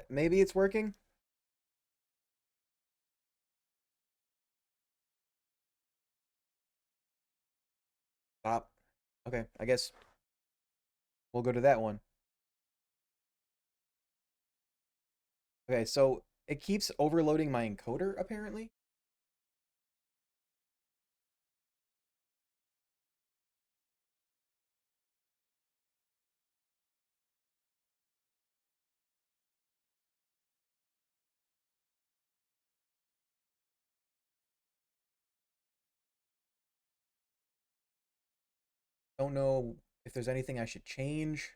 Maybe it's working. Stop. Okay, I guess we'll go to that one. Okay, so it keeps overloading my encoder, apparently. Don't know if there's anything I should change.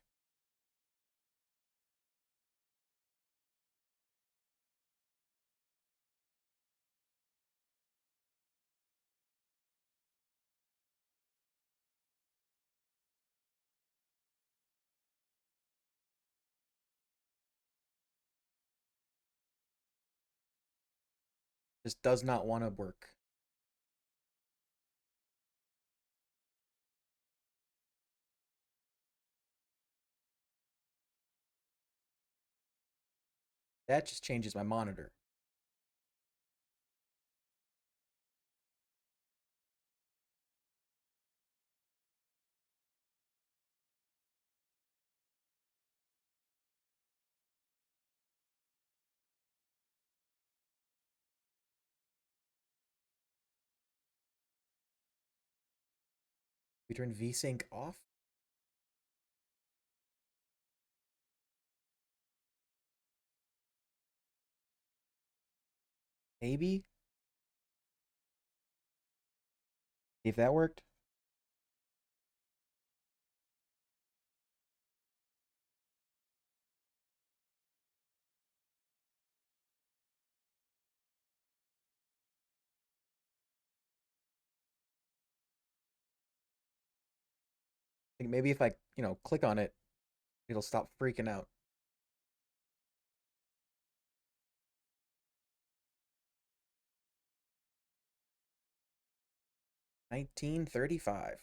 Just does not want to work. That just changes my monitor. We turn VSync off? Maybe? See if that worked. I think maybe if I, click on it, it'll stop freaking out. $19.35. Of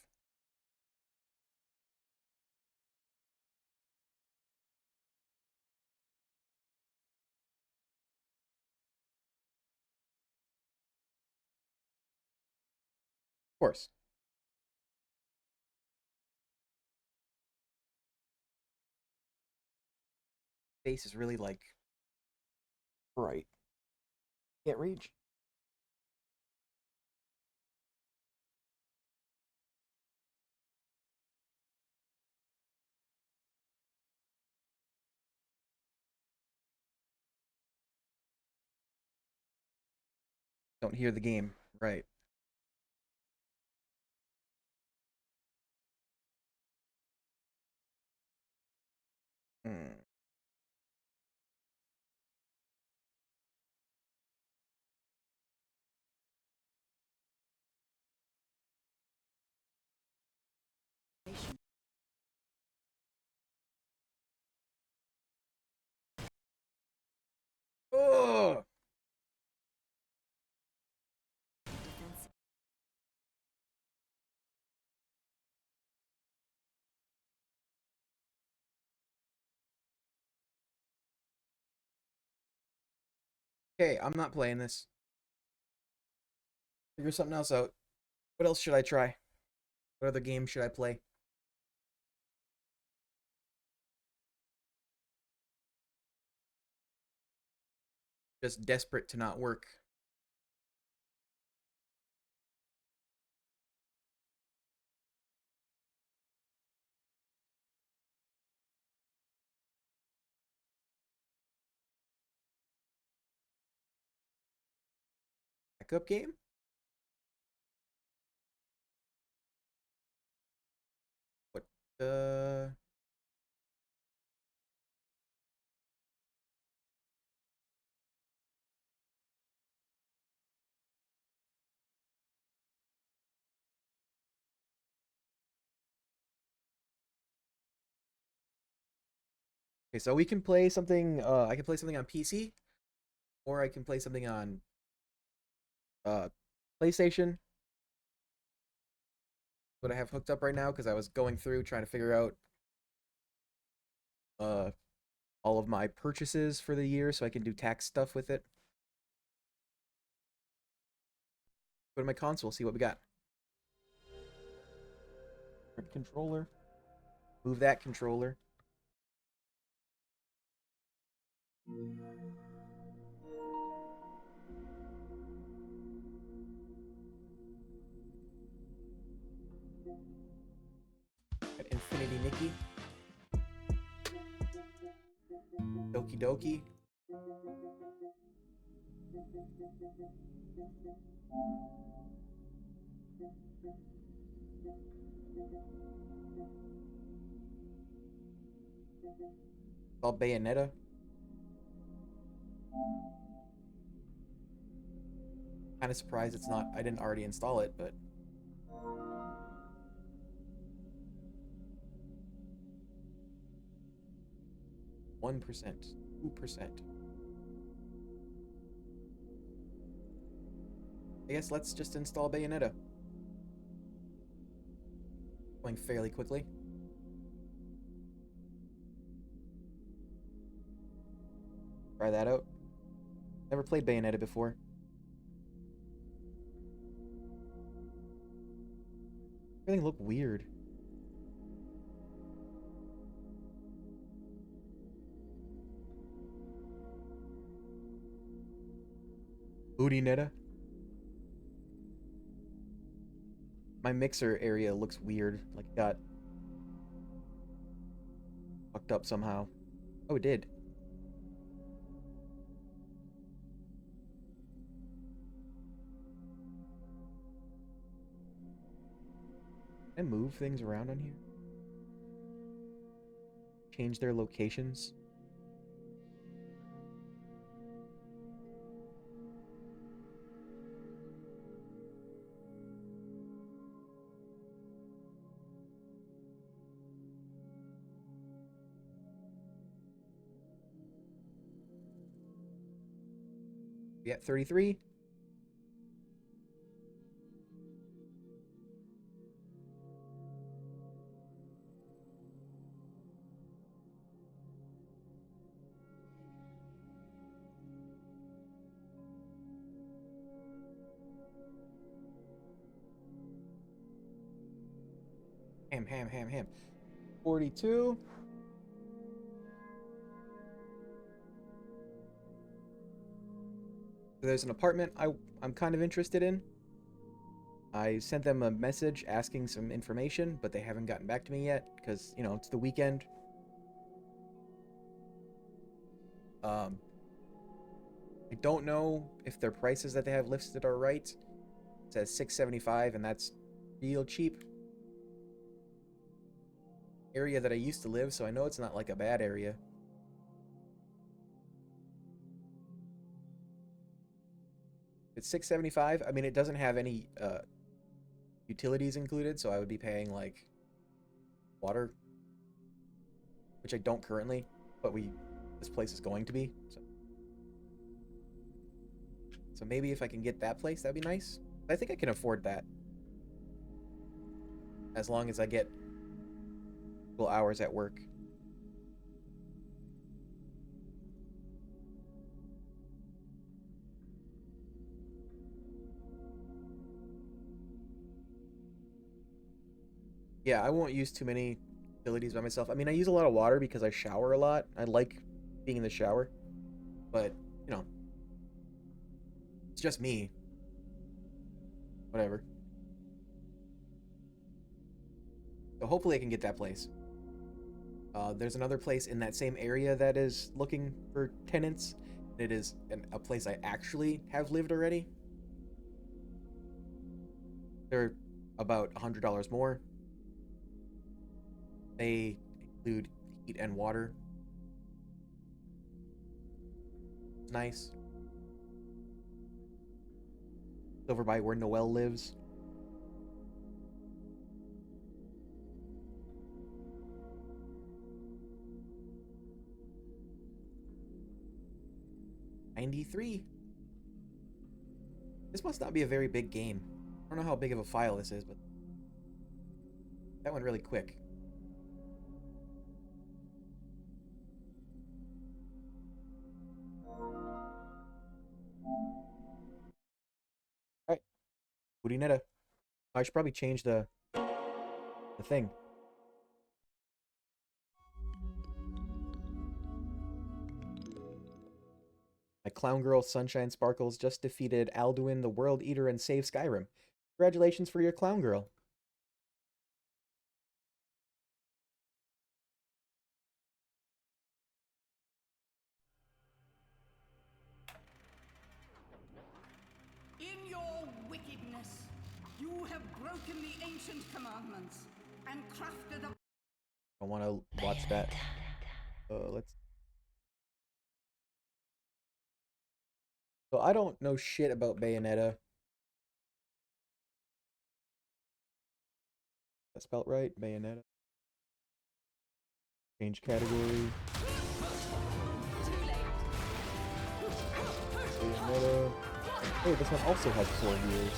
course. Face is really like bright. Can't reach. Don't hear the game. Right. Hmm. Oh. Okay, I'm not playing this. Figure something else out. What else should I try? What other game should I play? Just desperate to not work. Backup game? What the? Okay, so we can play something. I can play something on PC, or I can play something on uh PlayStation. What I have hooked up right now because I was going through trying to figure out uh all of my purchases for the year so I can do tax stuff with it. Go to my console, see what we got. Controller. Move that controller. Got Infinity Nikki. Doki Doki. Called Bayonetta. Kind of surprised it's not. I didn't already install it, but 1%, 2%. I guess let's just install Bayonetta. Going fairly quickly. Try that out. Never played Bayonetta before. Everything look weird. Booty Netta. My mixer area looks weird. Like it got fucked up somehow. Oh, it did. Can I move things around on here? Change their locations? We at 33. Ham. 42. There's an apartment I'm kind of interested in. I sent them a message asking some information, but they haven't gotten back to me yet because, you know, it's the weekend. I don't know if their prices that they have listed are right. It says $675 and that's real cheap. Area that I used to live, so I know it's not like a bad area. It's $675. I mean, it doesn't have any utilities included, so I would be paying like water, which I don't currently, but this place is going to be. So maybe if I can get that place, that'd be nice. I think I can afford that. As long as I get full hours at work. Yeah, I won't use too many utilities by myself. I mean, I use a lot of water because I shower a lot. I like being in the shower. But, you know, it's just me. Whatever. So hopefully I can get that place. There's another place in that same area that is looking for tenants. It is a place I actually have lived already. They're about $100 more. They include heat and water. It's nice. It's over by where Noelle lives. $93. This must not be a very big game. I don't know how big of a file this is, but that went really quick. Bayonetta. I should probably change the thing. My clown girl Sunshine Sparkles just defeated Alduin the World Eater and saved Skyrim. Congratulations for your clown girl. In your wickedness, you have broken the ancient commandments and crafted a... I want to watch that. Let's... So I don't know shit about Bayonetta. That spelled right? Bayonetta. Change category. Bayonetta. Hey, this one also has 4 years.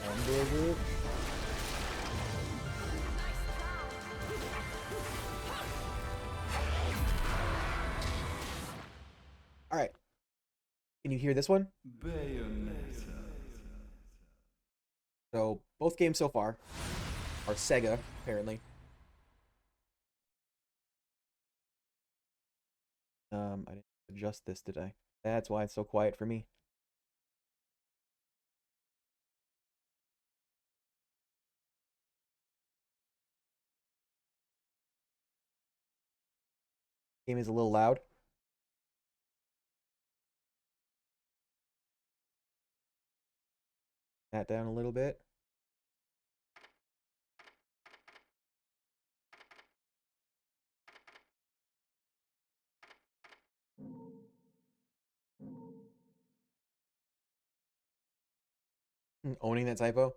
Hamburger. All right. Can you hear this one? Bayonetta. So, both games so far are Sega, apparently. I didn't adjust this, did I? That's why it's so quiet for me. Game is a little loud. That down a little bit. Owning that typo.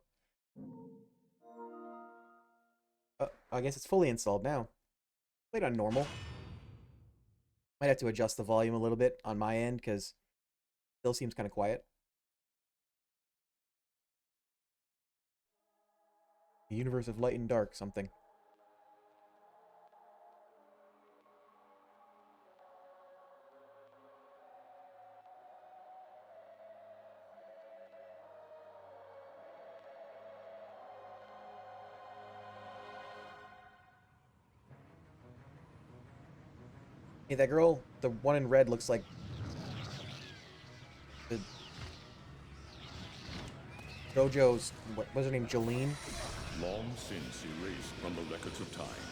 I guess it's fully installed now. Played on normal. Might have to adjust the volume a little bit on my end because it still seems kind of quiet. The universe of light and dark, something. Hey, that girl, the one in red, looks like the Jojo's, what was her name, Jolene? Long since erased from the records of time,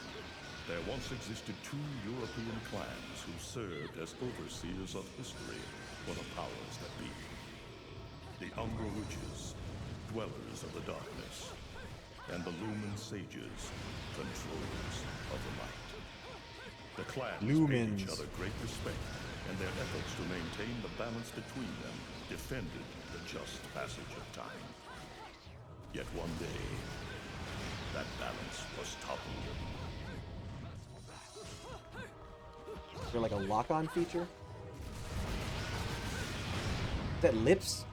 there once existed 2 European clans who served as overseers of history for the powers that be. The Umbra Witches, dwellers of the darkness, and the Lumen Sages, controllers of the light. The clans paid each other great respect, and their efforts to maintain the balance between them defended the just passage of time. Yet one day, that balance was toppled. Is there like a lock-on feature? Is that lips?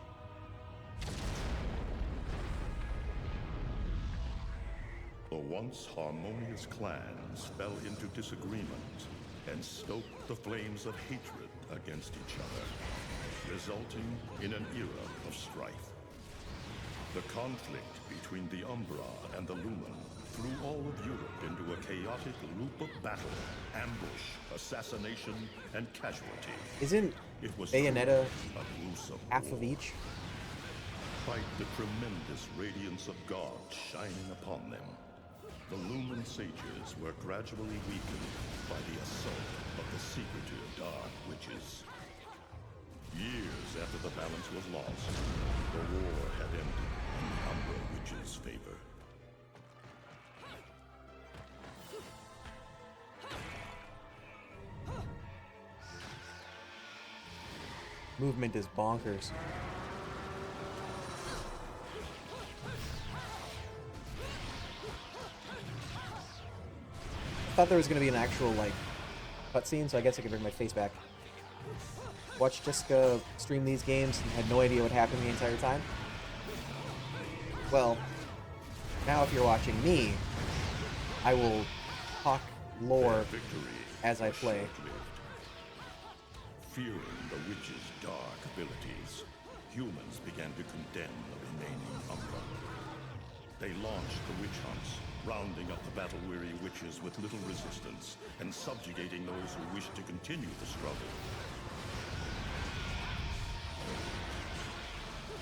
The once harmonious clans fell into disagreement and stoked the flames of hatred against each other, resulting in an era of strife. The conflict between the Umbra and the Lumen threw all of Europe into a chaotic loop of battle, ambush, assassination, and casualty. Isn't Bayonetta half of each? Despite the tremendous radiance of God shining upon them, the Lumen Sages were gradually weakened by the assault of the secretive Dark Witches. Years after the balance was lost, the war had ended in the Umbra Witches' favor. Movement is bonkers. I thought there was going to be an actual, like, cutscene, so I guess I could bring my face back. Watched Jessica stream these games and had no idea what happened the entire time. Well, now if you're watching me, I will talk lore Their victory as I was play. short-lived. Fearing the witch's dark abilities, humans began to condemn the remaining Umbra. They launched the witch hunts, rounding up the battle-weary witches with little resistance and subjugating those who wished to continue the struggle.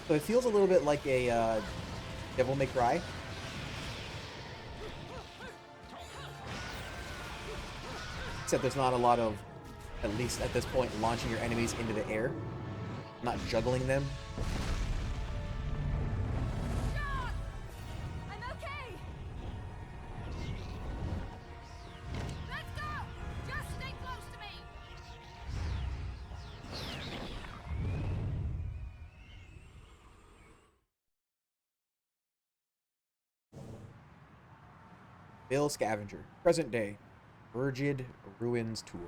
So it feels a little bit like a Devil May Cry. Except there's not a lot of, at least at this point, launching your enemies into the air. Not juggling them. John! I'm okay! Let's go! Just stay close to me! Bill Scavenger. Present day. Virgid Ruins Tour.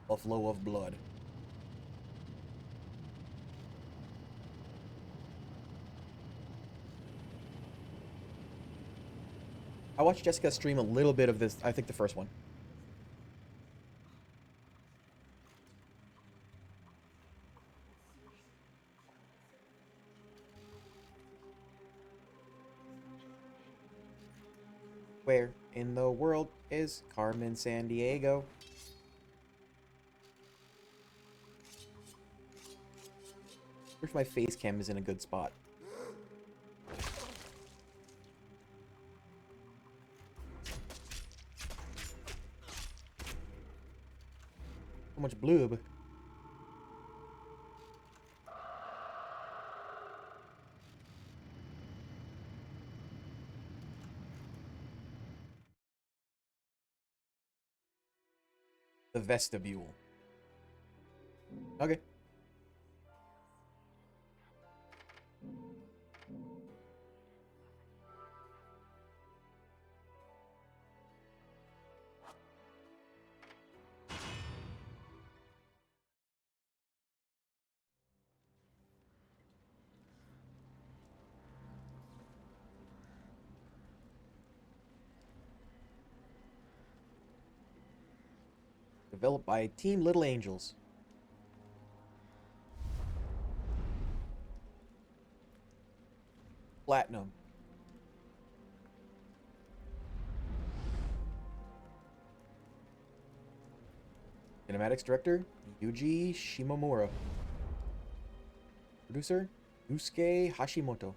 Buffalo of Blood. I watched Jessica stream a little bit of this, I think the first one. Where in the world is Carmen Sandiego? If my face cam is in a good spot. So much bloob. The vestibule. Okay. Developed by Team Little Angels. Platinum. Cinematics director Yuji Shimomura. Producer Yusuke Hashimoto.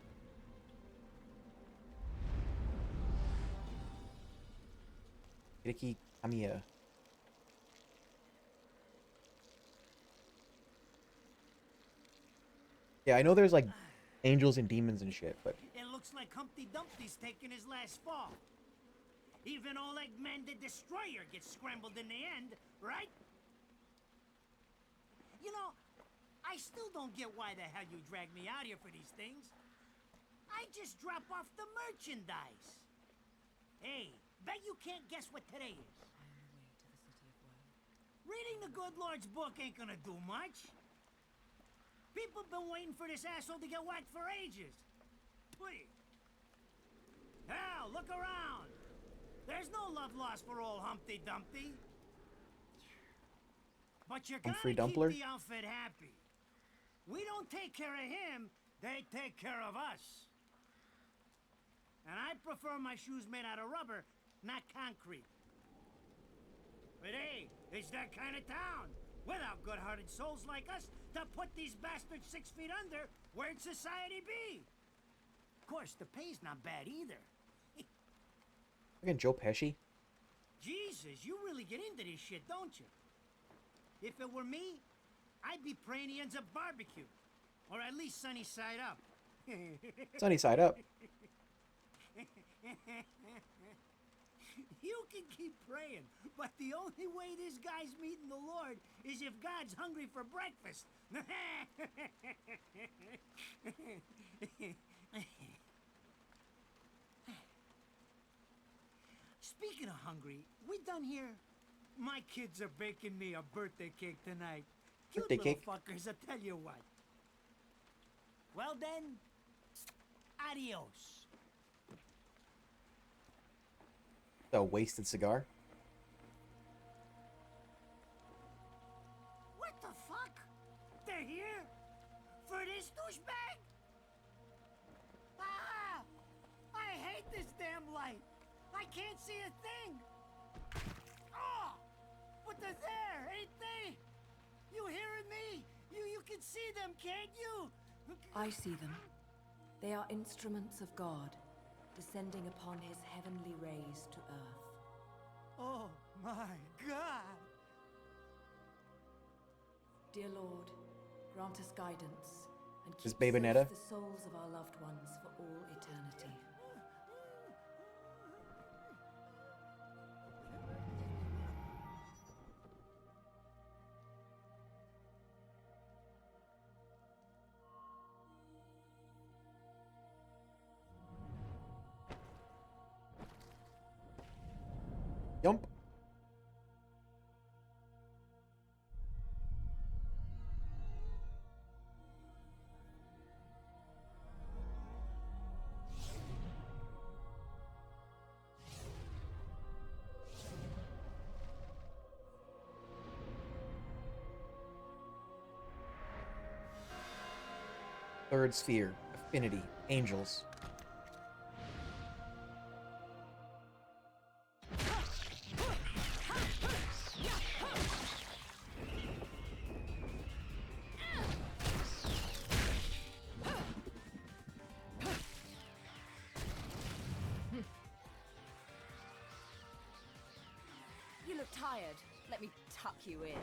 Hideki Kamiya. Yeah, I know there's like angels and demons and shit, but It looks like Humpty Dumpty's taking his last fall. Even old Eggman the Destroyer gets scrambled in the end, right? You know, I still don't get why the hell you drag me out here for these things. I just drop off the merchandise. Hey, bet you can't guess what today is. Reading the good Lord's book ain't gonna do much. People been waiting for this asshole to get whacked for ages. Please. Hell, look around. There's no love lost for old Humpty Dumpty. But you gotta Humphrey keep Dumpler? the outfit happy. We don't take care of him, they take care of us. And I prefer my shoes made out of rubber, not concrete. But hey, it's that kind of town. Without good-hearted souls like us to put these bastards 6 feet under, where'd society be? Of course, the pay's not bad either. again Joe Pesci. Jesus, you really get into this shit, don't you? If it were me, I'd be praying he ends up barbecue. Or at least sunny side up. Sunny side up. You can keep praying, but the only way this guy's meeting the Lord is if God's hungry for breakfast. Speaking of hungry, we done here? My kids are baking me a birthday cake tonight. Cute Birthday little cake? fuckers, I tell you what. Well then, Adios. A wasted cigar. What the fuck? They're here? For this douchebag? Ah! I hate this damn light. I can't see a thing. Oh! But they're there, ain't they? You hearing me? You can see them, can't you? I see them. They are instruments of God, descending upon his heavenly rays to earth. Oh my God! Dear Lord, grant us guidance and Is keep Bayonetta? safe the souls of our loved ones for all eternity. Yump. Third sphere, affinity, angels. You look tired. Let me tuck you in.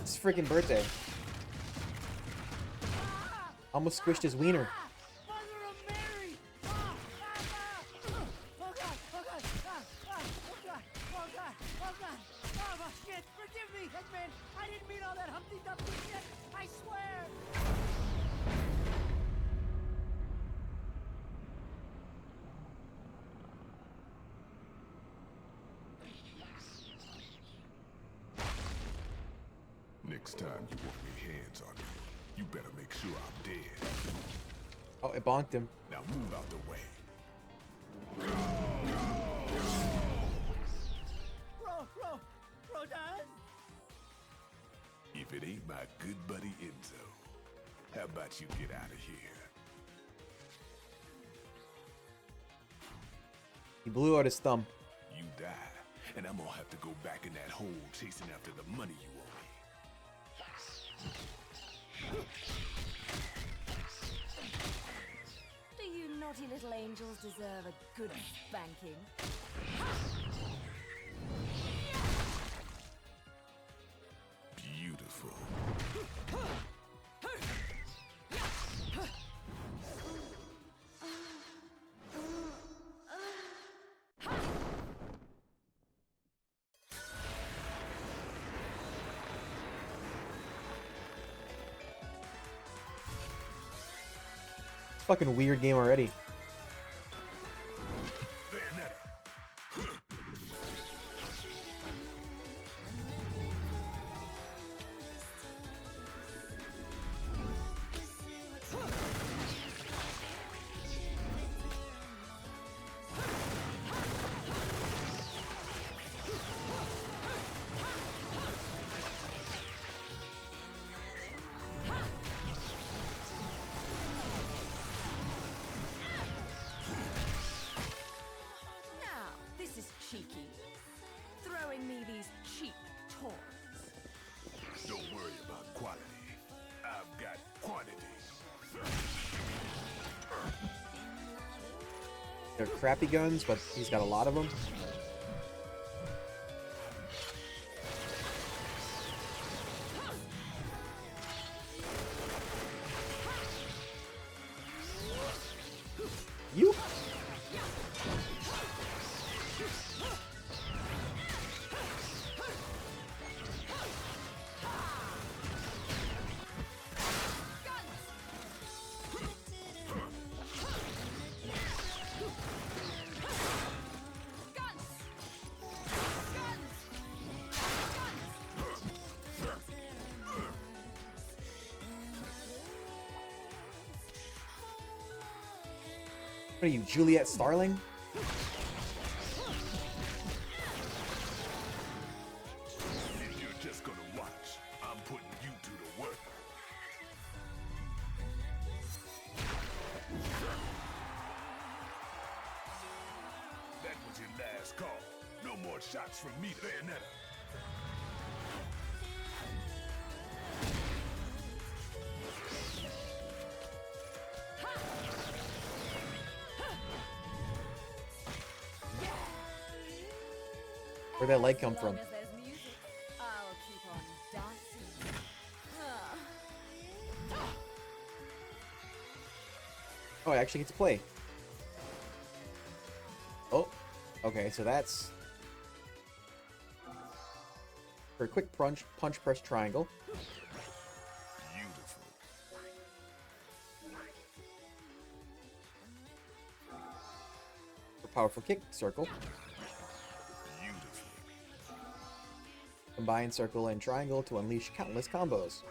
It's his freaking birthday. Almost squished his wiener. Mother of Mary! Oh God! Oh God! Oh God! Oh God! Oh God! Oh God! Oh my shit! Forgive me, Hitman! I didn't mean all that Humpty Dumpty shit! I swear! Next time you want me hands on me, you better make sure I'm dead. Oh, it bonked him. Now move out the way. Rodan? If it ain't my good buddy Enzo, how about you get out of here? He blew out his thumb. You die, and I'm gonna have to go back in that hole chasing after the money you owe me. Do you naughty little angels deserve a good spanking? Beautiful. Fucking weird game already. Bayonetta. Now, this is cheeky. Throwing me these cheap toys. Don't worry about quality. I've got quantity. They're crappy guns, but he's got a lot of them. You? What are you, Juliet Starling? If you're just gonna watch, I'm putting you to the work. That was your last call. No more shots from me, Bayonetta. Where'd that light come As from? long as there's music, I'll keep on dancing. Oh, I actually get to play. Oh, okay, so that's for a quick punch press triangle. Beautiful. For powerful kick, circle. Beautiful. Combine circle and triangle to unleash countless combos.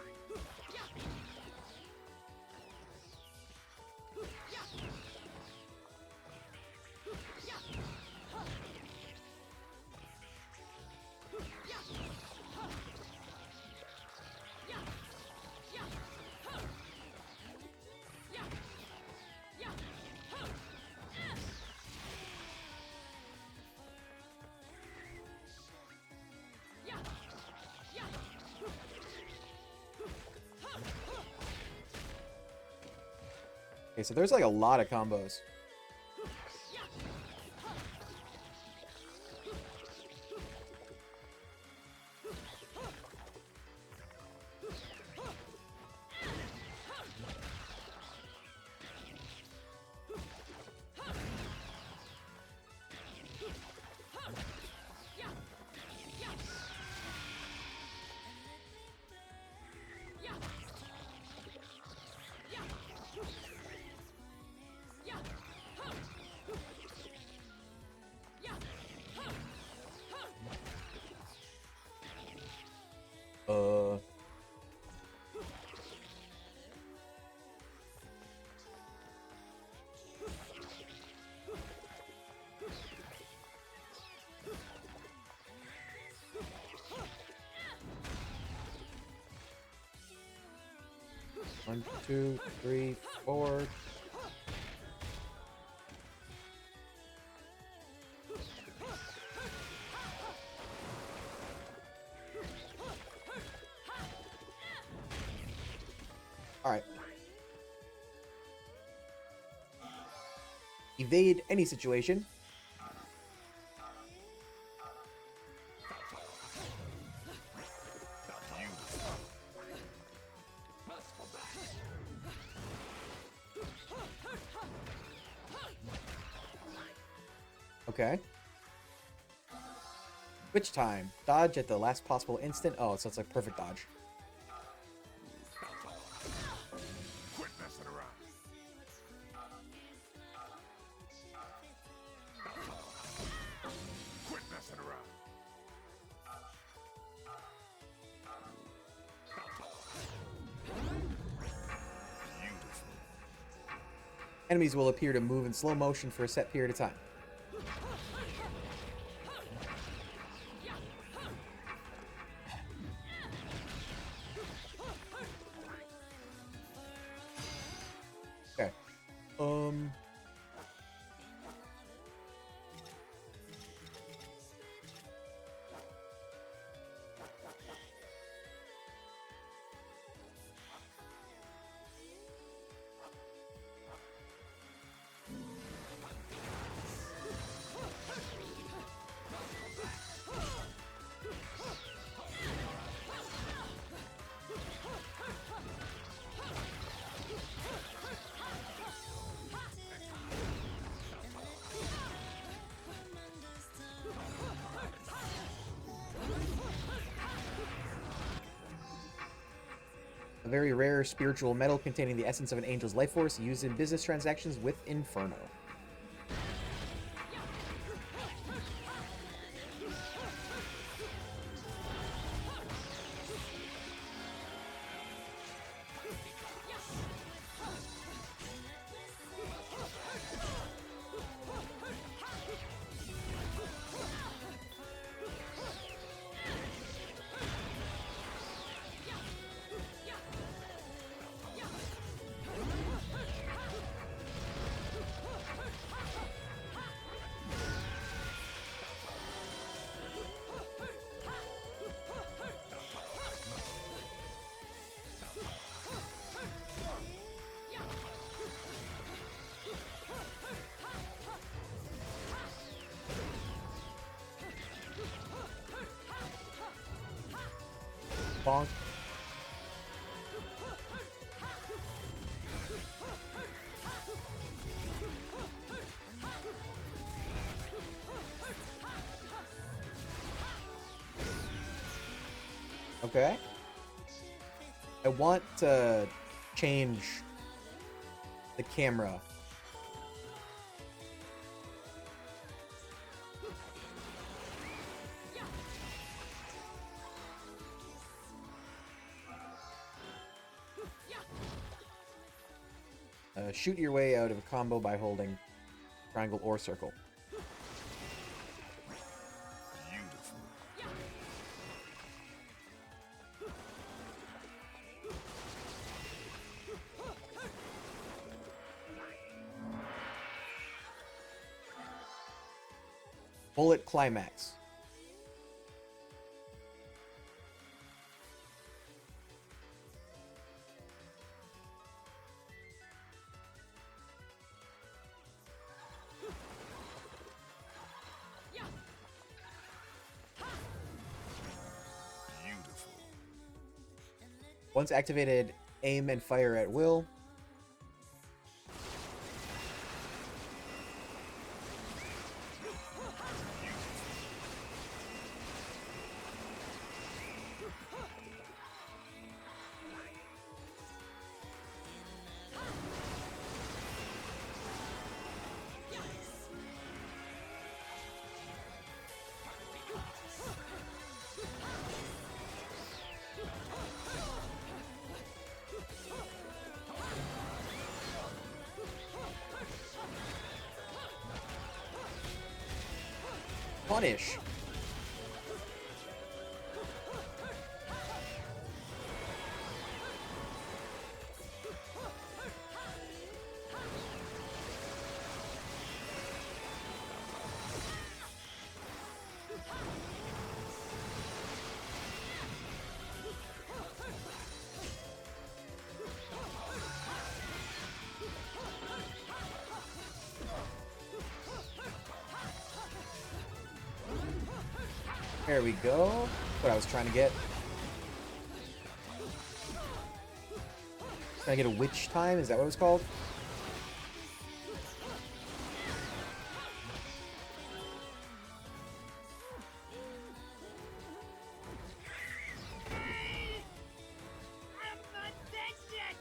Okay, so there's like a lot of combos. Uh... One, two, three, four. All right. Evade any situation. Okay. Which time? Dodge at the last possible instant. Oh, so it's like perfect dodge. Quit messing around. Quit messing around. Beautiful. Enemies will appear to move in slow motion for a set period of time. Okay. A very rare spiritual metal containing the essence of an angel's life force used in business transactions with Inferno. Bonk. Okay. I want to change the camera. Shoot your way out of a combo by holding triangle or circle. Beautiful. Bullet climax. Beautiful. Once activated, aim and fire at will. Punish. There we go. What I was trying to get. Trying to get a witch time? Is that what it was called? I'm not dead yet!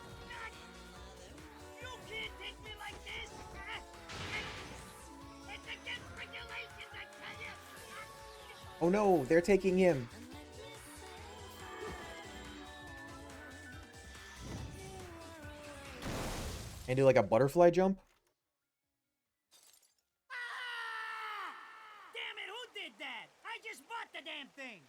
You can't take me like this! It's against regulations, I tell you! Oh no, they're taking him. And do like a butterfly jump? Ah! Damn it, who did that? I just bought the damn thing!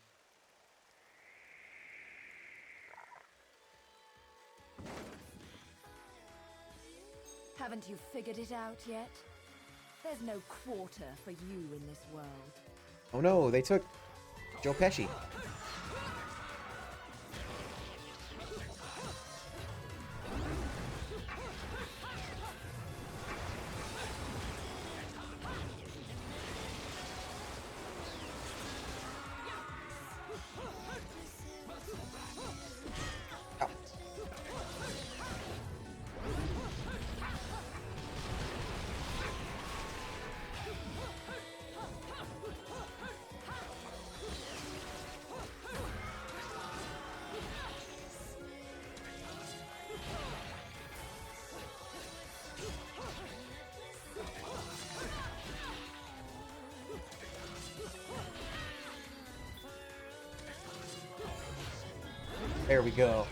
Haven't you figured it out yet? There's no quarter for you in this world. Oh no, they took Joe Pesci. Ow. There we go.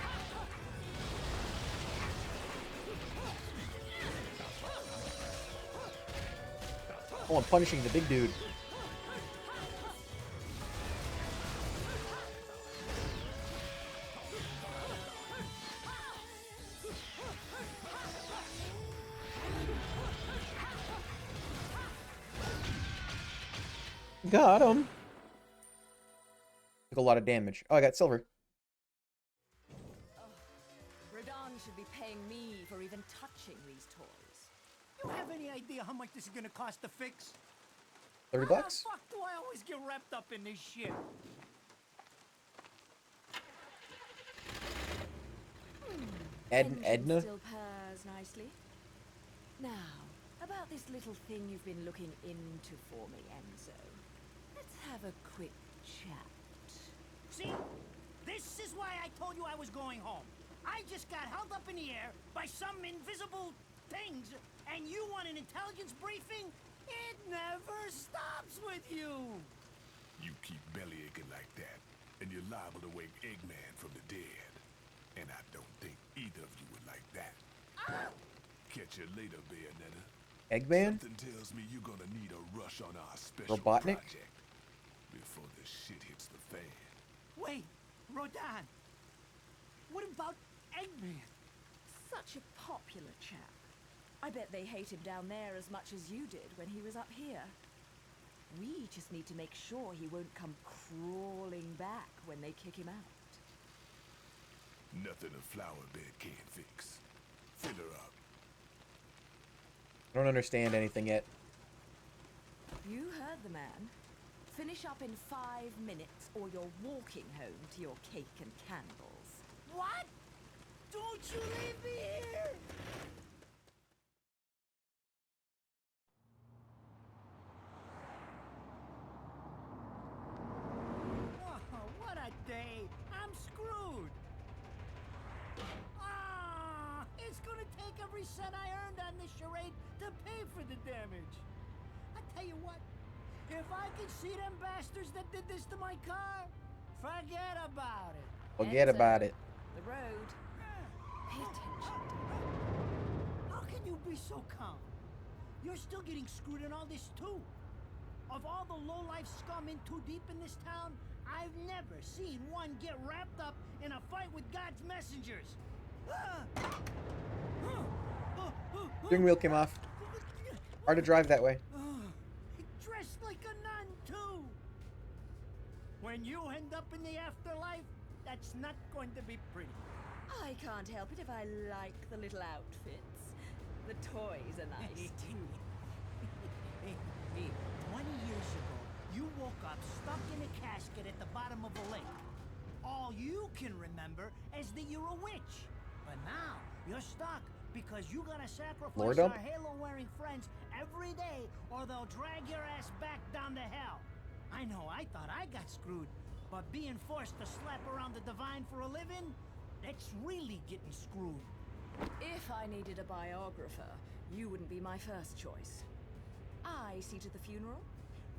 Oh, I'm punishing the big dude. Got him. Took a lot of damage. Oh, I got silver. Radon should be paying me for even touching these toys. You have any idea how much this is gonna cost to fix? 30 Why bucks? the fuck do I always get wrapped up in this shit? Engine Edna? still purrs nicely. Now, about this little thing you've been looking into for me, Enzo. Let's have a quick chat. See? This is why I told you I was going home. I just got held up in the air by some invisible things, and you want an intelligence briefing? It never stops with you! You keep bellyaching like that, and you're liable to wake Eggman from the dead. And I don't think either of you would like that. Catch you later, Bayonetta. Eggman? Something tells me you're gonna need a rush on our special Robotnik? project before the shit hits the fan. Wait, Rodan! What about Eggman? Such a popular chap. I bet they hate him down there as much as you did when he was up here. We just need to make sure he won't come crawling back when they kick him out. Nothing a flower bed can't fix. Fill her up. I don't understand anything yet. You heard the man. Finish up in 5 minutes or you're walking home to your cake and candles. What? Don't you leave me here! Oh, what a day! I'm screwed! Ah, it's gonna take every cent I earned on this charade to pay for the damage. I tell you what, if I could see them bastards that did this to my car, forget about it. Forget Enzo, about it. The road. Pay attention. How can you be so calm? You're still getting screwed in all this too. Of all the low-life scum in too deep in this town, I've never seen one get wrapped up in a fight with God's messengers. Steering wheel came off. Hard to drive that way. Dressed like a nun too. When you end up in the afterlife, that's not going to be pretty. I can't help it if I like the little outfits. The toys are nice too. Hey, 20 years ago, you woke up stuck in a casket at the bottom of a lake. All you can remember is that you're a witch. But now, you're stuck because you gotta sacrifice Lord up? our halo-wearing friends every day or they'll drag your ass back down to hell. I know, I thought I got screwed, but being forced to slap around the divine for a living, that's really getting screwed. If I needed a biographer, you wouldn't be my first choice. I see to the funeral.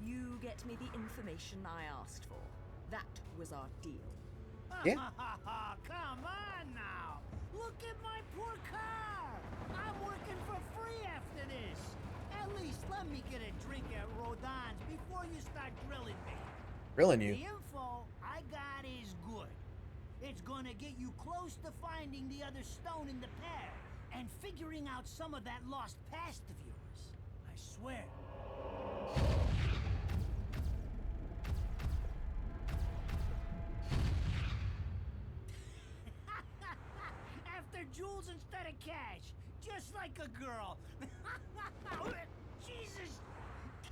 You get me the information I asked for. That was our deal. Yeah. Come on now! Look at my poor car! I'm working for free after this! At least let me get a drink at Rodon's before you start drilling me. Grilling you. The info I got is good. It's gonna get you close to finding the other stone in the pair and figuring out some of that lost past of yours. I swear. After jewels instead of cash, just like a girl. Jesus,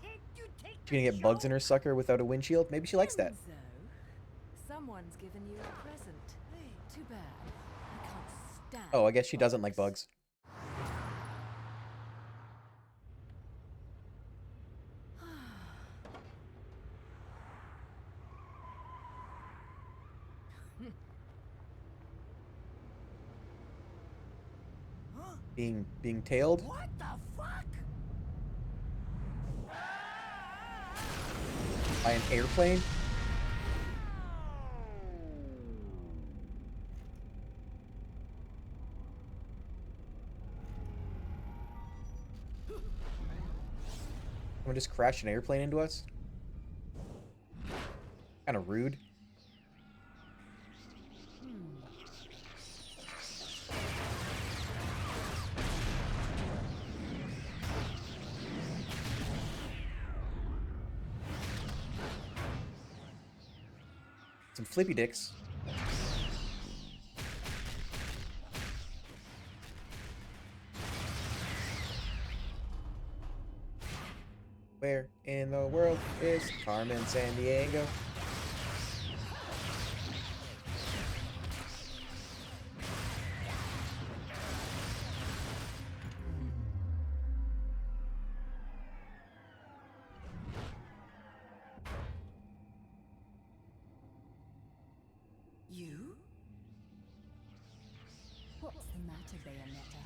can't you take She's gonna get bugs in her sucker without a windshield? Maybe she likes that. Enzo, someone's given you a present. Too bad. I can't stand. Oh, I guess she doesn't like bugs. Being tailed? What the fuck? By an airplane? Someone just crashed an airplane into us? Kinda rude. Some flippy dicks. Where in the world is Carmen Sandiego? What's the matter, Bayonetta?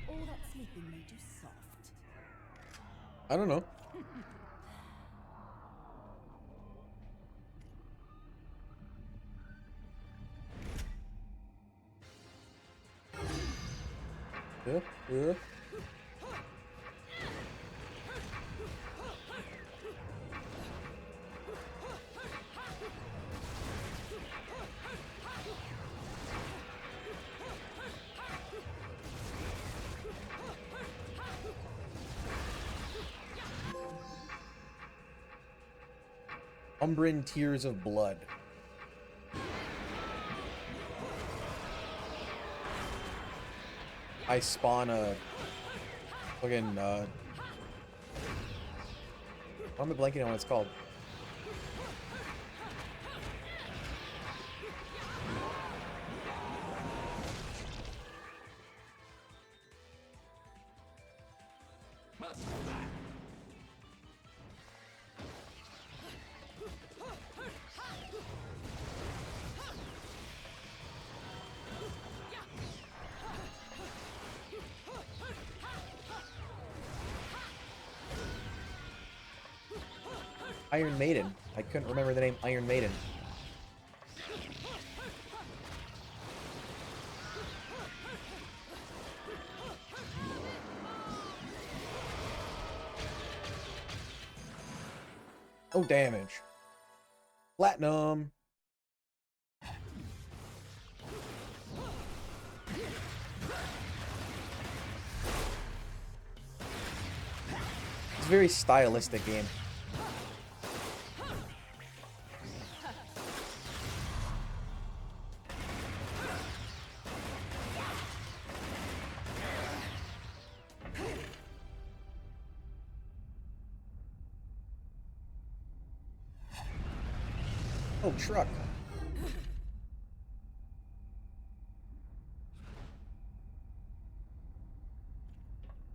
All that sleeping made you soft. I don't know. Yeah. Umbran Tears of Blood. I spawn a fucking why am I blanking on what it's called? Iron Maiden. I couldn't remember the name Iron Maiden. Oh, damage. Platinum. It's a very stylistic game. Oh, truck.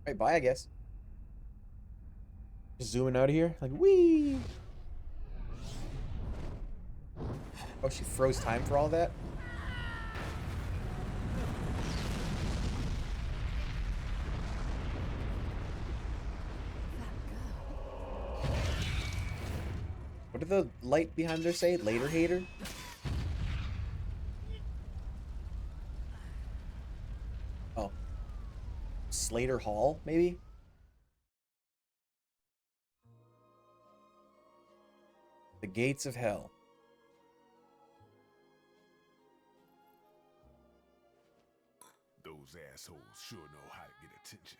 Right, bye, I guess. Just zooming out of here. Like, whee! Oh, she froze time for all that? What did the light behind her say? Later hater? Oh. Slater Hall, maybe? The Gates of Hell. Those assholes sure know how to get attention.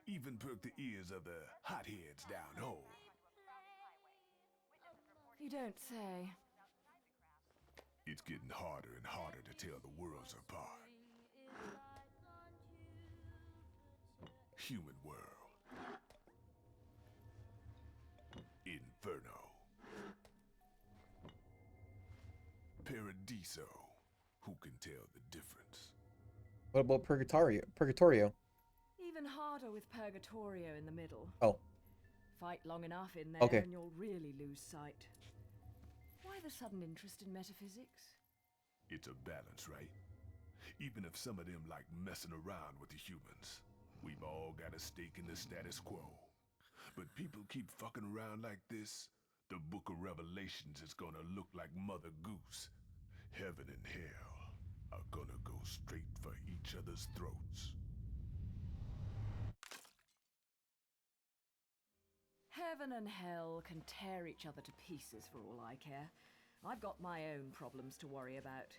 Even perk the ears of the hotheads down home. You don't say. It's getting harder and harder to tell the worlds apart. Human world. Inferno. Paradiso. Who can tell the difference? What about Purgatorio? Even harder with Purgatorio in the middle. Oh. Fight long enough in there Okay. and you'll really lose sight. Why the sudden interest in metaphysics? It's a balance, right? Even if some of them like messing around with the humans, we've all got a stake in the status quo. But people keep fucking around like this, the Book of Revelations is gonna look like Mother Goose. Heaven and hell are gonna go straight for each other's throats. Heaven and hell can tear each other to pieces for all I care. I've got my own problems to worry about.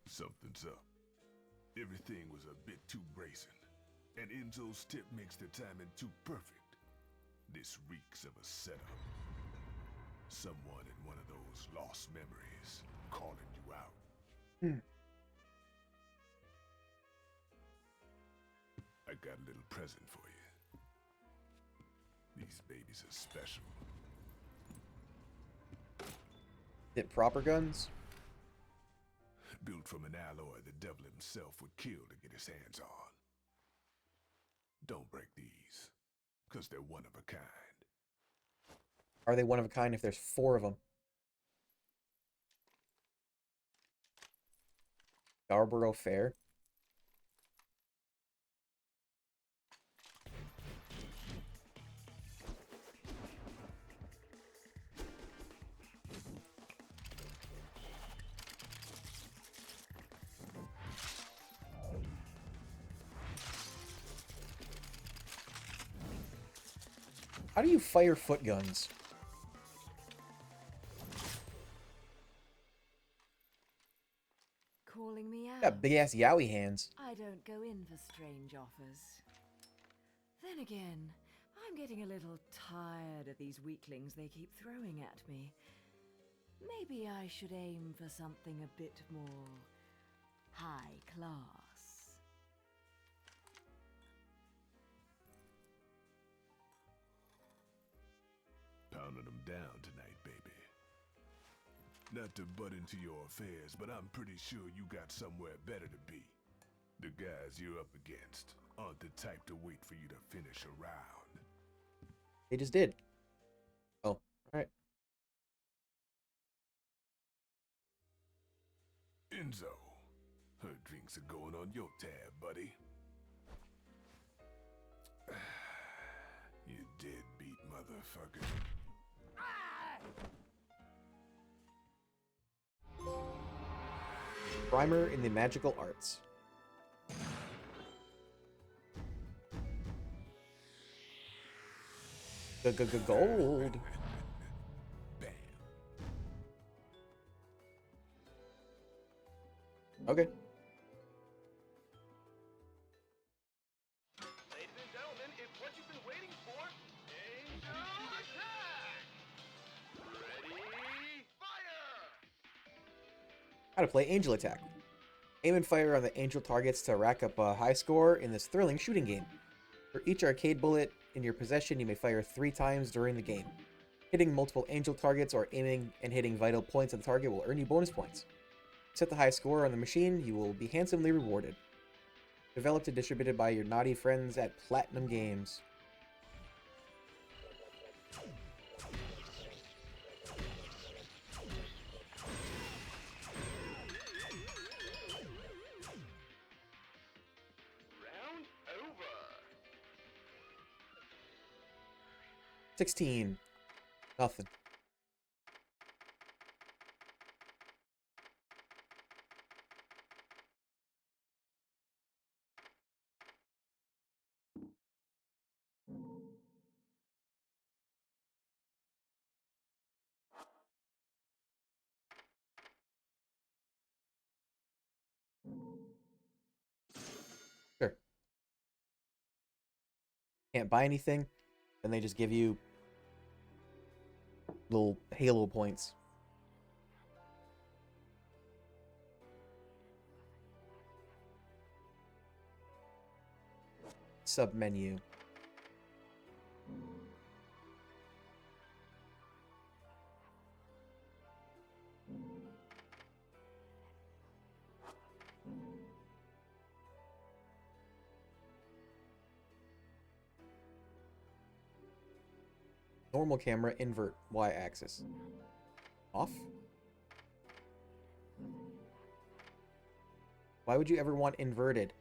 Something's up. Everything was a bit too brazen, and Enzo's tip makes the timing too perfect. This reeks of a setup. Someone in one of those lost memories calling you out. I got a little present for you. These babies are special. Hit proper guns? Built from an alloy the devil himself would kill to get his hands on. Don't break these, because they're one of a kind. Are they one of a kind if there's 4 of them? Scarborough Fair. How do you fire foot guns? Calling me out? Got big ass yowie hands. I don't go in for strange offers. Then again, I'm getting a little tired of these weaklings they keep throwing at me. Maybe I should aim for something a bit more high class. Pounding them down tonight, baby. Not to butt into your affairs, but I'm pretty sure you got somewhere better to be. The guys you're up against aren't the type to wait for you to finish a round. They just did. Oh, alright. Enzo, her drinks are going on your tab, buddy. You deadbeat motherfucker. Primer in the magical arts. Gold. Bam. Okay. Ladies and gentlemen, it's what you've been waiting for. Angel attack! Ready, fire! How to play Angel Attack. Aim and fire on the angel targets to rack up a high score in this thrilling shooting game. For each arcade bullet in your possession, you may fire 3 times during the game. Hitting multiple angel targets or aiming and hitting vital points on the target will earn you bonus points. Set the high score on the machine, you will be handsomely rewarded. Developed and distributed by your naughty friends at Platinum Games. Round over. 16. Nothing. Sure. Can't buy anything, then they just give you little Halo points. Sub-menu. Normal camera, invert Y-axis. Off? Why would you ever want inverted?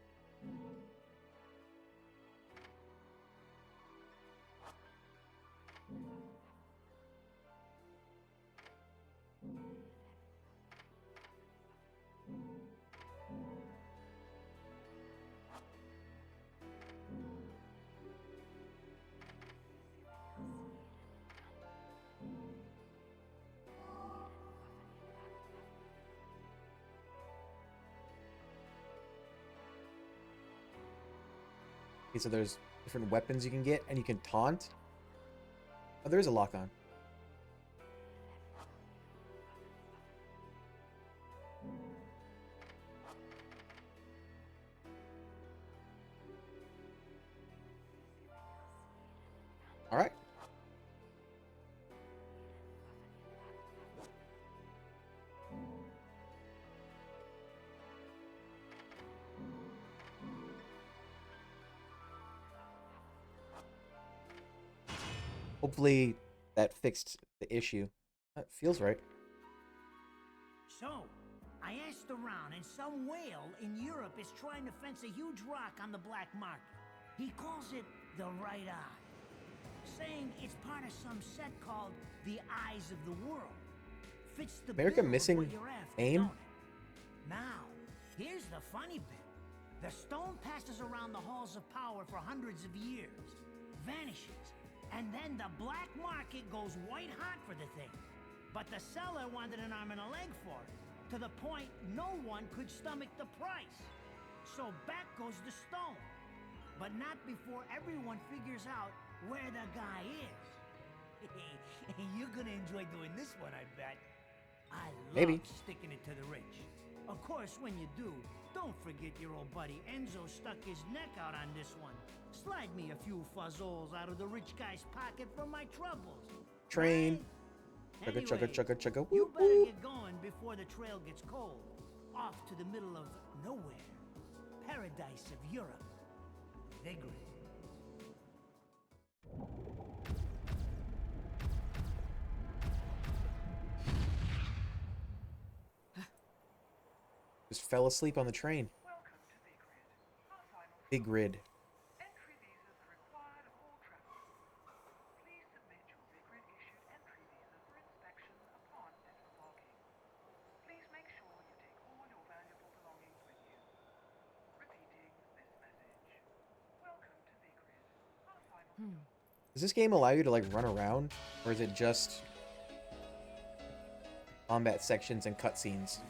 Okay, so there's different weapons you can get, and you can taunt. Oh, there is a lock-on. All right. Hopefully that fixed the issue. That feels right. So, I asked around, and some whale in Europe is trying to fence a huge rock on the black market. He calls it the right eye, saying it's part of some set called the Eyes of the World. Fits the America bill of missing what you're after, AIM? don't it? Now, here's the funny bit. The stone passes around the halls of power for hundreds of years, vanishes, and then the black market goes white hot for the thing. But the seller wanted an arm and a leg for it, to the point no one could stomach the price. So back goes the stone. But not before everyone figures out where the guy is. You're gonna enjoy doing this one, I bet. I love Maybe. sticking it to the rich. Of course, when you do, don't forget your old buddy Enzo stuck his neck out on this one. Slide me a few fuzzoles out of the rich guy's pocket for my troubles. Train. Right? Chugga, chugga, chugga, chugga. You Whoop, better whoop. get going before the trail gets cold. Off to the middle of nowhere. Paradise of Europe. Vigrid. Just fell asleep on the train. Welcome to Vigrid, our final Big grid. entry visas are required of all travelers. Please submit your Vigrid-issued entry visa for inspection upon disembarking. Please make sure you take all your valuable belongings with you. Repeating this message. Welcome to Vigrid, our final stop. Does this game allow you to like run around, or is it just combat sections and cutscenes?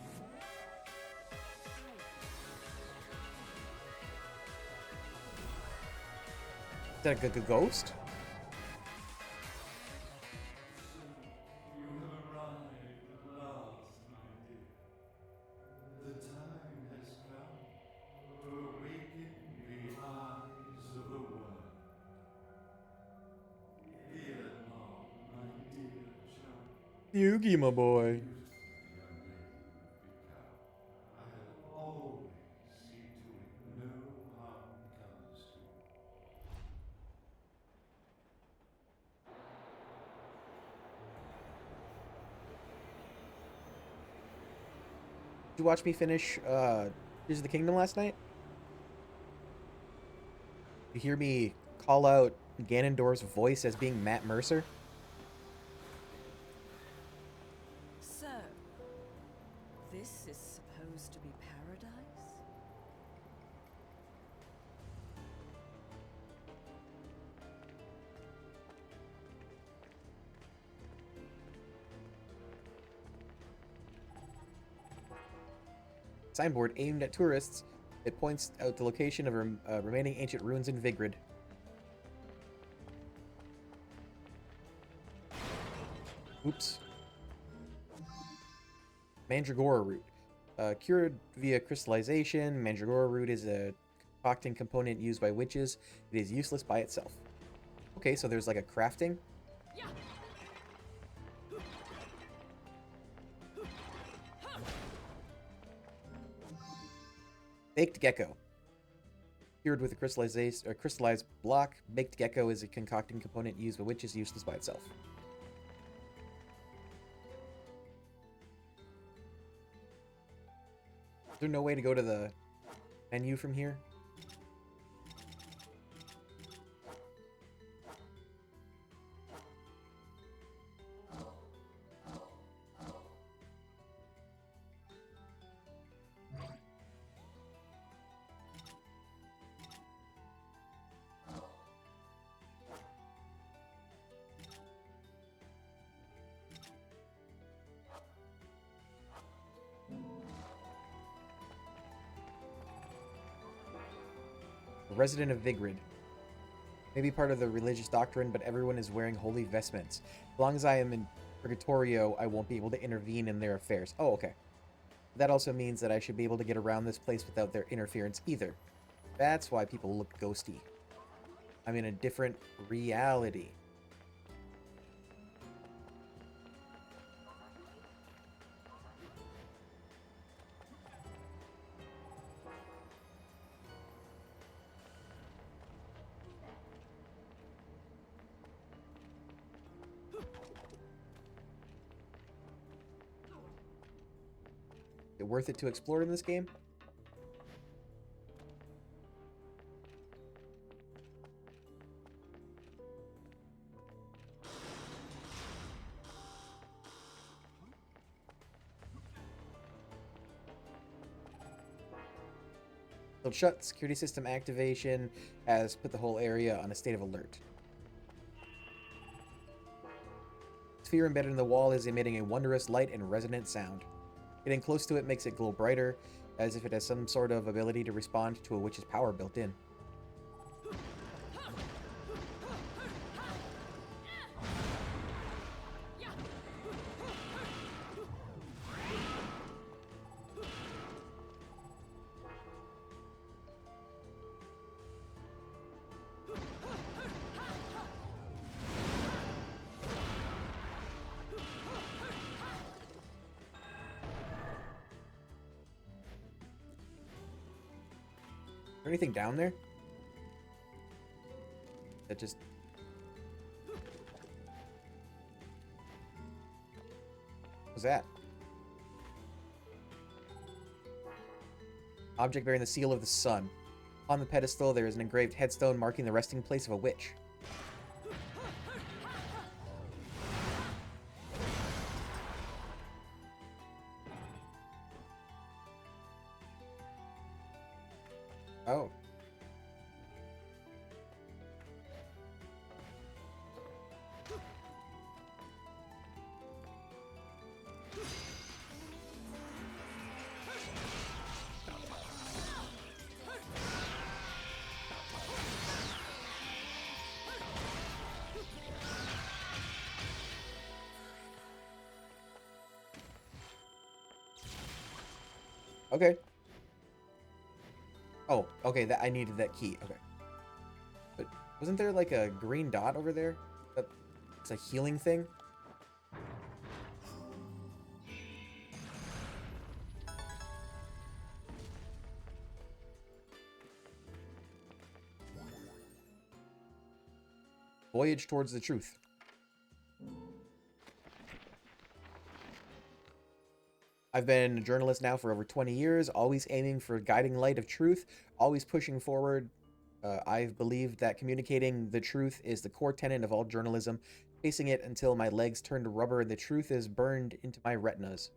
Is that a ghost? You have arrived at last, my dear. The time has come to awaken the eyes of the world. Fear not, my dear child. Yugi, my boy. Beautiful young lady you've become. I'll always see to it no harm comes to you. Did you watch me finish Tears of the Kingdom last night? You hear me call out Ganondorf's voice as being Matt Mercer? So, this is supposed to be paradise? Signboard aimed at tourists. It points out the location of remaining ancient ruins in Vigrid. Oops. Mandragora root. Cured via crystallization, Mandragora root is a concocting component used by witches. It is useless by itself. Okay, so there's like a crafting. Baked gecko. Cured with a crystallized block, baked gecko is a concocting component used by witches, useless by itself. Is there no way to go to the menu from here? A resident of Vigrid. Maybe part of the religious doctrine, but everyone is wearing holy vestments. As long as I am in Purgatorio, I won't be able to intervene in their affairs. Oh, okay. That also means that I should be able to get around this place without their interference either. That's why people look ghosty. I'm in a different reality. it worth it to explore in this game? Sealed shut. Security system activation has put the whole area on a state of alert. Sphere embedded in the wall is emitting a wondrous light and resonant sound. Getting close to it makes it glow brighter, as if it has some sort of ability to respond to a witch's power built in. Is there anything down there? That just... What's that? Object bearing the seal of the sun. On the pedestal, there is an engraved headstone marking the resting place of a witch. Oh. Okay. Oh, okay, that I needed that key. Okay. But wasn't there like a green dot over there? It's a healing thing? Voyage towards the truth. I've been a journalist now for over 20 years, always aiming for a guiding light of truth, always pushing forward. I've believed that communicating the truth is the core tenet of all journalism, facing it until my legs turn to rubber and the truth is burned into my retinas.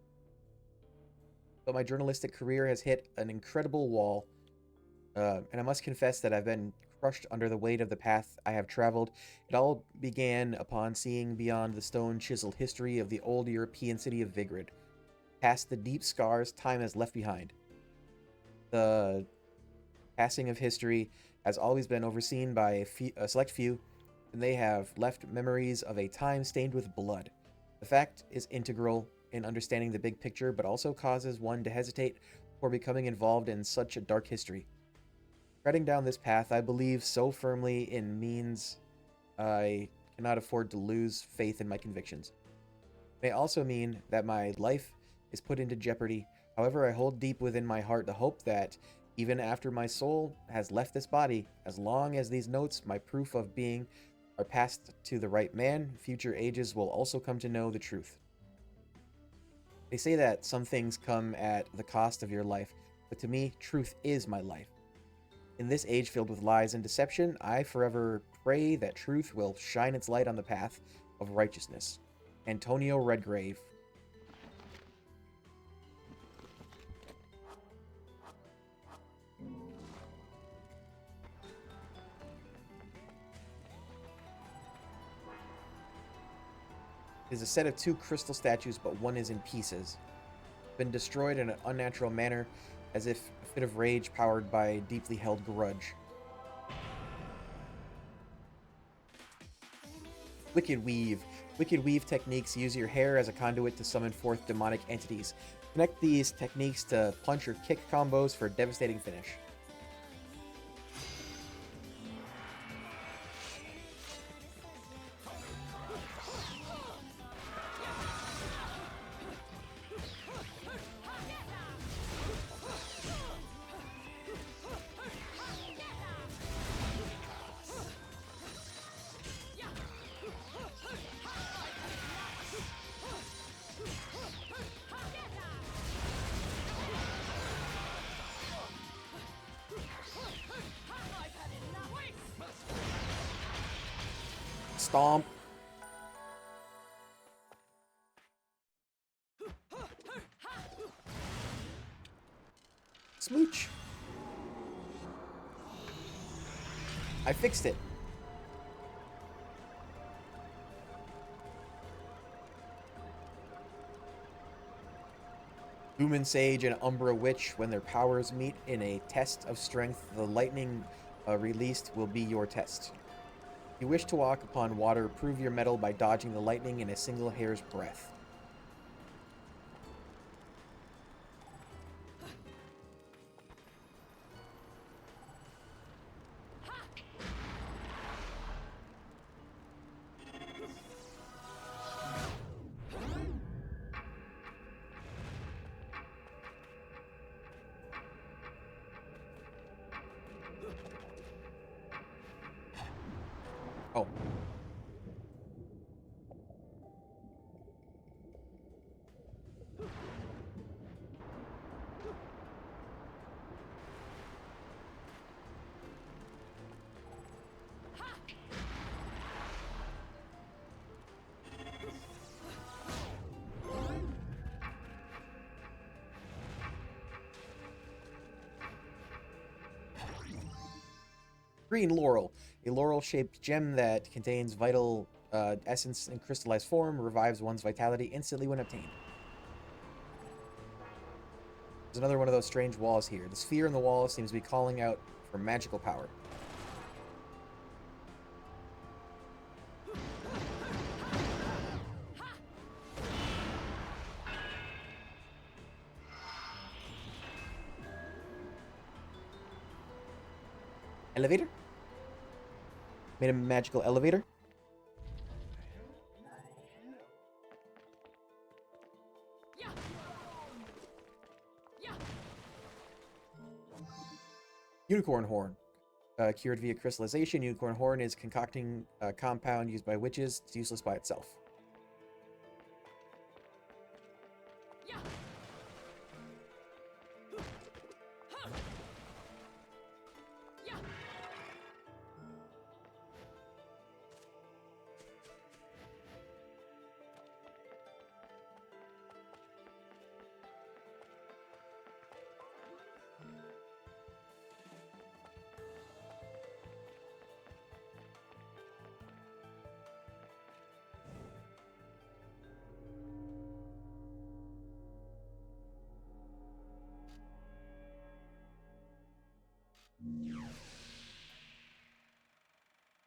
But my journalistic career has hit an incredible wall, and I must confess that I've been crushed under the weight of the path I have traveled. It all began upon seeing beyond the stone-chiseled history of the old European city of Vigrid, past the deep scars time has left behind. The passing of history has always been overseen by a select few, and they have left memories of a time stained with blood. The fact is integral in understanding the big picture, but also causes one to hesitate before becoming involved in such a dark history. Treading down this path, I believe so firmly in means I cannot afford to lose faith in my convictions. It may also mean that my life is put into jeopardy. However, I hold deep within my heart the hope that even after my soul has left this body, as long as these notes, my proof of being, are passed to the right man, future ages will also come to know the truth. They say that some things come at the cost of your life, but to me, truth is my life. In this age filled with lies and deception, I forever pray that truth will shine its light on the path of righteousness. Antonio Redgrave. It is a set of 2 crystal statues, but one is in pieces. Been destroyed in an unnatural manner, as if a fit of rage powered by a deeply held grudge. Wicked Weave. Wicked Weave techniques use your hair as a conduit to summon forth demonic entities. Connect these techniques to punch or kick combos for a devastating finish. Stomp. Smooch. I fixed it. Human Sage and Umbra Witch, when their powers meet in a test of strength, the lightning released will be your test. If you wish to walk upon water, prove your mettle by dodging the lightning in a single hair's breadth. Oh. Green Laurel. A laurel-shaped gem that contains vital essence in crystallized form, revives one's vitality instantly when obtained. There's another one of those strange walls here. The sphere in the wall seems to be calling out for magical power. Elevator? Made a magical elevator. Unicorn Horn. Cured via crystallization, Unicorn Horn is concocting a compound used by witches. It's useless by itself.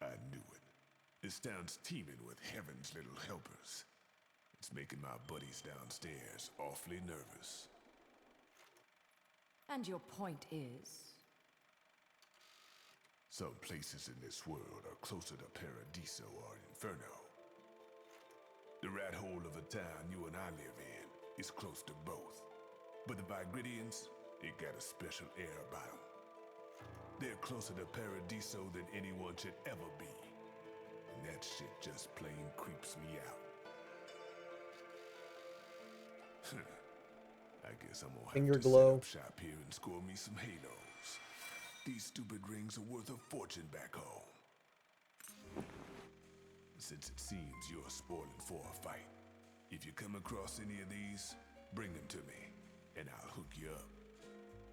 I knew it. This town's teeming with heaven's little helpers. It's making my buddies downstairs awfully nervous. And your point is? Some places in this world are closer to Paradiso or Inferno. The rat hole of a town you and I live in is close to both. But the Vigridians, they got a special air about them. They're closer to Paradiso than anyone should ever be. And that shit just plain creeps me out. I guess I'm gonna Finger have to glow. set up shop here and score me some halos. These stupid rings are worth a fortune back home. Since it seems you're spoiling for a fight, if you come across any of these, bring them to me, and I'll hook you up.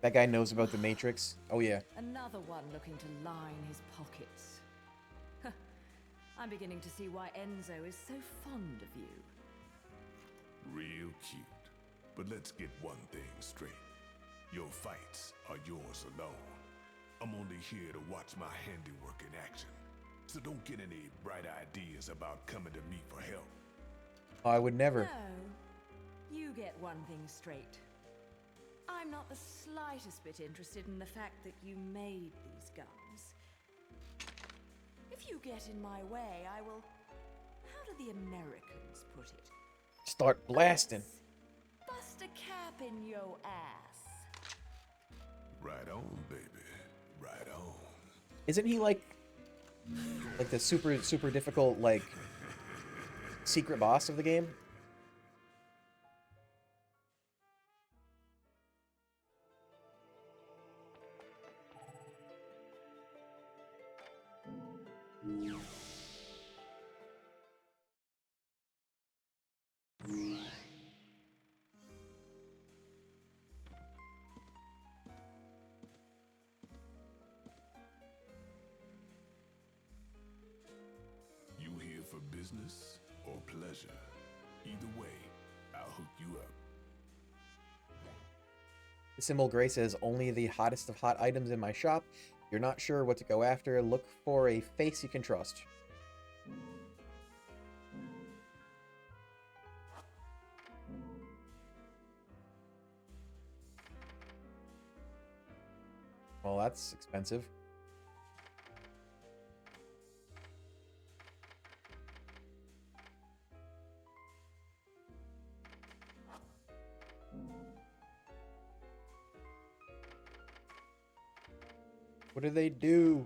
That guy knows about the Matrix. Oh yeah. Another one looking to line his pockets. I'm beginning to see why Enzo is so fond of you. Real cute. But let's get one thing straight. Your fights are yours alone. I'm only here to watch my handiwork in action. So don't get any bright ideas about coming to me for help. I would never. No, you get one thing straight. I'm not the slightest bit interested in the fact that you made these guns. If you get in my way, I will... How do the Americans put it? Start blasting. Bust a cap in your ass. Right on, baby. Right on. Isn't he like the super difficult like secret boss of the game? business or pleasure. Either way, I'll hook you up. The symbol gray says only the hottest of hot items in my shop. If you're not sure what to go after, look for a face you can trust. Well, that's expensive. What do they do?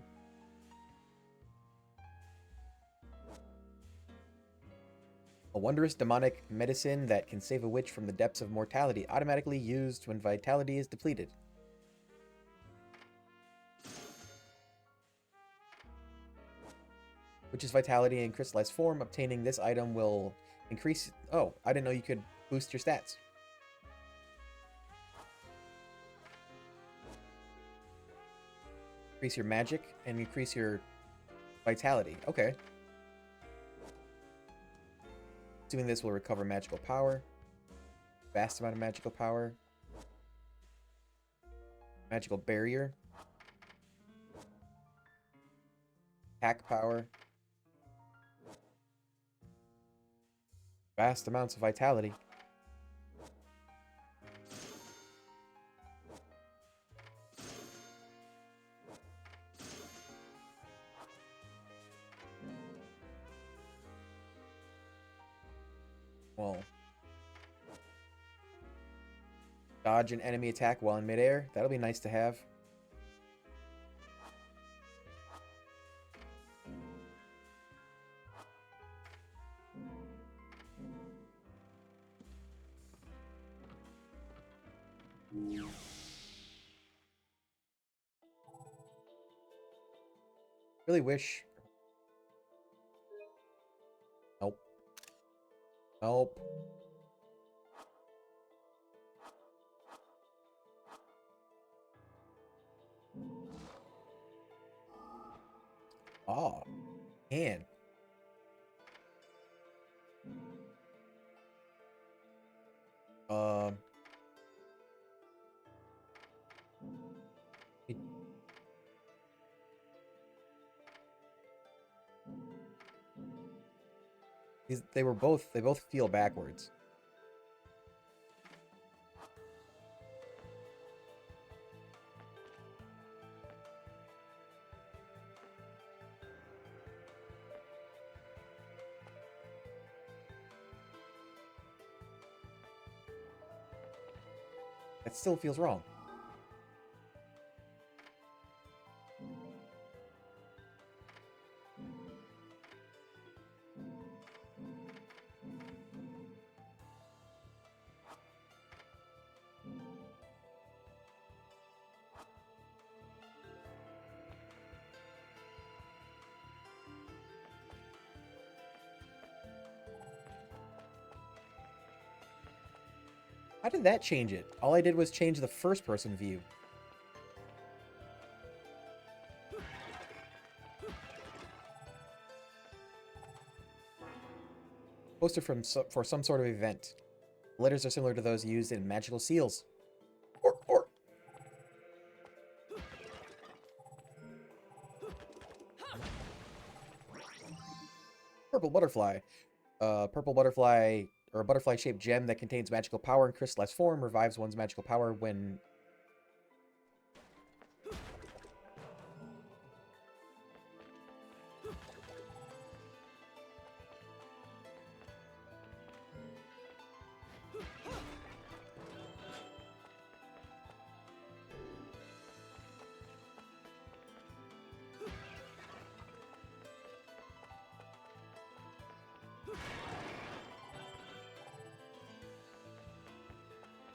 A wondrous demonic medicine that can save a witch from the depths of mortality, automatically used when vitality is depleted. Witch's vitality in crystallized form. Obtaining this item will increase... Oh, I didn't know you could boost your stats. Increase your magic and increase your vitality. Okay. Assuming this will recover magical power. Vast amount of magical power. Magical barrier. Attack power. Vast amounts of vitality. Well, dodge an enemy attack while in midair. That'll be nice to have. Really wish. Nope. Nope. Oh, man. Um. it- they both feel backwards. It still feels wrong. How did that change it? All I did was change the first person view. Poster for some sort of event. The letters are similar to those used in magical seals. Or. Purple butterfly. Purple butterfly, or a butterfly-shaped gem that contains magical power in crystallized form, revives one's magical power when...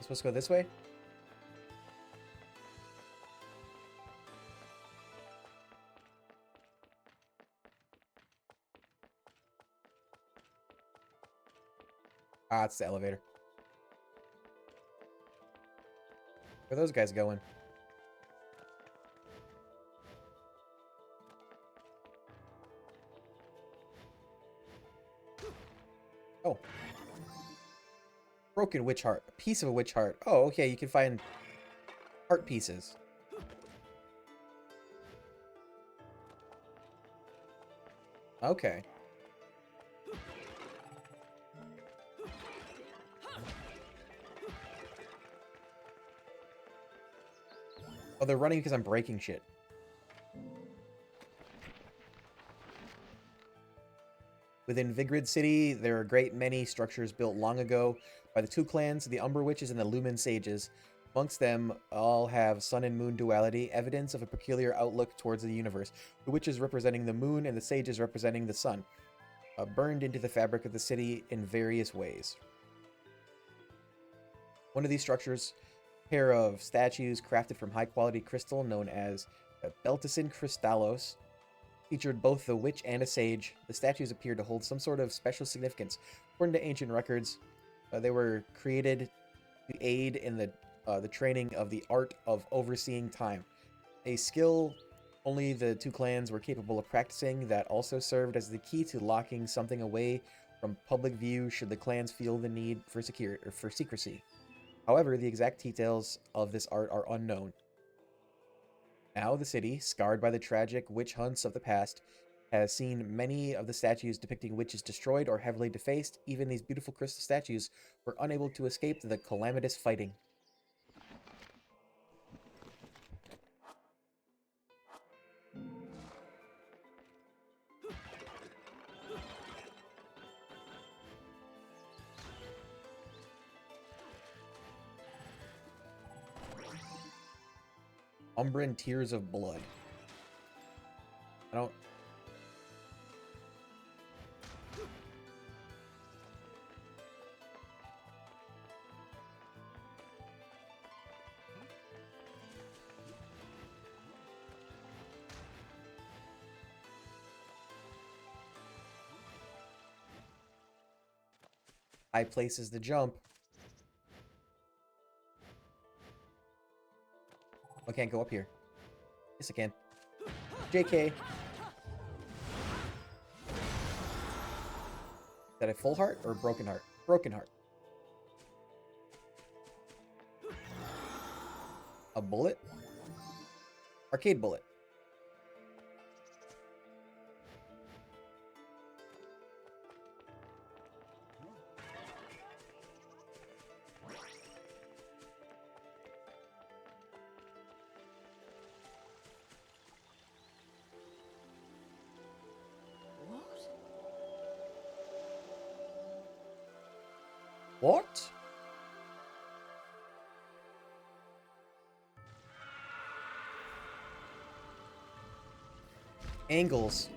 Supposed to go this way? Ah, it's the elevator. Where are those guys going? Broken witch heart. A piece of a witch heart. Oh, okay, you can find heart pieces. Okay. Oh, they're running because I'm breaking shit. Within Vigrid City, there are a great many structures built long ago by the two clans, the Umber Witches and the Lumen Sages. Amongst them, all have sun and moon duality, evidence of a peculiar outlook towards the universe. The witches representing the moon and the sages representing the sun, burned into the fabric of the city in various ways. One of these structures, a pair of statues crafted from high-quality crystal known as Belticin Crystallos, featured both the witch and a sage. The statues appear to hold some sort of special significance. According to ancient records, they were created to aid in the training of the art of overseeing time, a skill only the two clans were capable of practicing that also served as the key to locking something away from public view should the clans feel the need for secrecy. However, the exact details of this art are unknown. Now, the city, scarred by the tragic witch hunts of the past, has seen many of the statues depicting witches destroyed or heavily defaced. Even these beautiful crystal statues were unable to escape the calamitous fighting. Umbran Tears of Blood. I don't... High places to jump. I can't go up here. Yes, I can. JK. Is that a full heart or a broken heart? Broken heart. A bullet? Arcade bullet. What? Angles.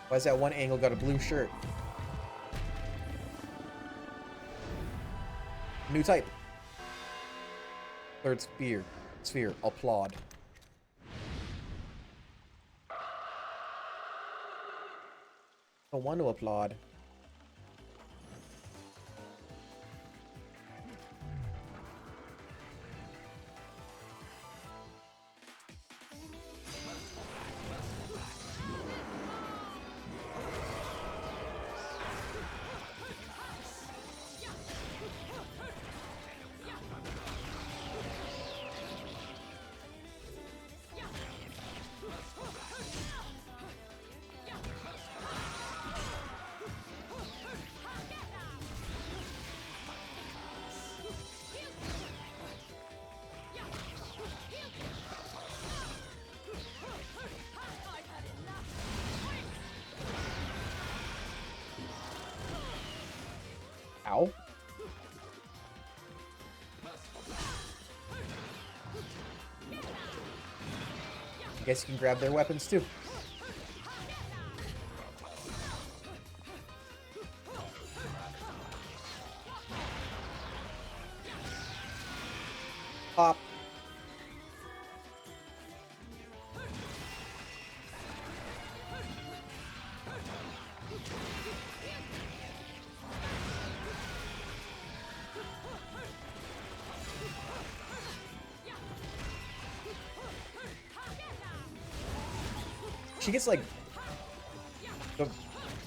Why is that one angle got a blue shirt? New type. Third sphere. Sphere. Applaud. I want to applaud. Ow. I guess you can grab their weapons too. Pop. She gets like the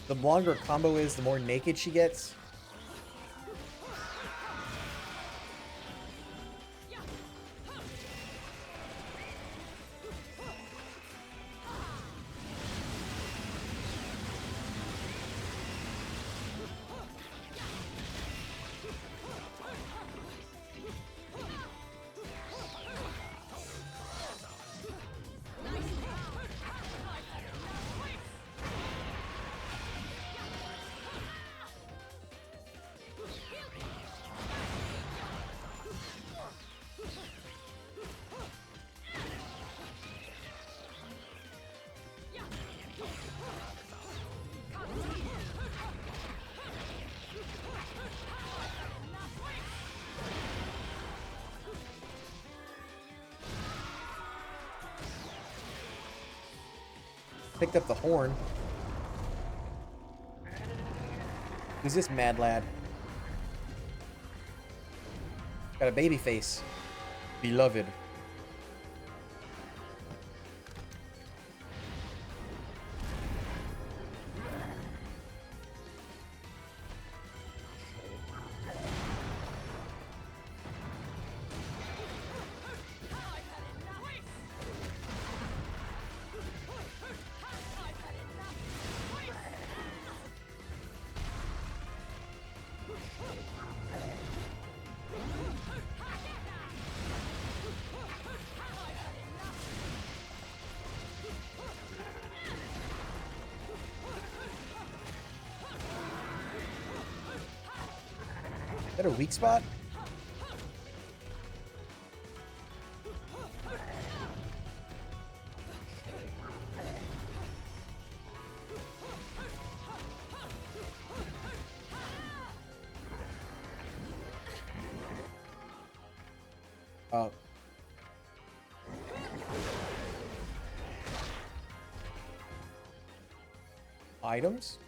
The longer a combo is, the more naked she gets. Picked up the horn. Who's this mad lad? Got a baby face. Beloved. Is that a weak spot? Oh. Items?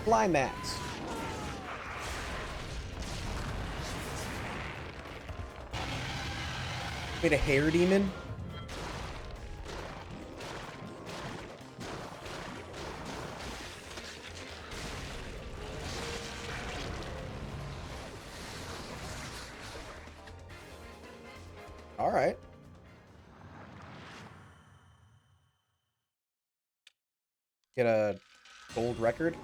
Climax. Wait, a hair demon? All right. Get a gold record.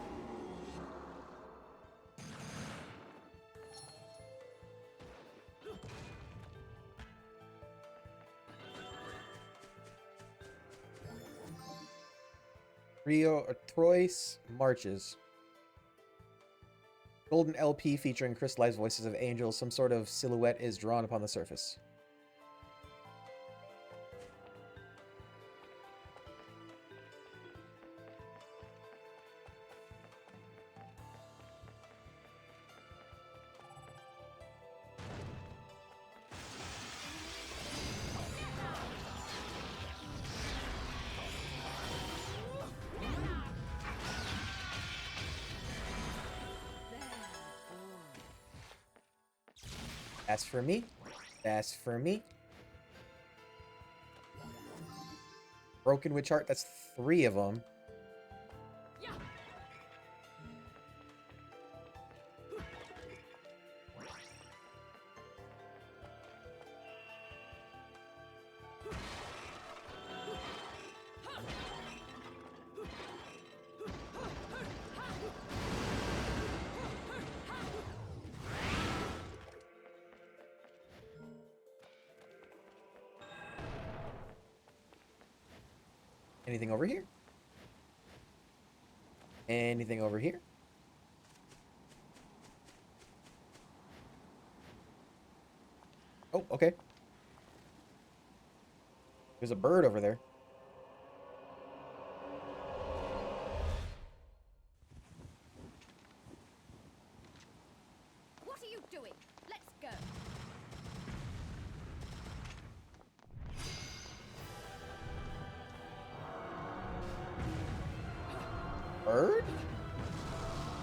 Trois Marches. Golden LP featuring crystallized voices of angels. Some sort of silhouette is drawn upon the surface. That's for me. That's for me. Broken Witch Heart. That's 3 of them. Anything over here? Anything over here? Oh, okay. There's a bird over there. What are you doing? Let's go.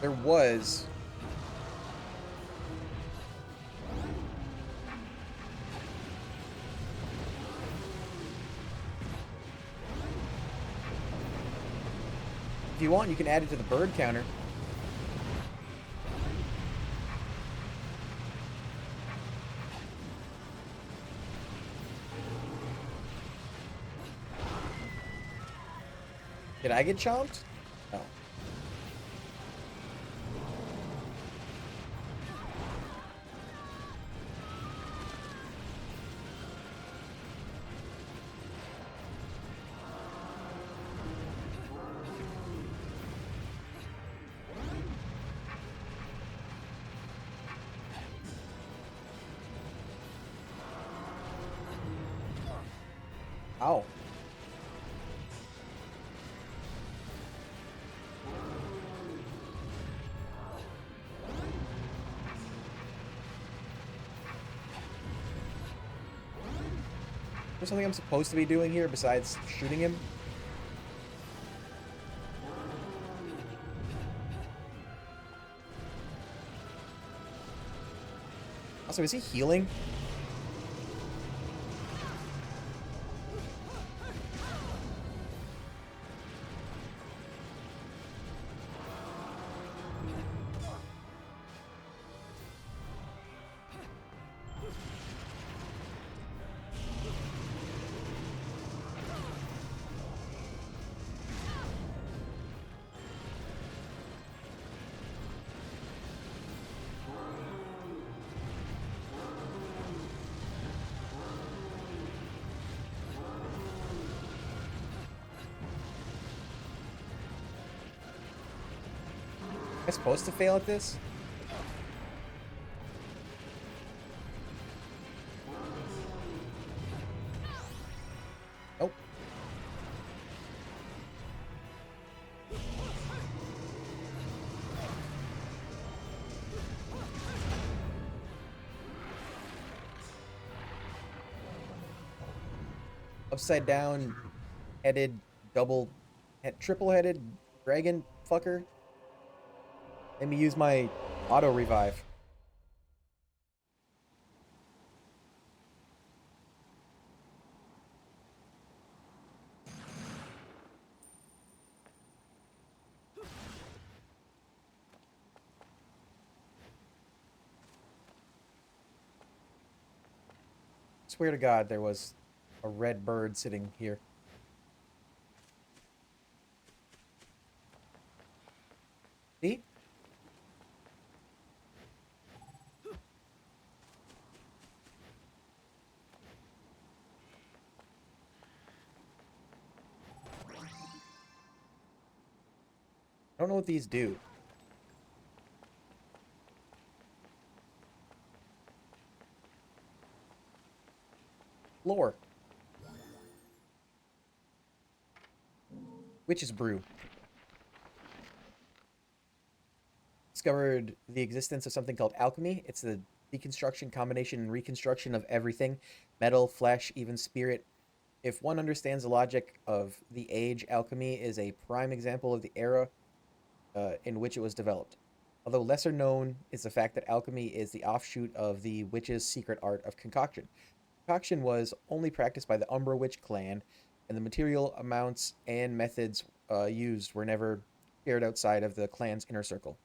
There was... If you want, you can add it to the bird counter. Did I get chomped? No. Ow. There's something I'm supposed to be doing here besides shooting him? Also, is he healing? Am I supposed to fail at this? Nope. Upside down, headed, triple-headed dragon fucker. Let me use my auto revive. Swear to God, there was a red bird sitting here. See? I don't know what these do. Lore. Witch's Brew. Discovered the existence of something called alchemy. It's the deconstruction, combination, and reconstruction of everything. Metal, flesh, even spirit. If one understands the logic of the age, alchemy is a prime example of the era in which it was developed. Although lesser known is the fact that alchemy is the offshoot of the witch's secret art of concoction. Concoction was only practiced by the Umbra Witch clan, and the material amounts and methods used were never shared outside of the clan's inner circle.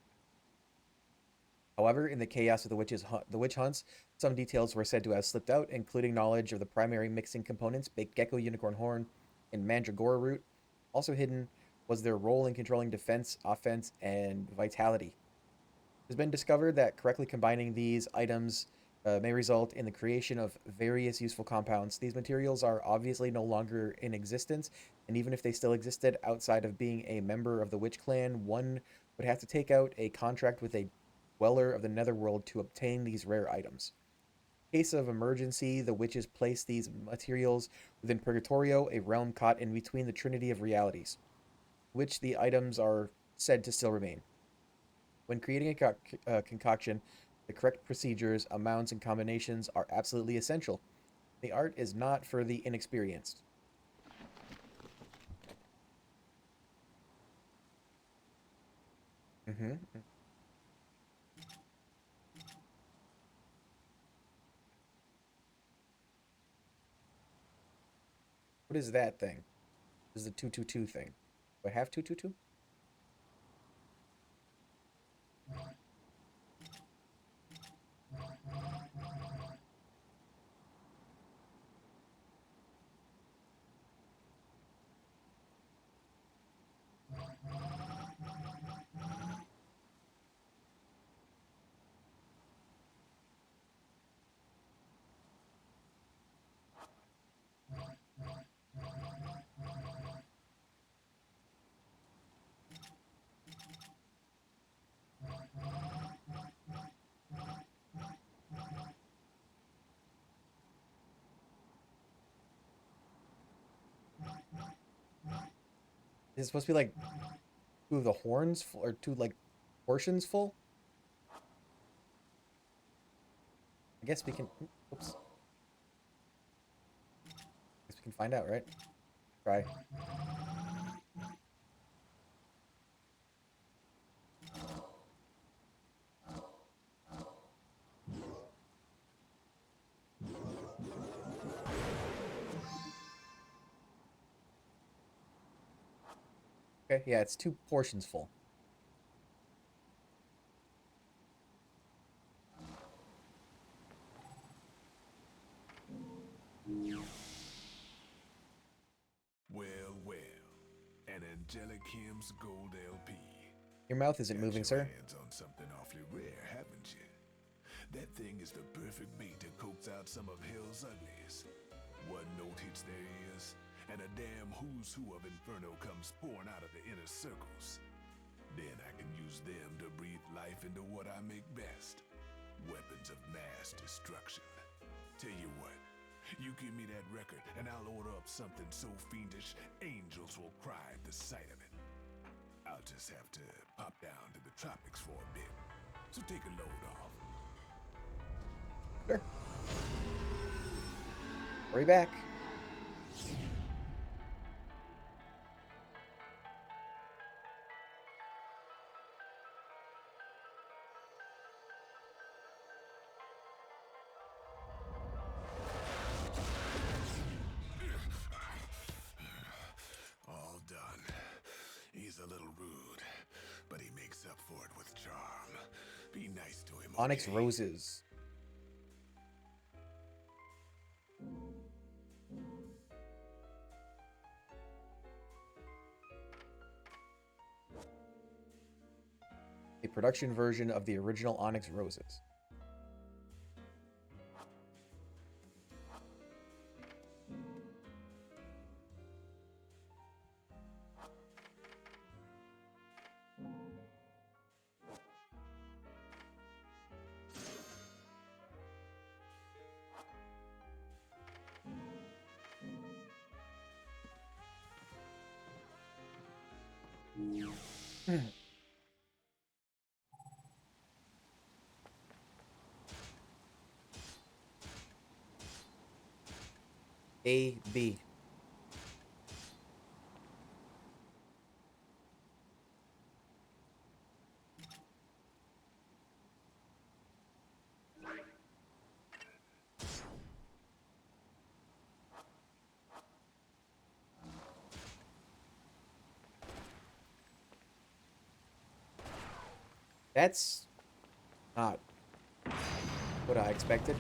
However, in the chaos of the witch hunts, some details were said to have slipped out, including knowledge of the primary mixing components, baked gecko, unicorn horn, and mandragora root. Also hidden was their role in controlling defense, offense, and vitality. It has been discovered that correctly combining these items may result in the creation of various useful compounds. These materials are obviously no longer in existence, and even if they still existed outside of being a member of the Witch Clan, one would have to take out a contract with a dweller of the Netherworld to obtain these rare items. In case of emergency, the witches place these materials within Purgatorio, a realm caught in between the Trinity of Realities, which the items are said to still remain. When creating a concoction, the correct procedures, amounts, and combinations are absolutely essential. The art is not for the inexperienced. Mm-hmm. What is that thing? This is the 222 thing. Do I have 222? Is it supposed to be like two of the horns full, or two like portions full? I guess we can. Oops. Guess we can find out, right? Try. Okay, yeah, it's two portions full. Well, well. An Angelic Kim's Gold LP. Your mouth isn't Got moving, your sir. hands on something awfully rare, haven't you? That thing is the perfect bait to coax out some of hell's uglies. One note hits their ears, and a damn who's who of Inferno comes pouring out of the inner circles. Then I can use them to breathe life into what I make best. Weapons of mass destruction. Tell you what, you give me that record and I'll order up something so fiendish, angels will cry at the sight of it. I'll just have to pop down to the tropics for a bit. So take a load off. Sure. Hurry back. All done. He's a little rude, but he makes up for it with charm. Be nice to him, Onyx okay? roses. A production version of the original Onyx roses. A, B. That's not what I expected.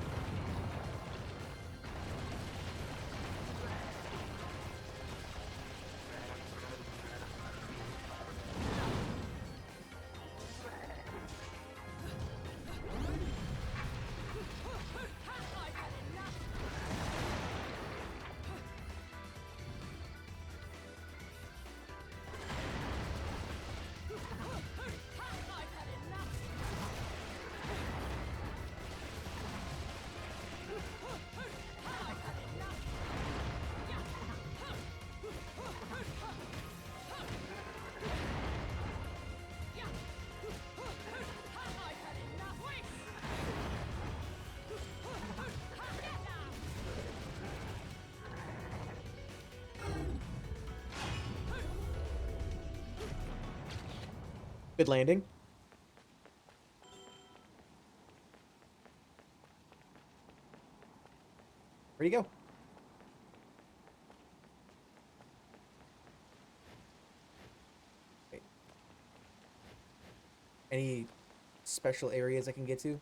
Good landing. Where'd he go? Okay. Any special areas I can get to?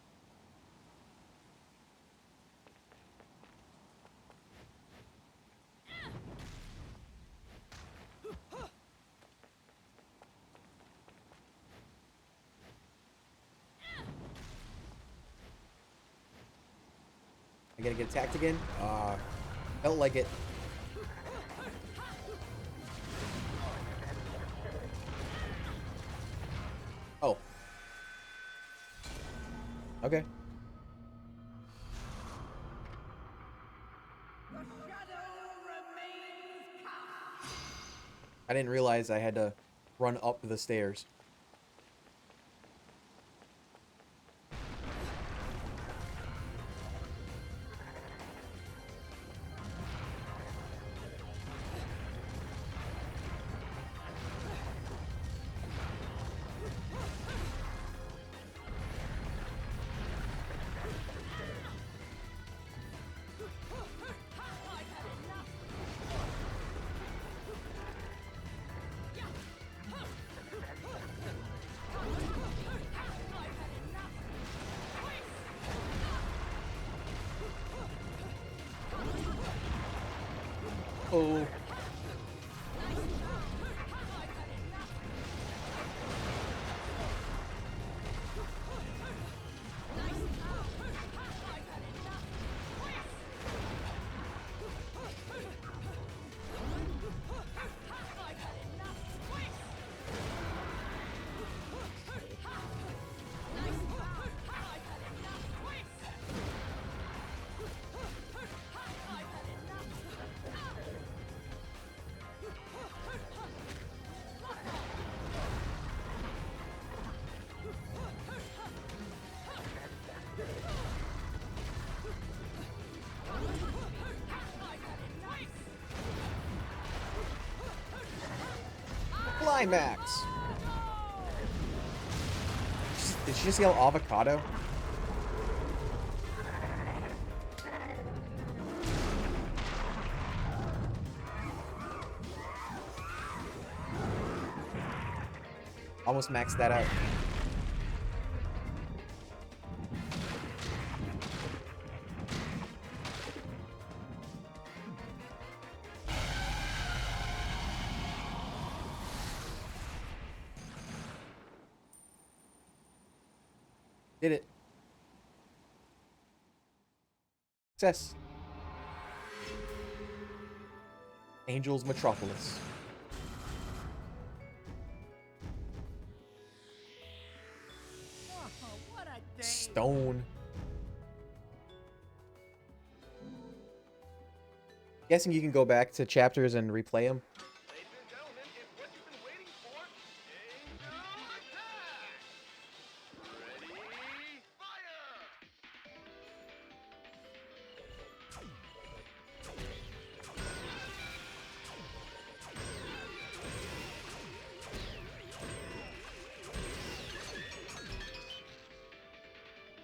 I gotta get attacked again? Felt like it. Oh. Okay. I didn't realize I had to run up the stairs. Oh. Climax! Did she just yell avocado? Almost maxed that out. Did it. Success. Angel's Metropolis. Oh, what a day. Stone. Guessing you can go back to chapters and replay them. Ladies and gentlemen, it's what you've been waiting for. Angel attack! Ready, fire!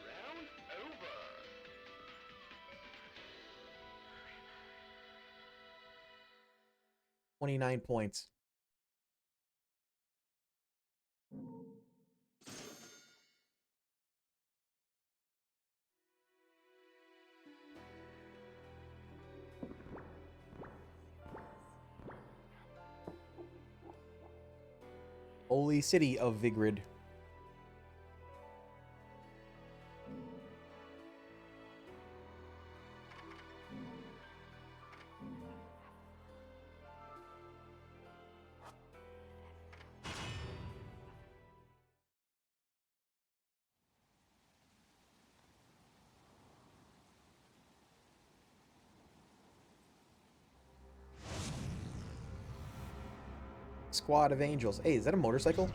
Round over. 29 points. Holy City of Vigrid. Squad of Angels. Hey, is that a motorcycle?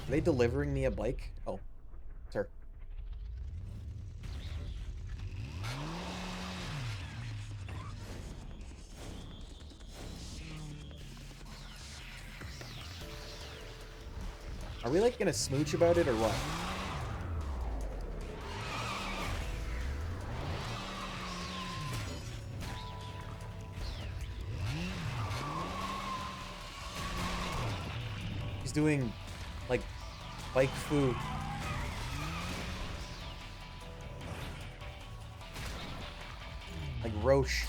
Are they delivering me a bike? Oh, it's her. Are we like gonna smooch about it or what? doing like bike foo. Like Roche.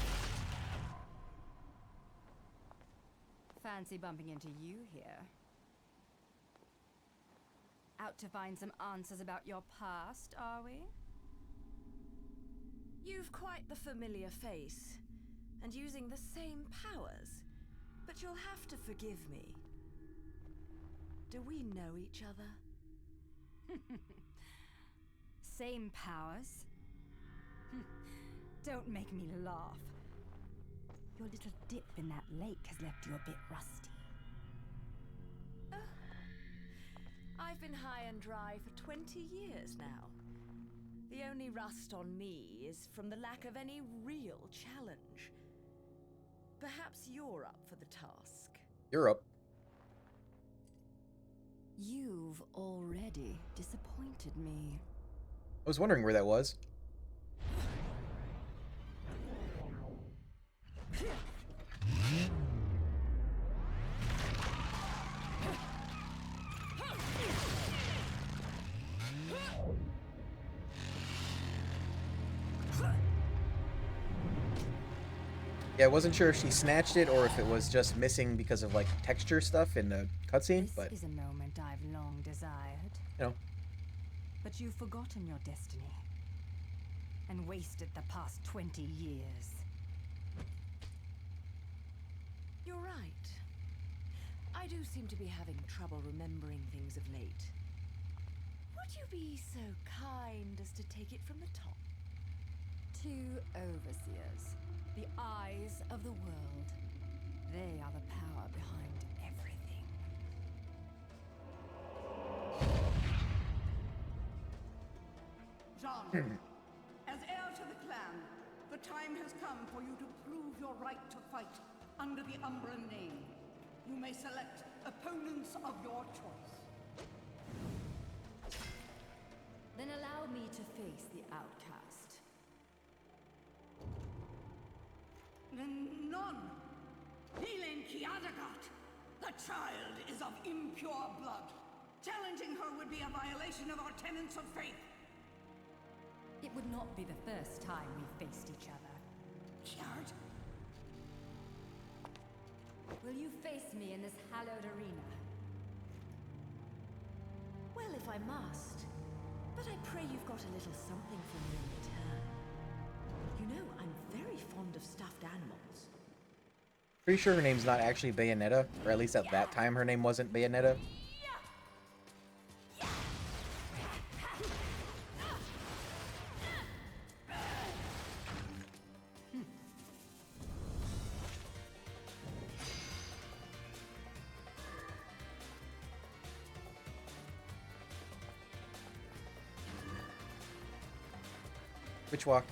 Fancy bumping into you here. Out to find some answers about your past, are we? You've quite the familiar face, and using the same powers. But you'll have to forgive me. Do we know each other? Same powers? Don't make me laugh. Your little dip in that lake has left you a bit rusty. I've been high and dry for 20 years now. The only rust on me is from the lack of any real challenge. Perhaps you're up for the task. You're up. You've already disappointed me. I was wondering where that was. Yeah, I wasn't sure if she snatched it or if it was just missing because of like texture stuff in the cutscene, but This is a moment I've long desired. you know. But you've forgotten your destiny and wasted the past 20 years. You're right. I do seem to be having trouble remembering things of late. Would you be so kind as to take it from the top? Two overseers, the eyes of the world. They are the power behind everything. Jean, as heir to the clan, the time has come for you to prove your right to fight under the Umbran name. You may select opponents of your choice. Then allow me to face the outcast. Then none. Helen Kiadagat. The child is of impure blood. Challenging her would be a violation of our tenets of faith. It would not be the first time we've faced each other. Kiard? Will you face me in this hallowed arena? Well, if I must. But I pray you've got a little something for me in return. You know, I'm very fond of stuffed animals. Pretty sure her name's not actually Bayonetta, or at least at that time her name wasn't Bayonetta. Witch walk.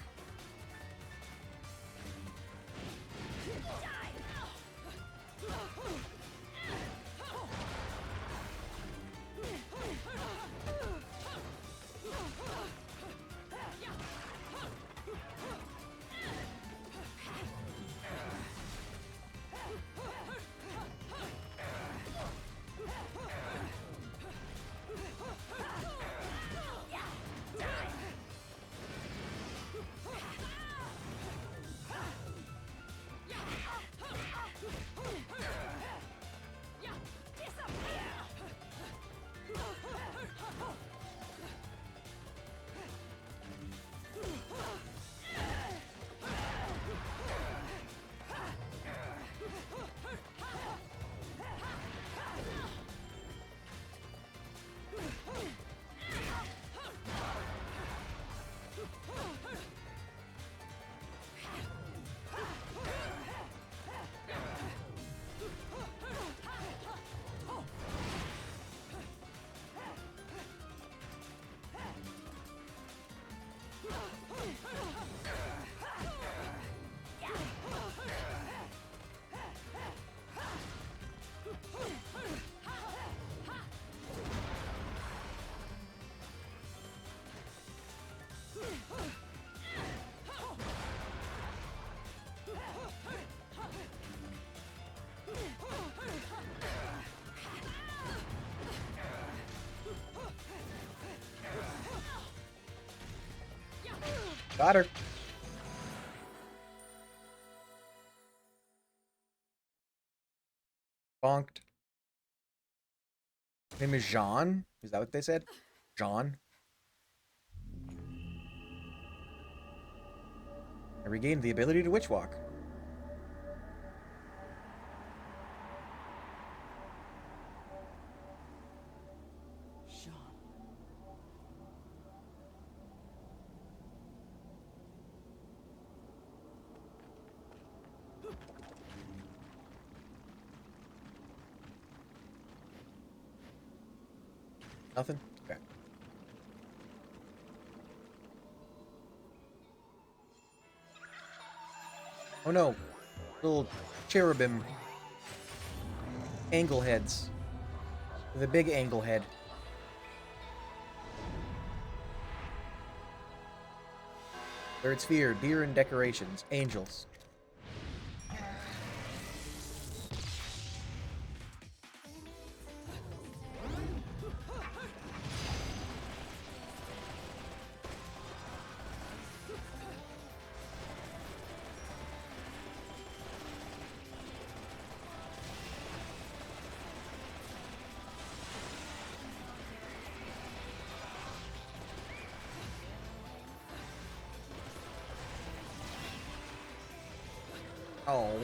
Got her. Bonked. Name is Jean. Is that what they said? Jean. I regained the ability to witch walk. Sean. Nothing? Okay. Oh no. Little cherubim. Angle heads. With a big angle head. Third sphere, beer and decorations. Angels. Oh.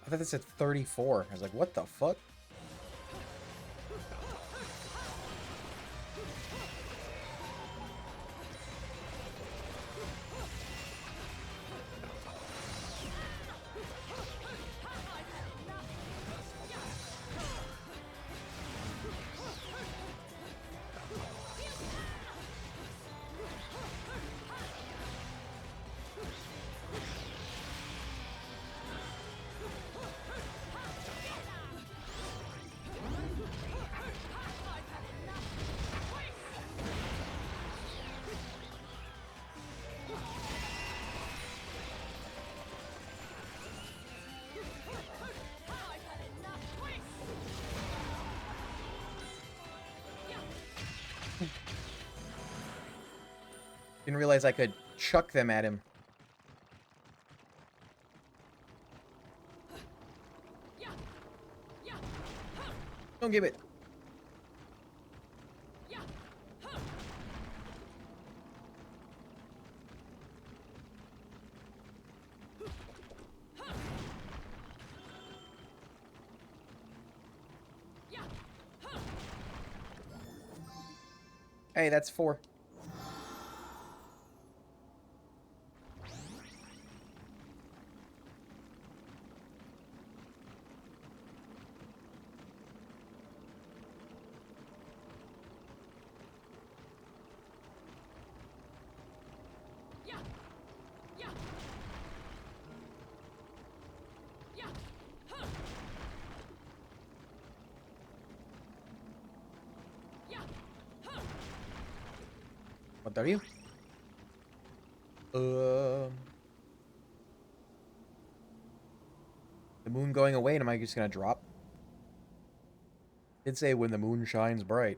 I thought this said 34. I was like, what the fuck? Didn't realize I could chuck them at him. Don't give it. Hey, that's 4. What are you? The moon going away, and am I just gonna drop? Did say when the moon shines bright.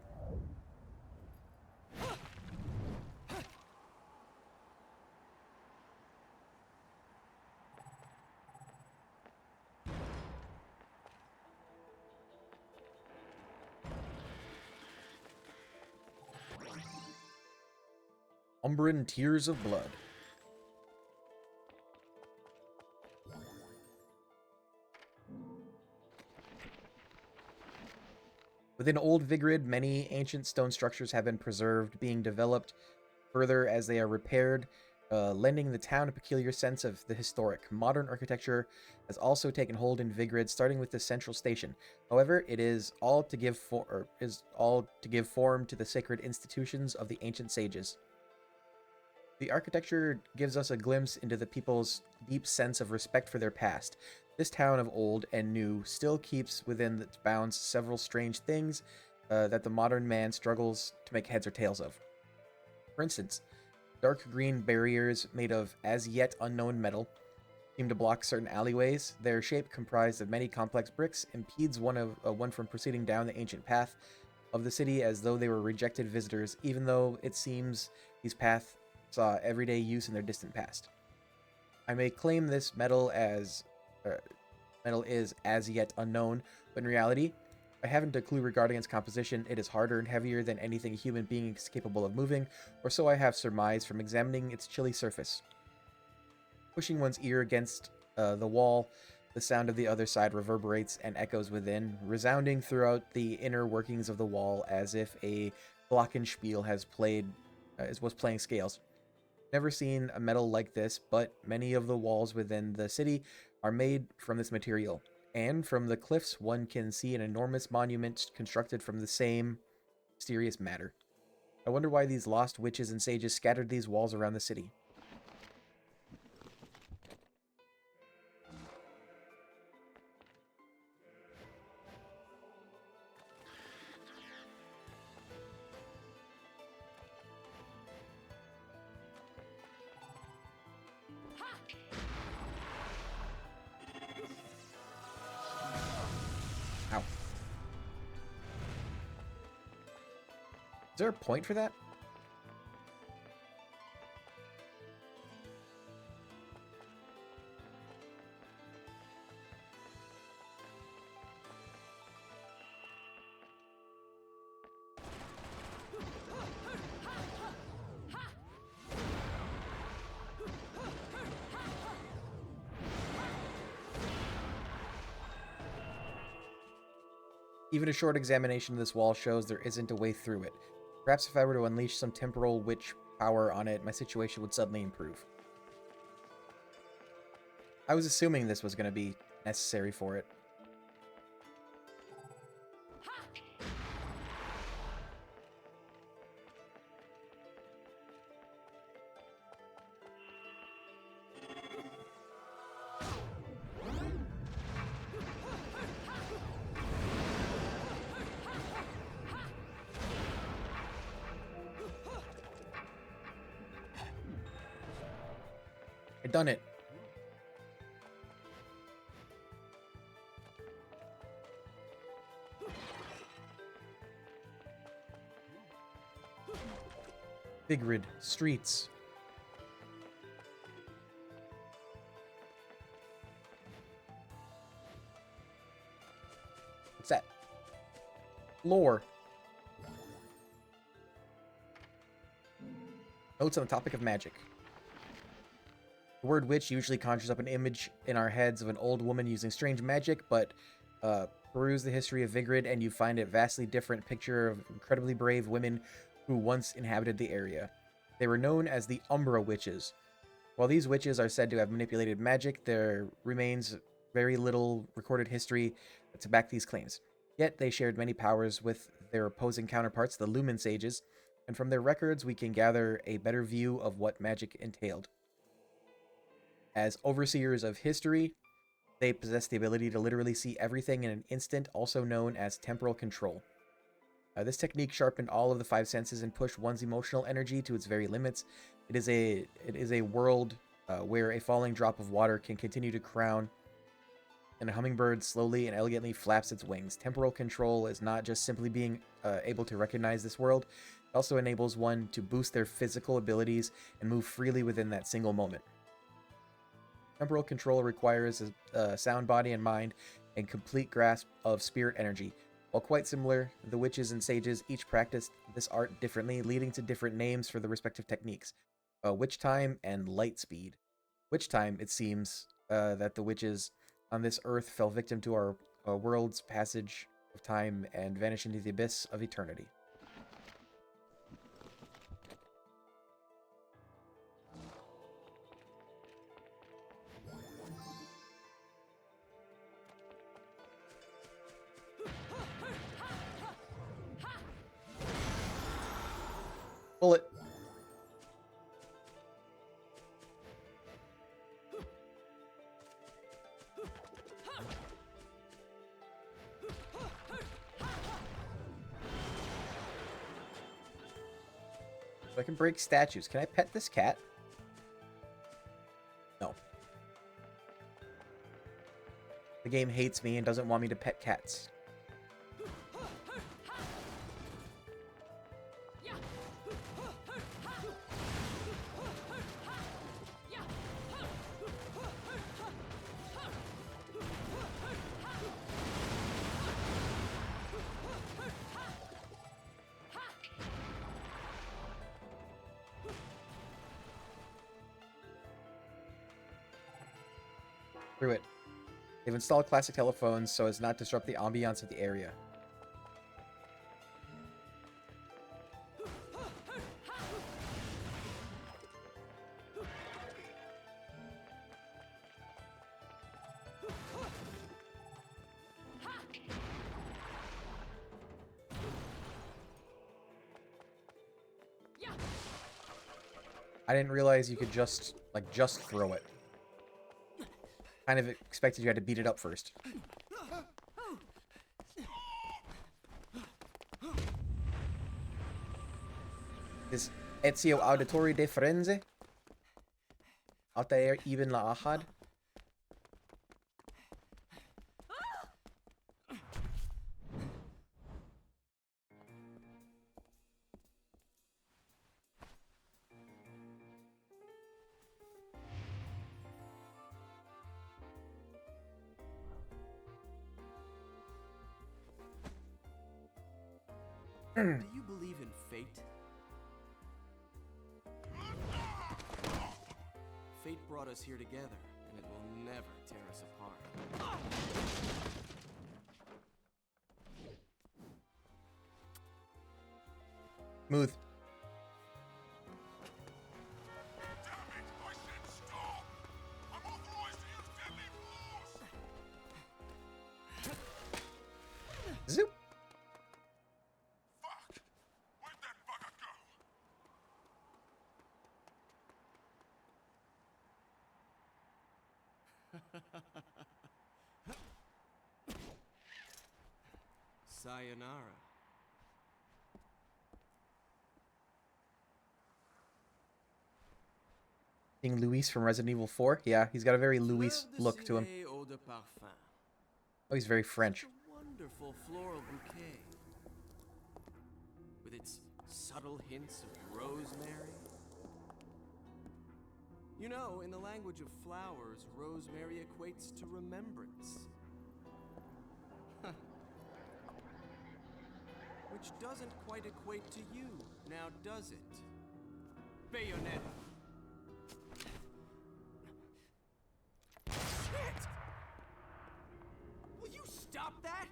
Umbran Tears of Blood. Within Old Vigrid, many ancient stone structures have been preserved, being developed further as they are repaired, lending the town a peculiar sense of the historic. Modern architecture has also taken hold in Vigrid, starting with the central station. However, it is all to give form to the sacred institutions of the ancient sages. The architecture gives us a glimpse into the people's deep sense of respect for their past. This town of old and new still keeps within its bounds several strange things that the modern man struggles to make heads or tails of. For instance, dark green barriers made of as yet unknown metal, seem to block certain alleyways. Their shape, comprised of many complex bricks, impedes one from proceeding down the ancient path of the city as though they were rejected visitors, even though it seems these paths saw everyday use in their distant past. I may claim this metal is as yet unknown, but in reality, I haven't a clue regarding its composition. It is harder and heavier than anything a human being is capable of moving, or so I have surmised from examining its chilly surface. Pushing one's ear against the wall, the sound of the other side reverberates and echoes within, resounding throughout the inner workings of the wall as if a glockenspiel was playing scales. Never seen a metal like this, but many of the walls within the city are made from this material. And from the cliffs, one can see an enormous monument constructed from the same mysterious matter. I wonder why these lost witches and sages scattered these walls around the city. Ow. Is there a point for that? Even a short examination of this wall shows there isn't a way through it. Perhaps if I were to unleash some temporal witch power on it, my situation would suddenly improve. I was assuming this was going to be necessary for it. I done it. Vigrid streets. What's that? Lore. Notes on the topic of magic. The word witch usually conjures up an image in our heads of an old woman using strange magic, but peruse the history of Vigrid and you find a vastly different picture of incredibly brave women who once inhabited the area. They were known as the Umbra Witches. While these witches are said to have manipulated magic, there remains very little recorded history to back these claims. Yet they shared many powers with their opposing counterparts, the Lumen Sages, and from their records we can gather a better view of what magic entailed. As overseers of history, they possess the ability to literally see everything in an instant, also known as temporal control. This technique sharpened all of the five senses and pushed one's emotional energy to its very limits. It is a world where a falling drop of water can continue to crown, and a hummingbird slowly and elegantly flaps its wings. Temporal control is not just simply being able to recognize this world, it also enables one to boost their physical abilities and move freely within that single moment. Temporal control requires a sound body and mind and complete grasp of spirit energy. While quite similar, the witches and sages each practiced this art differently, leading to different names for the respective techniques. Witch time and light speed. Witch time, it seems that the witches on this earth fell victim to our world's passage of time and vanished into the abyss of eternity. Bullet. So I can break statues. Can I pet this cat? No. The game hates me and doesn't want me to pet cats. Through it. They've installed classic telephones so as not disrupt the ambiance of the area. I didn't realize you could just throw it. Kind of expected you had to beat it up first. Is Ezio Auditore de Firenze? Altair Ibn la Ahad? Do you believe in fate? Fate brought us here together, and it will never tear us apart. Smooth. Zoop. Sayonara. Being Luis from Resident Evil 4? Yeah, he's got a very Luis look to him. Oh, he's very French. Such a wonderful floral bouquet. With its subtle hints of rosemary. You know, in the language of flowers, rosemary equates to remembrance. Which doesn't quite equate to you, now does it? Bayonetta. Shit! Will you stop that?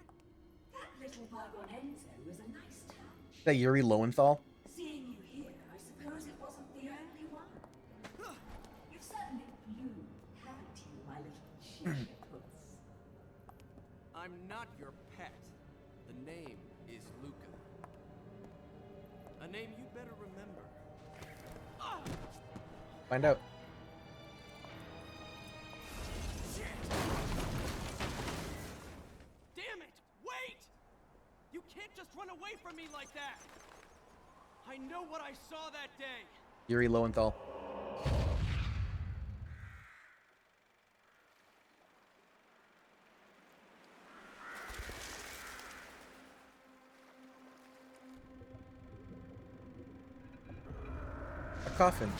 That little Bayonetta was a nice touch. Is that Yuri Lowenthal? Seeing you here, I suppose it wasn't the only one. You've certainly bloomed, haven't you, my little Cheshire puss? I'm not your pet. The name is Luca. A name you better remember. Find out. Shit! Damn it! Wait! You can't just run away from me like that! I know what I saw that day! Yuri Lowenthal. A coffin.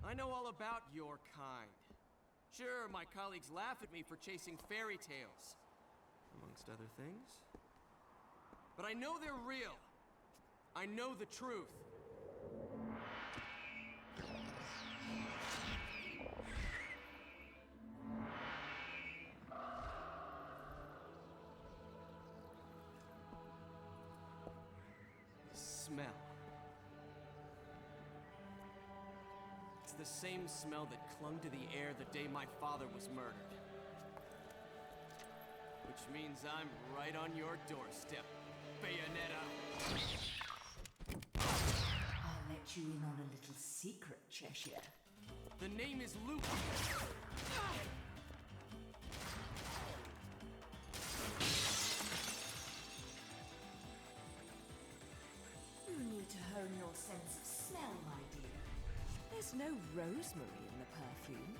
I know all about your kind. Sure, my colleagues laugh at me for chasing fairy tales, amongst other things. But I know they're real. I know the truth. The smell. It's the same smell that clung to the air the day my father was murdered. Which means I'm right on your doorstep, Bayonetta. I'll let you in on a little secret, Cheshire. The name is Luke. rosemary in the perfume.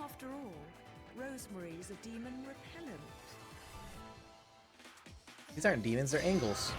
After all, rosemary is a demon repellent. These aren't demons, they're angles.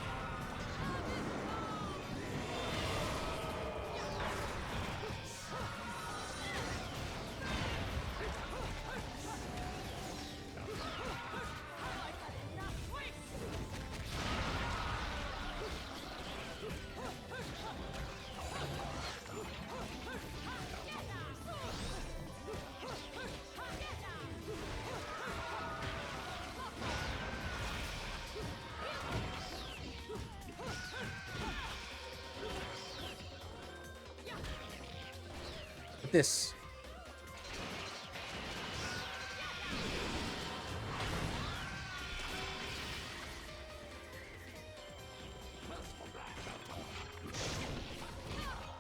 This.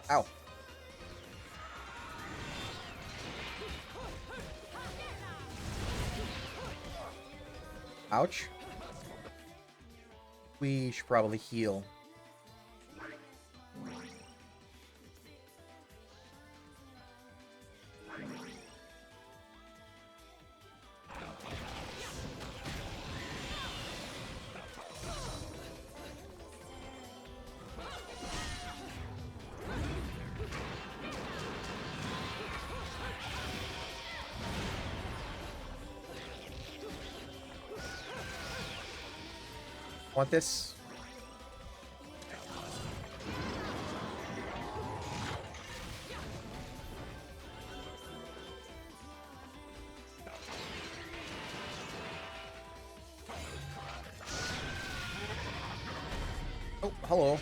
Ow. Ouch. We should probably heal. Want this? Oh, hello.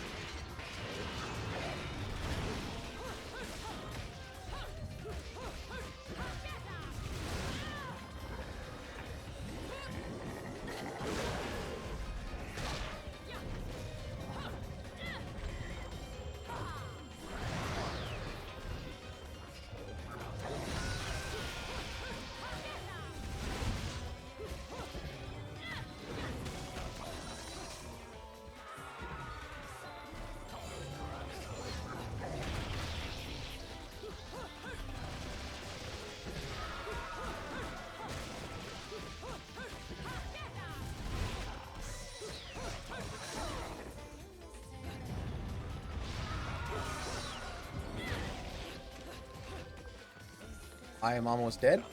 I am almost dead.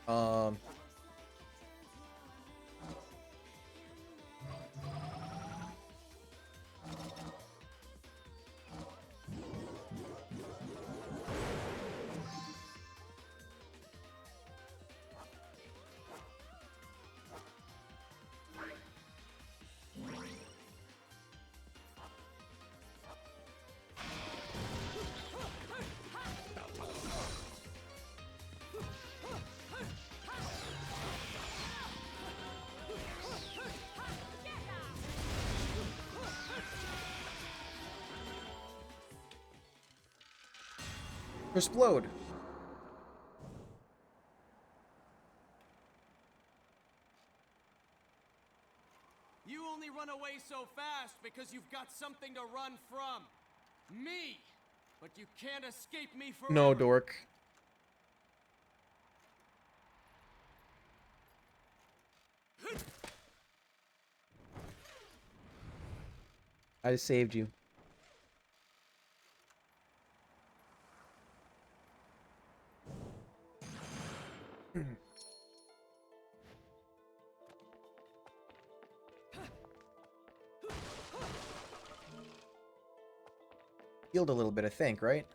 Um. Explode. You only run away so fast because you've got something to run from. Me! But you can't escape me forever. No, dork. I just saved you. Healed a little bit, I think, right?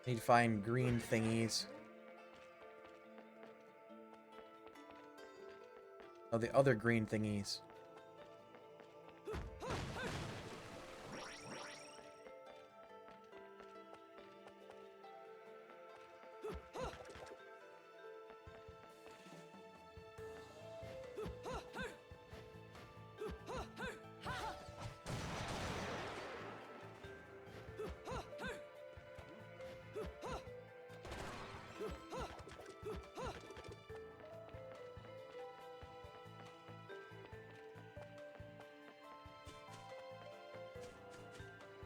Need to find green thingies. Oh, the other green thingies.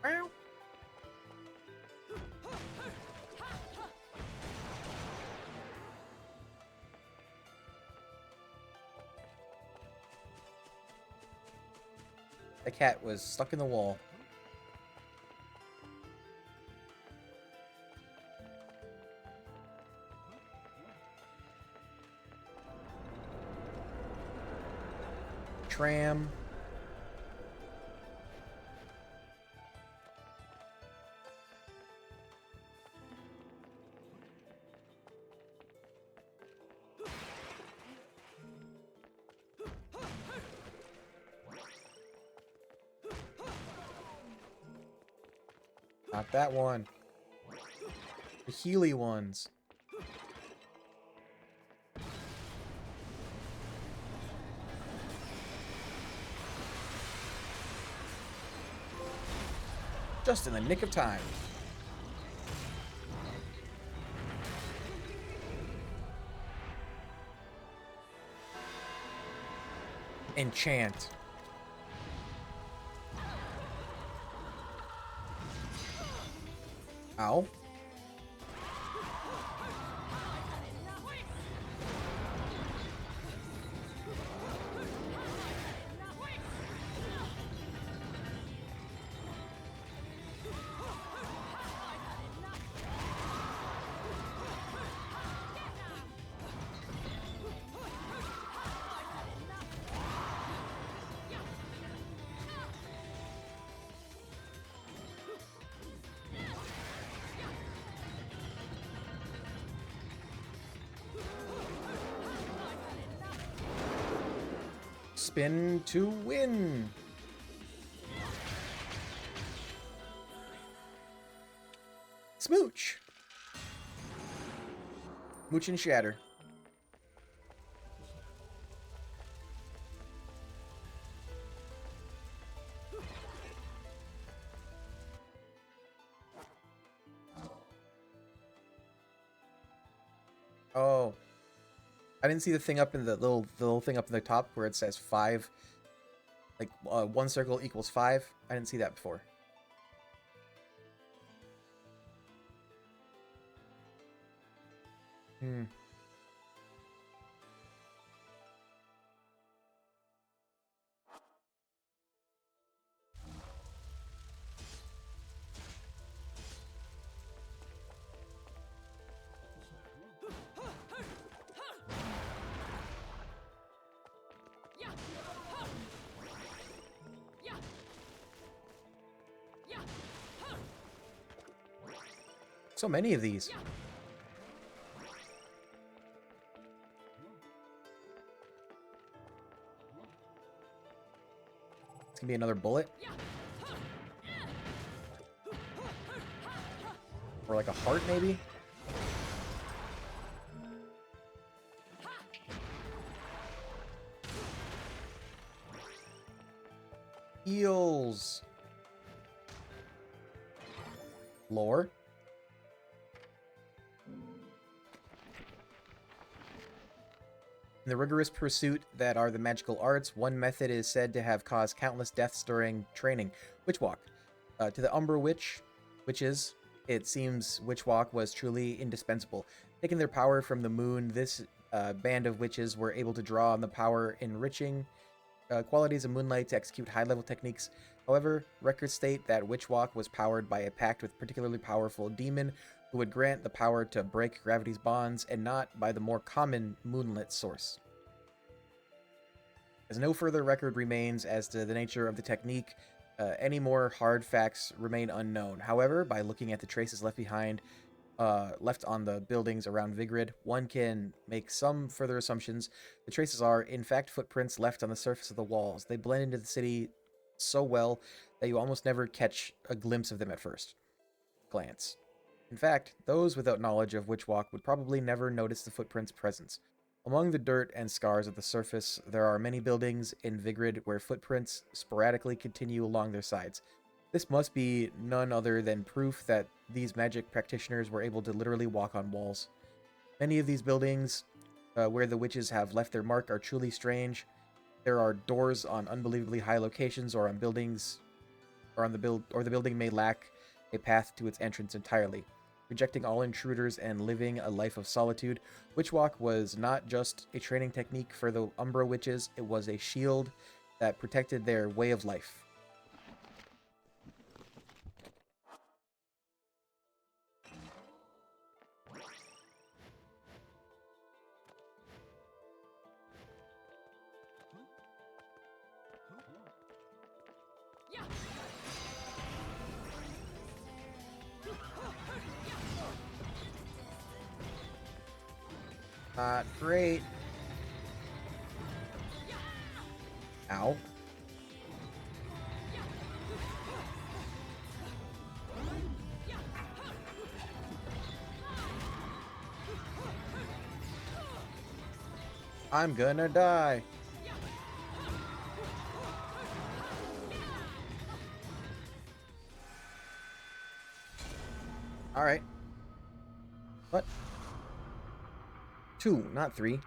Meow. The cat was stuck in the wall. Tram. Not that one. The Healy ones. Just in the nick of time. Enchant. Ow. Spin to win. Smooch. Mooch and shatter. Oh. I didn't see the thing up in the little thing up in the top where it says 5. Like, one circle equals 5. I didn't see that before. Hmm. So many of these. It's gonna be another bullet. Or like a heart, maybe? Heals. Lore. In the rigorous pursuit that are the magical arts, one method is said to have caused countless deaths during training. Witchwalk. To the Umbra witches, it seems Witchwalk was truly indispensable. Taking their power from the moon, this band of witches were able to draw on the power enriching qualities of moonlight to execute high-level techniques. However, records state that Witchwalk was powered by a pact with particularly powerful demon who would grant the power to break gravity's bonds, and not by the more common moonlit source. As no further record remains as to the nature of the technique, any more hard facts remain unknown. However, by looking at the traces left on the buildings around Vigrid, one can make some further assumptions. The traces are, in fact, footprints left on the surface of the walls. They blend into the city so well that you almost never catch a glimpse of them at first glance. In fact, those without knowledge of Witchwalk would probably never notice the footprint's presence. Among the dirt and scars of the surface, there are many buildings in Vigrid where footprints sporadically continue along their sides. This must be none other than proof that these magic practitioners were able to literally walk on walls. Many of these buildings where the witches have left their mark are truly strange. There are doors on unbelievably high locations or or the building may lack a path to its entrance entirely. Rejecting all intruders and living a life of solitude, Witchwalk was not just a training technique for the Umbra witches, it was a shield that protected their way of life. Not great. Ow. I'm gonna die. All right. What? 2, not 3. The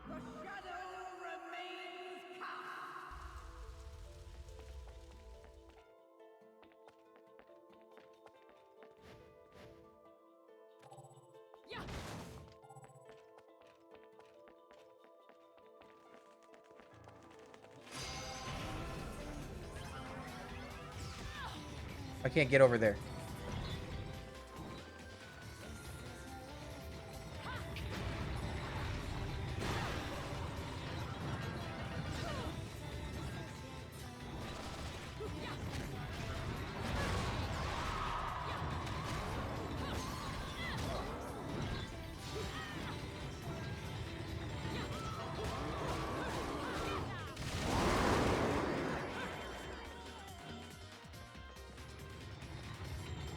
shadow remains cast. I can't get over there.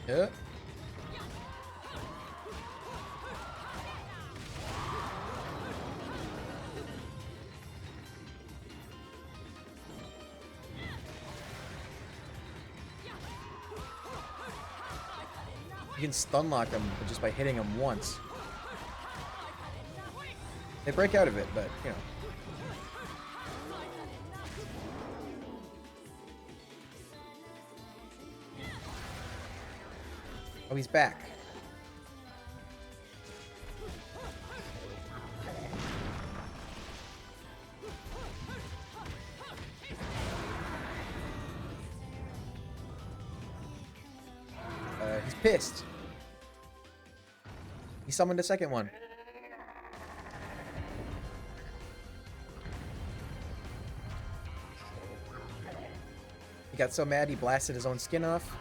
Yeah. You can stun lock them just by hitting them once. They break out of it, but, you know. Oh, he's back. He's pissed. He summoned a second one. He got so mad he blasted his own skin off.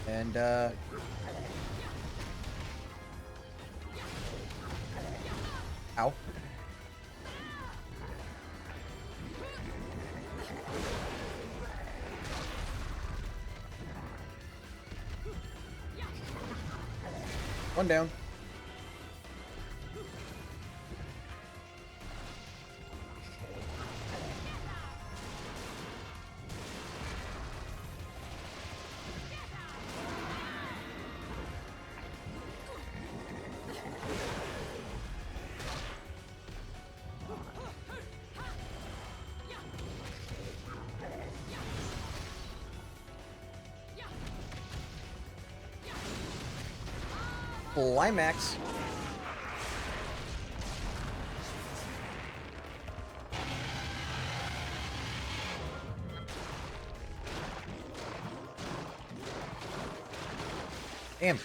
And, ow. One down. Climax. Damn.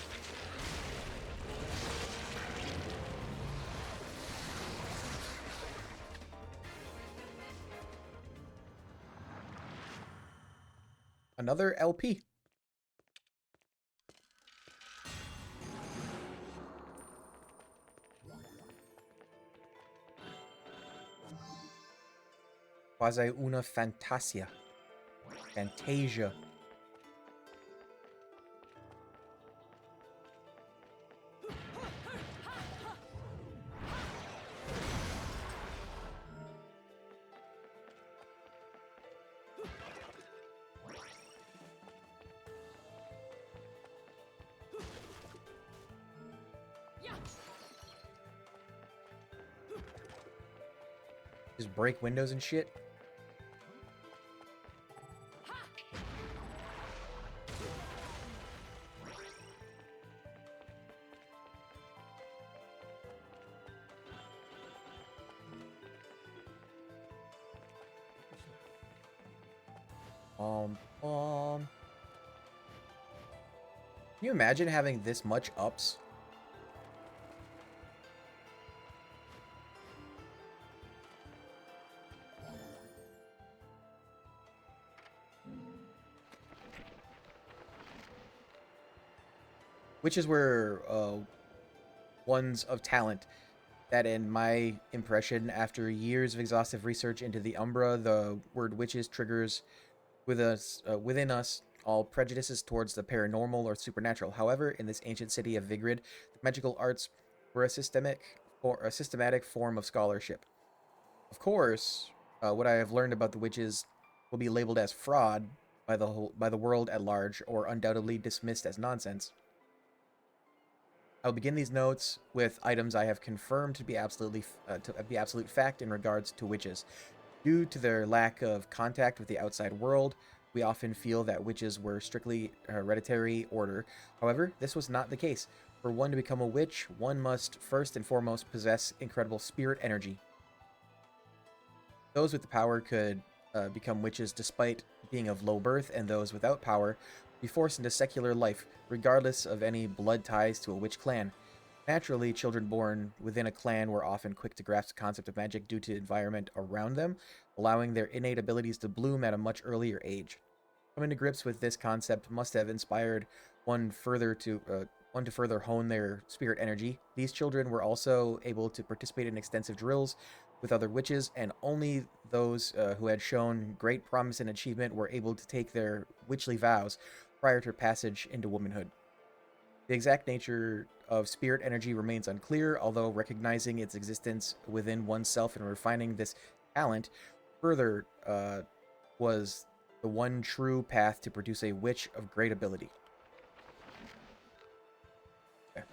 Another LP. Quasi una fantasia. Fantasia. Just break windows and shit. Can you imagine having this much ups? Witches were ones of talent that, in my impression, after years of exhaustive research into the Umbra, the word witches triggers within us all prejudices towards the paranormal or supernatural. However, in this ancient city of Vigrid, the magical arts were a systematic form of scholarship. Of course, what I have learned about the witches will be labeled as fraud by the world at large, or undoubtedly dismissed as nonsense. I'll begin these notes with items I have confirmed to be absolute fact in regards to witches. Due to their lack of contact with the outside world, we often feel that witches were strictly hereditary order. However, this was not the case. For one to become a witch, one must first and foremost possess incredible spirit energy. Those with the power could become witches despite being of low birth, and those without power be forced into secular life, regardless of any blood ties to a witch clan. Naturally, children born within a clan were often quick to grasp the concept of magic due to environment around them, allowing their innate abilities to bloom at a much earlier age. Coming to grips with this concept must have inspired one to further hone their spirit energy. These children were also able to participate in extensive drills with other witches, and only those who had shown great promise and achievement were able to take their witchly vows prior to passage into womanhood. The exact nature of spirit energy remains unclear, although recognizing its existence within oneself and refining this talent further was the one true path to produce a witch of great ability. Okay.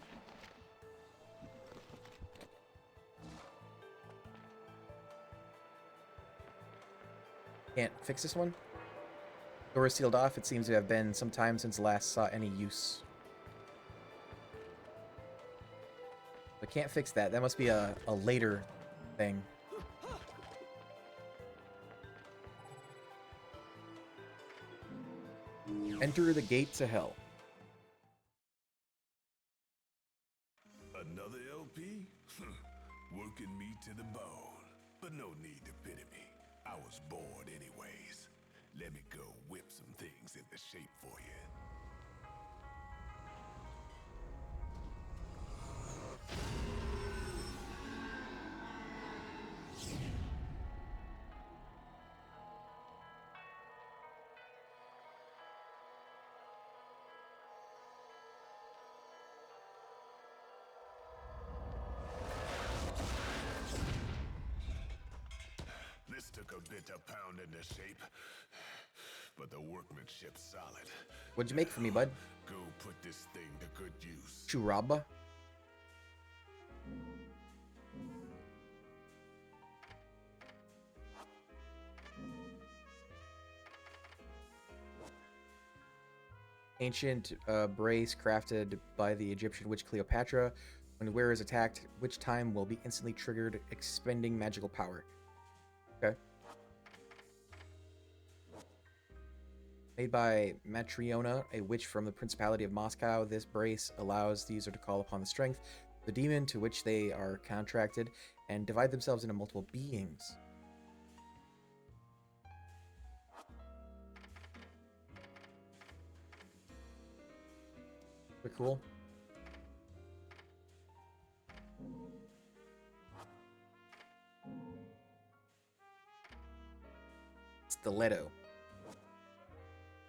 Can't fix this one? Door is sealed off. It seems to have been some time since last saw any use. I can't fix that. That must be a later thing. Enter the gate to hell. Another LP? Working me to the bone. But no need to pity me. I was bored anyways. Let me go whip some things into shape for you. This took a bit of pounding to shape, but the workmanship's solid. What'd you make for me, bud? Go put this thing to good use. Churaba? Ancient brace crafted by the Egyptian witch Cleopatra. When the wearer is attacked, witch time will be instantly triggered, expending magical power. Okay. Made by Matriona, a witch from the Principality of Moscow, this brace allows the user to call upon the strength of the demon to which they are contracted and divide themselves into multiple beings. Pretty cool. Stiletto.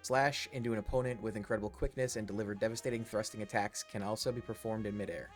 Slash into an opponent with incredible quickness and deliver devastating thrusting attacks. Can also be performed in midair.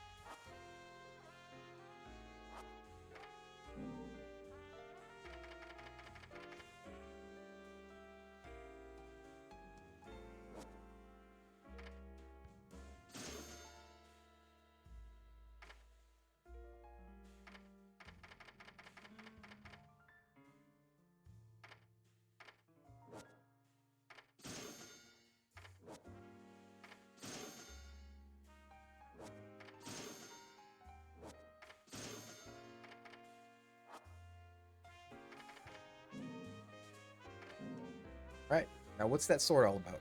Alright, now what's that sword all about?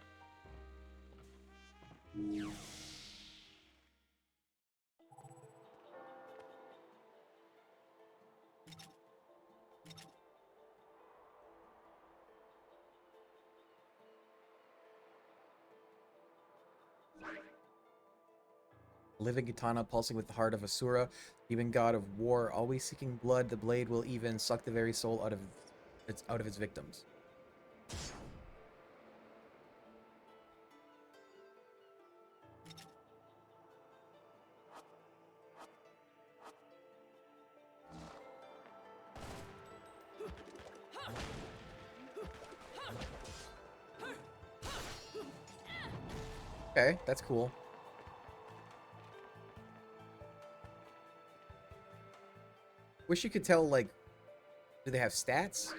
Living katana pulsing with the heart of Asura, demon god of war, always seeking blood, the blade will even suck the very soul out of its victims. Okay, that's cool. Wish you could tell, like, do they have stats?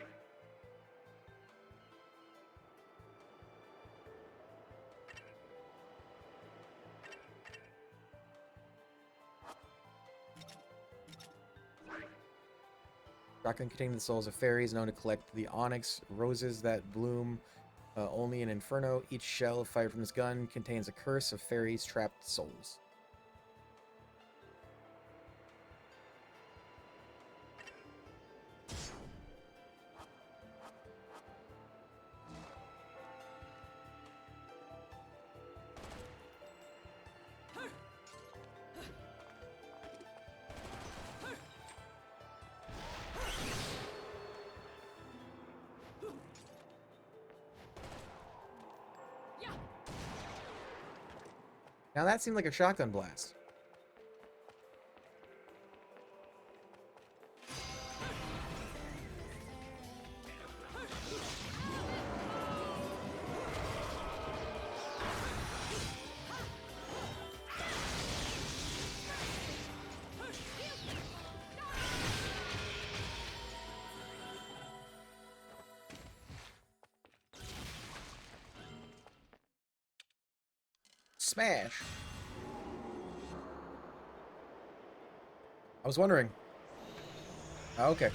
Shotgun containing the souls of fairies, known to collect the onyx roses that bloom only in Inferno. Each shell fired from this gun contains a curse of fairies' trapped souls. Now that seemed like a shotgun blast. Smash! I was wondering. Oh, okay.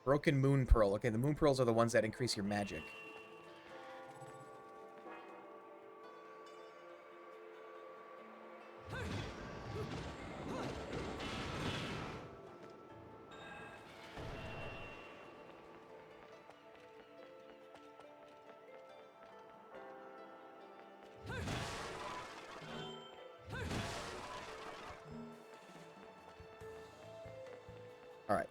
Broken Moon Pearl. Okay, the Moon Pearls are the ones that increase your magic. All right.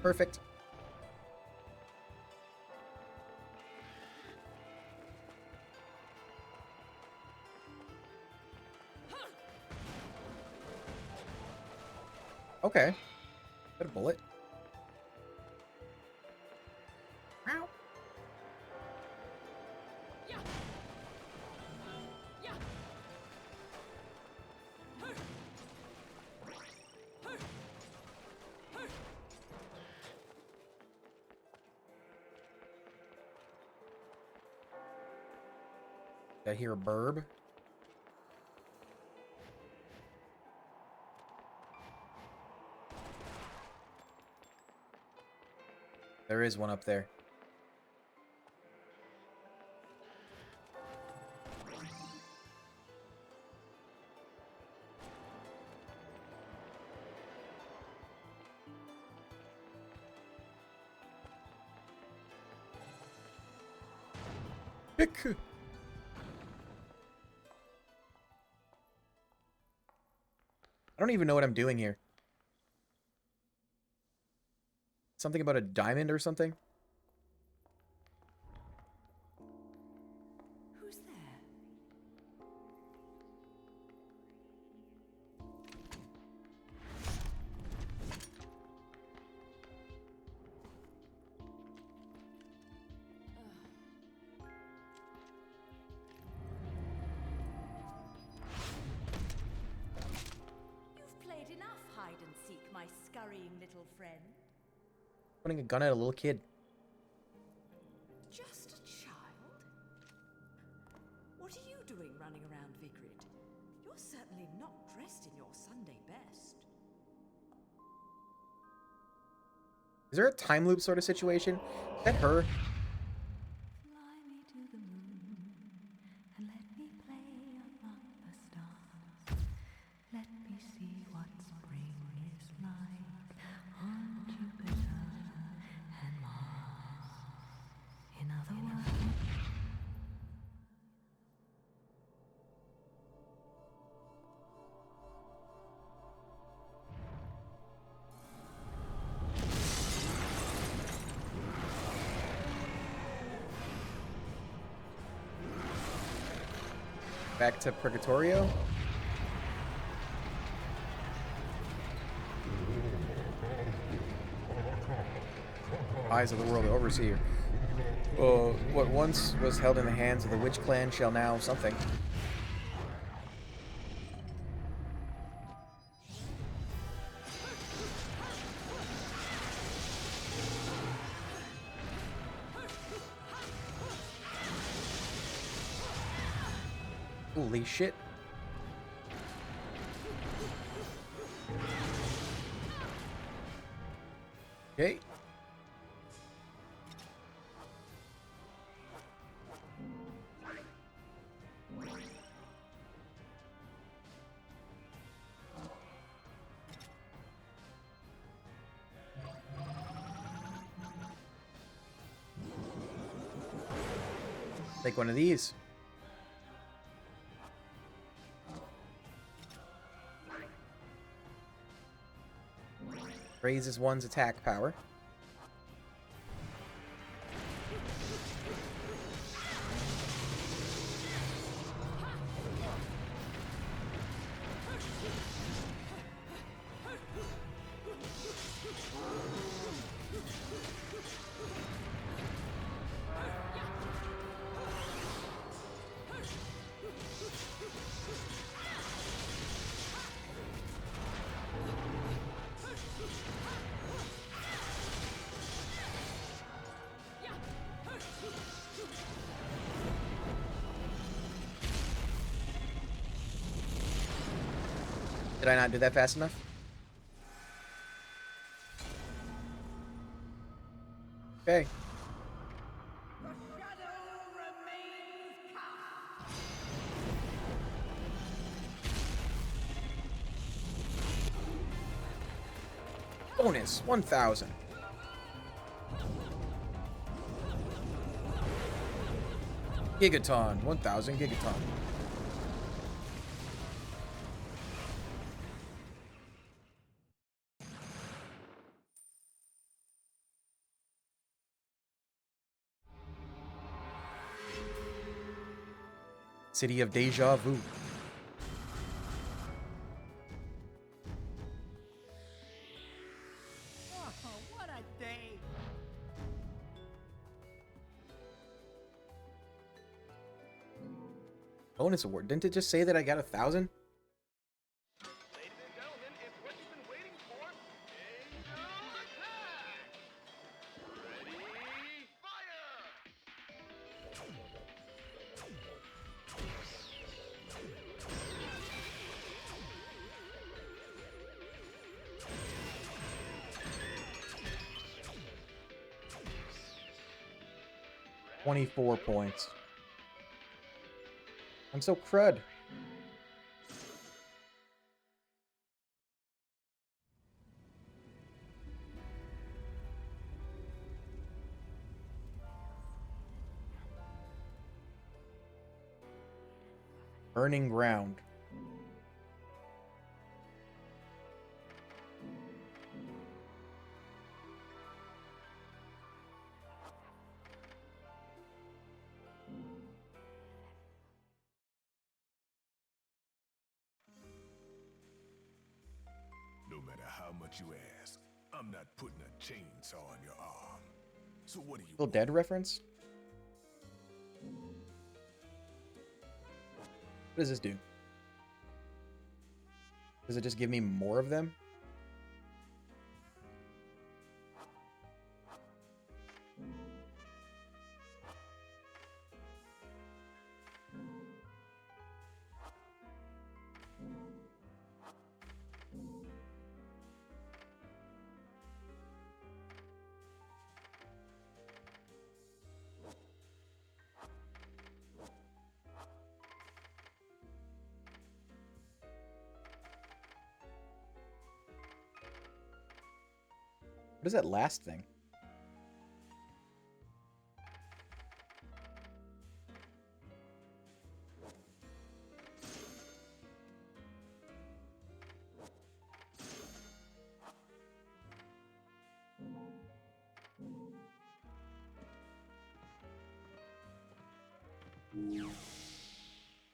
Perfect. Okay. Got a bullet. Ow. Did I hear a burb? There is one up there. Biku. I don't even know what I'm doing here. Something about a diamond or something? Who's there? little friend? Pointing a gun at a little kid. Just a child? What are you doing running around Vigrid? You're certainly not dressed in your Sunday best. Is there a time loop sort of situation? Is that her? Fly me to the moon and let me play among the stars. Let me see what spring is like on Jupiter and Mars. In other words, Back to Purgatorio? Eyes of the world, the Overseer. What once was held in the hands of the Witch Clan shall now something. Holy shit. Okay. Take one of these. Raises one's attack power. Did I not do that fast enough? Okay. The shadow remains cast. Bonus 1,000. Gigaton 1,000 gigaton. City of Deja Vu. Oh, what a day! Bonus award. Didn't it just say that I got 1,000? Ladies and gentlemen, it's what you've been waiting for. Angel attack! Ready, fire! 24 points. I'm so crud. Burning ground. No matter how much you ask, I'm not putting a chainsaw on your arm. So what do you Evil Dead reference? What does this do? Does it just give me more of them? What is that last thing?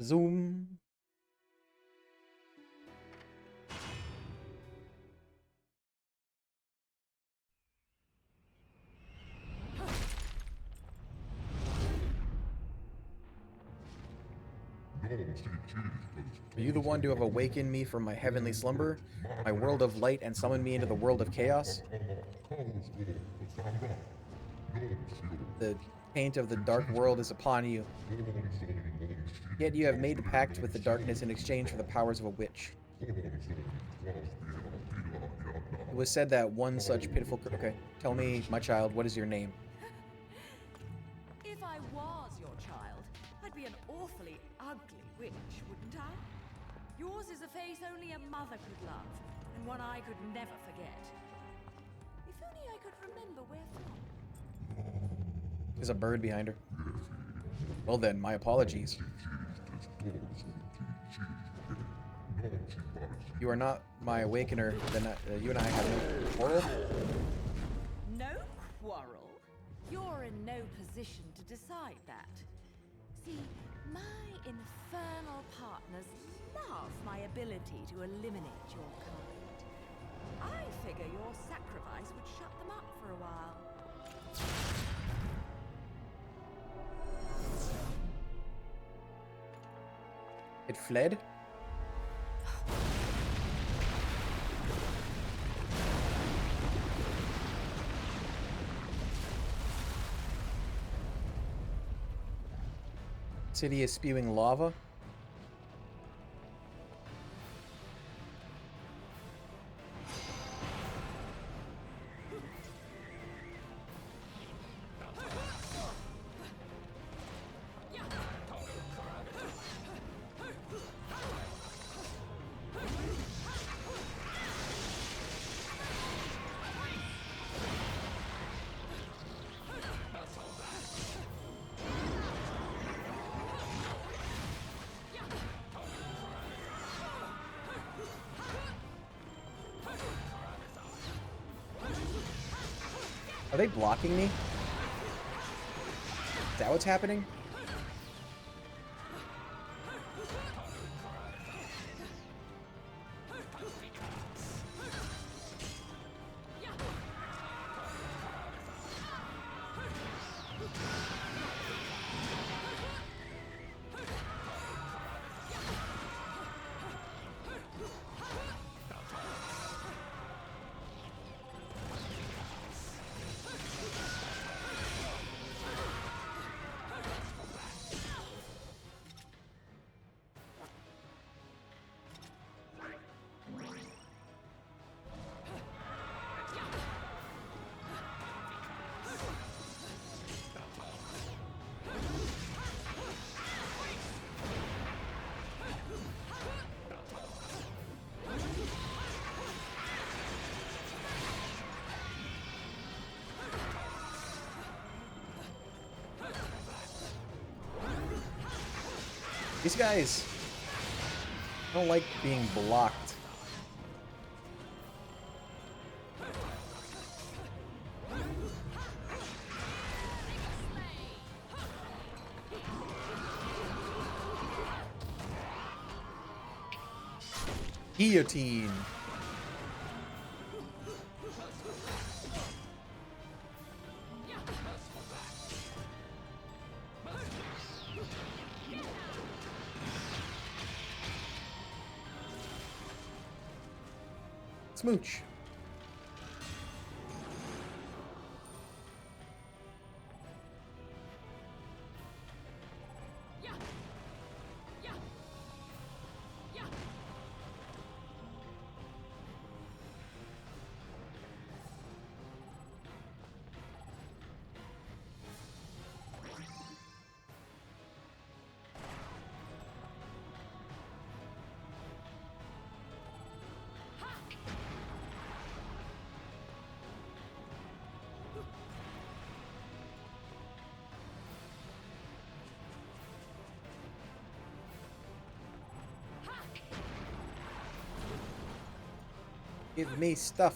Zoom. Are you the one to have awakened me from my heavenly slumber, my world of light, and summoned me into the world of chaos? The paint of the dark world is upon you. Yet you have made the pact with the darkness in exchange for the powers of a witch. It was said that one such pitiful... Okay, tell me, my child, what is your name? If I was your child, I'd be an awfully ugly witch, wouldn't I? Yours is a face only a mother could love, and one I could never forget. If only I could remember where from. There's a bird behind her. Well then, my apologies. You are not my awakener, then you and I have no quarrel? No quarrel? You're in no position to decide that. See, my infernal partners love my ability to eliminate your kind. I figure your sacrifice would shut them up for a while. It fled? City is spewing lava? Are they blocking me? Is that what's happening? These guys don't like being blocked. Guillotine. Smooch. Give me stuff.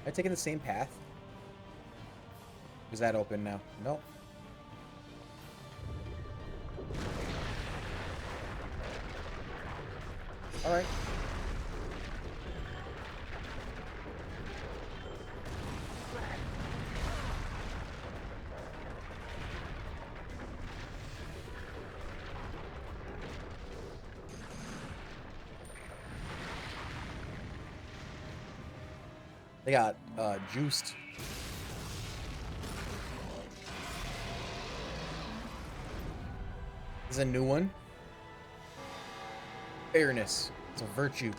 Am I taking the same path? Is that open now? Nope. Alright. They got juiced. This is a new one. Fairness. It's a virtue.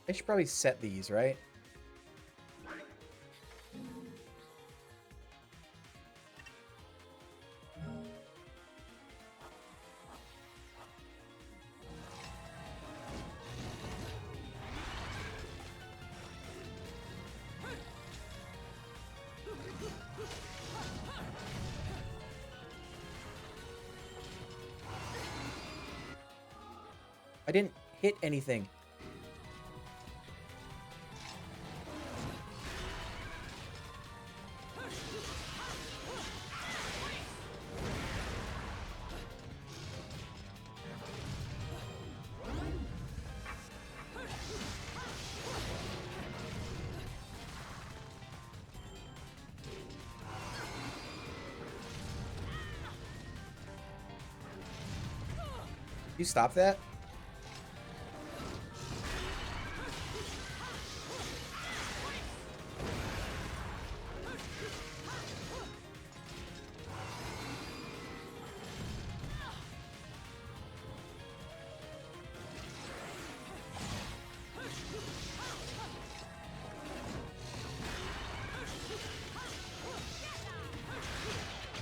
I should probably set these, right? I didn't hit anything. You stop that?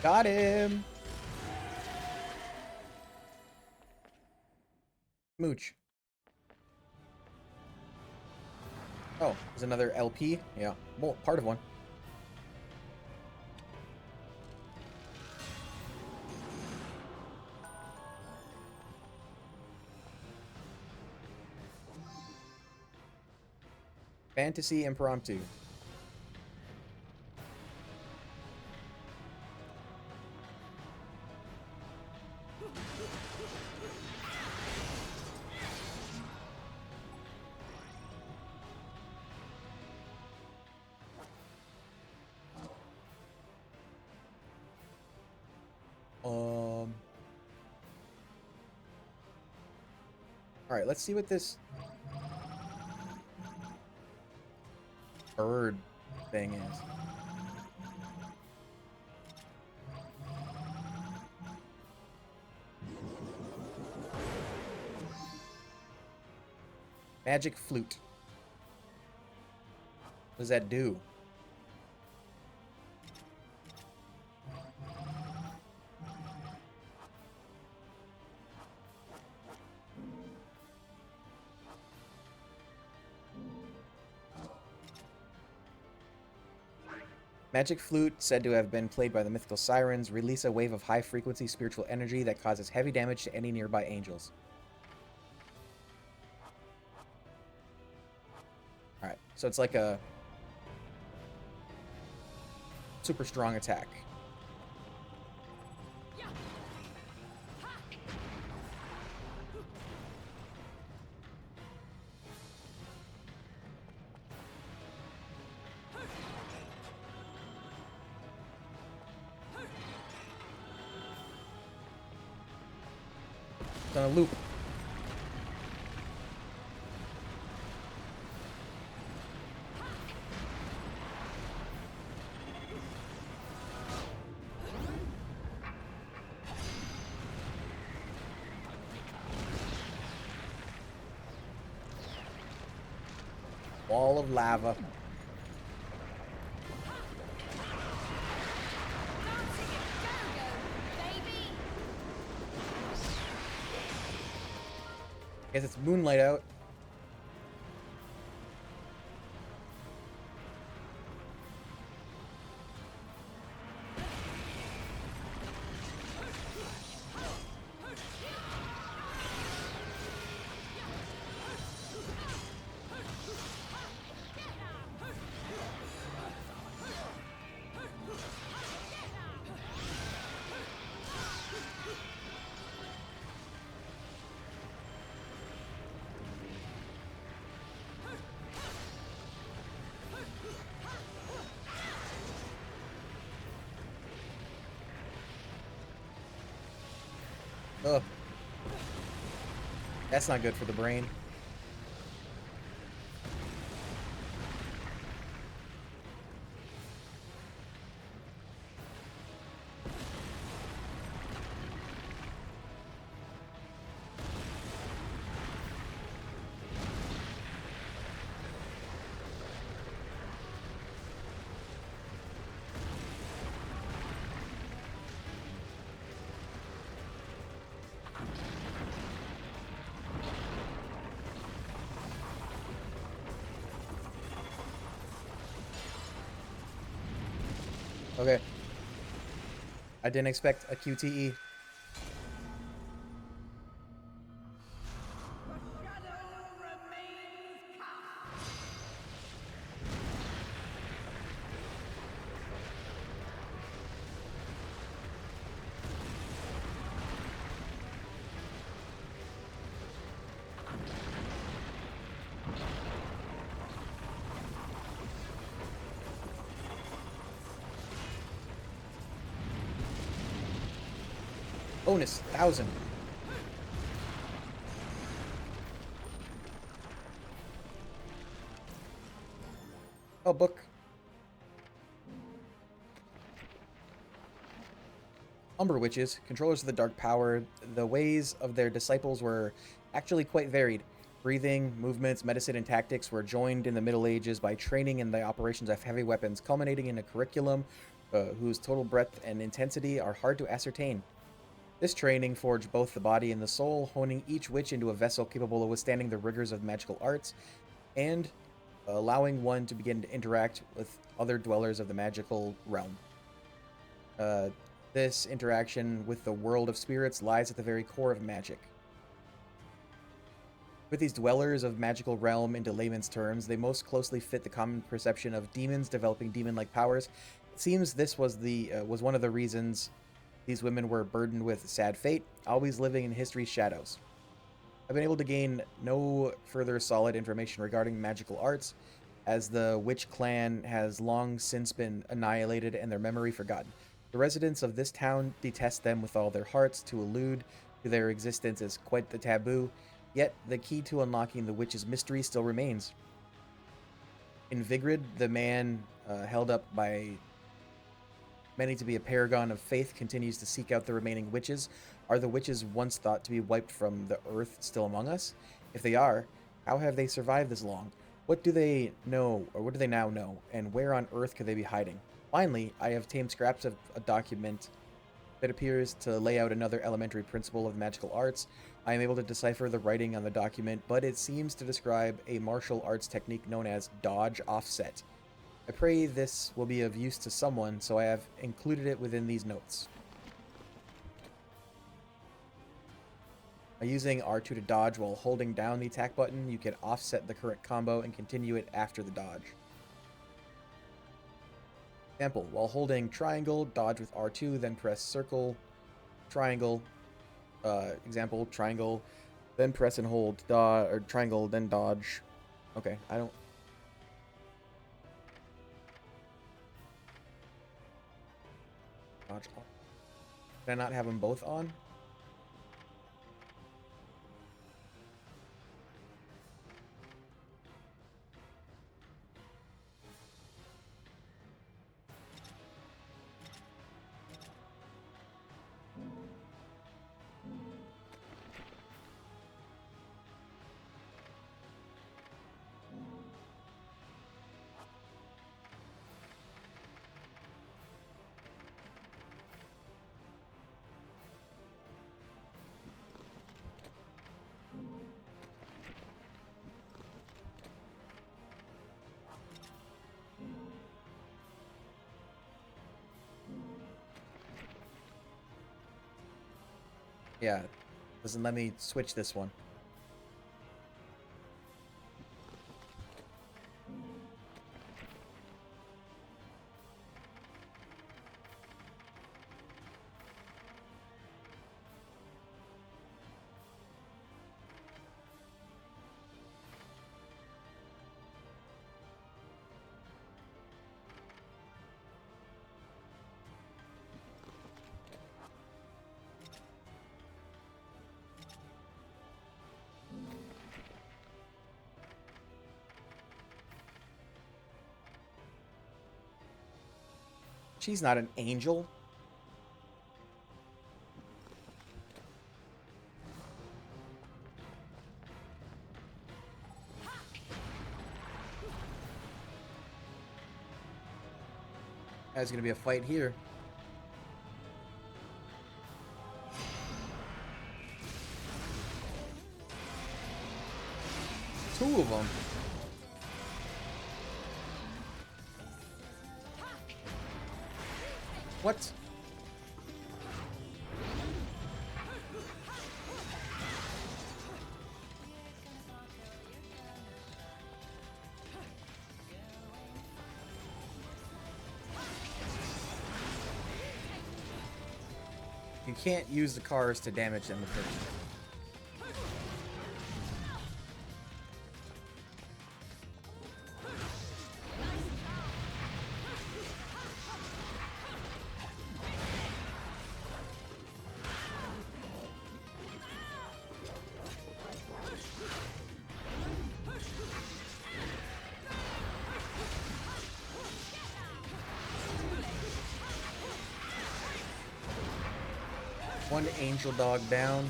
Got him. Mooch. Oh, there's another LP? Yeah, well, part of one. Fantasy Impromptu. Alright, let's see what this bird thing is. Magic flute. What does that do? Magic flute, said to have been played by the mythical sirens, release a wave of high-frequency spiritual energy that causes heavy damage to any nearby angels. Alright, so it's like a super strong attack. It's on a loop. wall of lava. Guess it's moonlight out. Ugh. That's not good for the brain. Okay. I didn't expect a QTE. Bonus 1,000. Oh, book. Umber witches, controllers of the dark power, the ways of their disciples were actually quite varied. Breathing, movements, medicine, and tactics were joined in the Middle Ages by training in the operations of heavy weapons, culminating in a curriculum whose total breadth and intensity are hard to ascertain. This training forged both the body and the soul, honing each witch into a vessel capable of withstanding the rigors of magical arts, and allowing one to begin to interact with other dwellers of the magical realm. This interaction with the world of spirits lies at the very core of magic. With these dwellers of magical realm into layman's terms, they most closely fit the common perception of demons developing demon-like powers. It seems this was one of the reasons these women were burdened with sad fate, always living in history's shadows. I've been able to gain no further solid information regarding magical arts, as the witch clan has long since been annihilated and their memory forgotten. The residents of this town detest them with all their hearts. To allude to their existence is quite the taboo, yet the key to unlocking the witch's mystery still remains. In Vigrid, the man held up by many to be a paragon of faith continues to seek out the remaining witches. Are the witches once thought to be wiped from the earth still among us? If they are, how have they survived this long? What do they know, or what do they now know, and where on earth could they be hiding? Finally, I have tamed scraps of a document that appears to lay out another elementary principle of magical arts. I am able to decipher the writing on the document, but it seems to describe a martial arts technique known as dodge offset. I pray this will be of use to someone, so I have included it within these notes. By using R2 to dodge while holding down the attack button, you can offset the current combo and continue it after the dodge. Example, while holding triangle, dodge with R2, then press circle, triangle. Example, triangle, then press and hold, or triangle, then dodge. Okay, I don't... Dodge on. Can I not have them both on? Yeah, doesn't let me switch this one. She's not an angel. There's gonna be a fight here. Two of them. What? You can't use the cars to damage them with her. One angel dog down.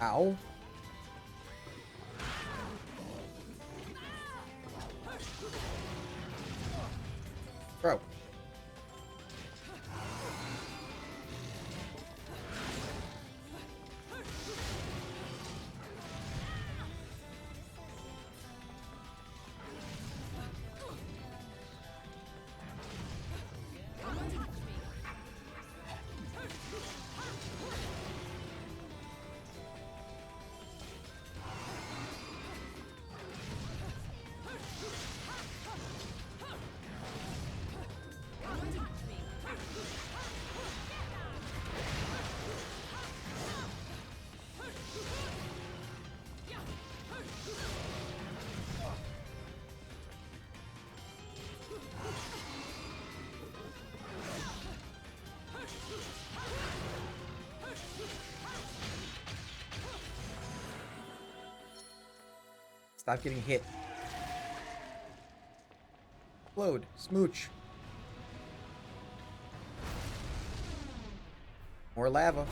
Ow. Bro. Stop getting hit. Explode. Smooch. More lava.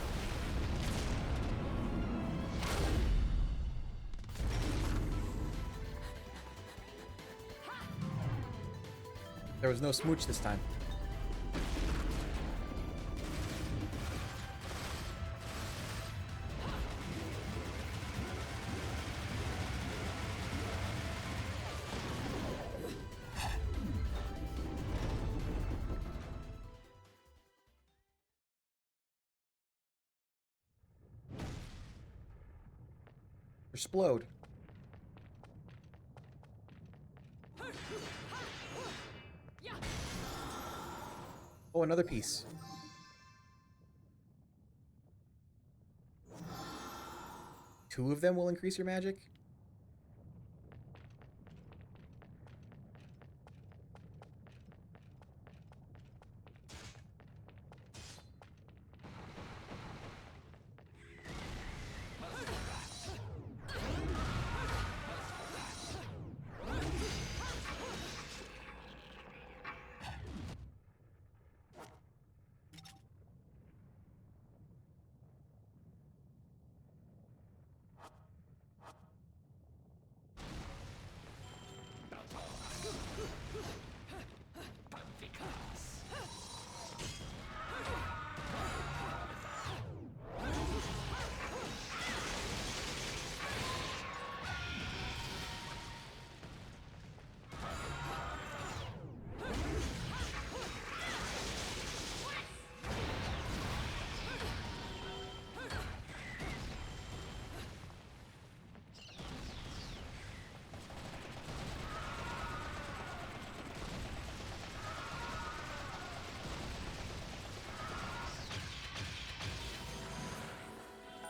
There was no smooch this time. Explode. Oh, another piece. Two of them will increase your magic?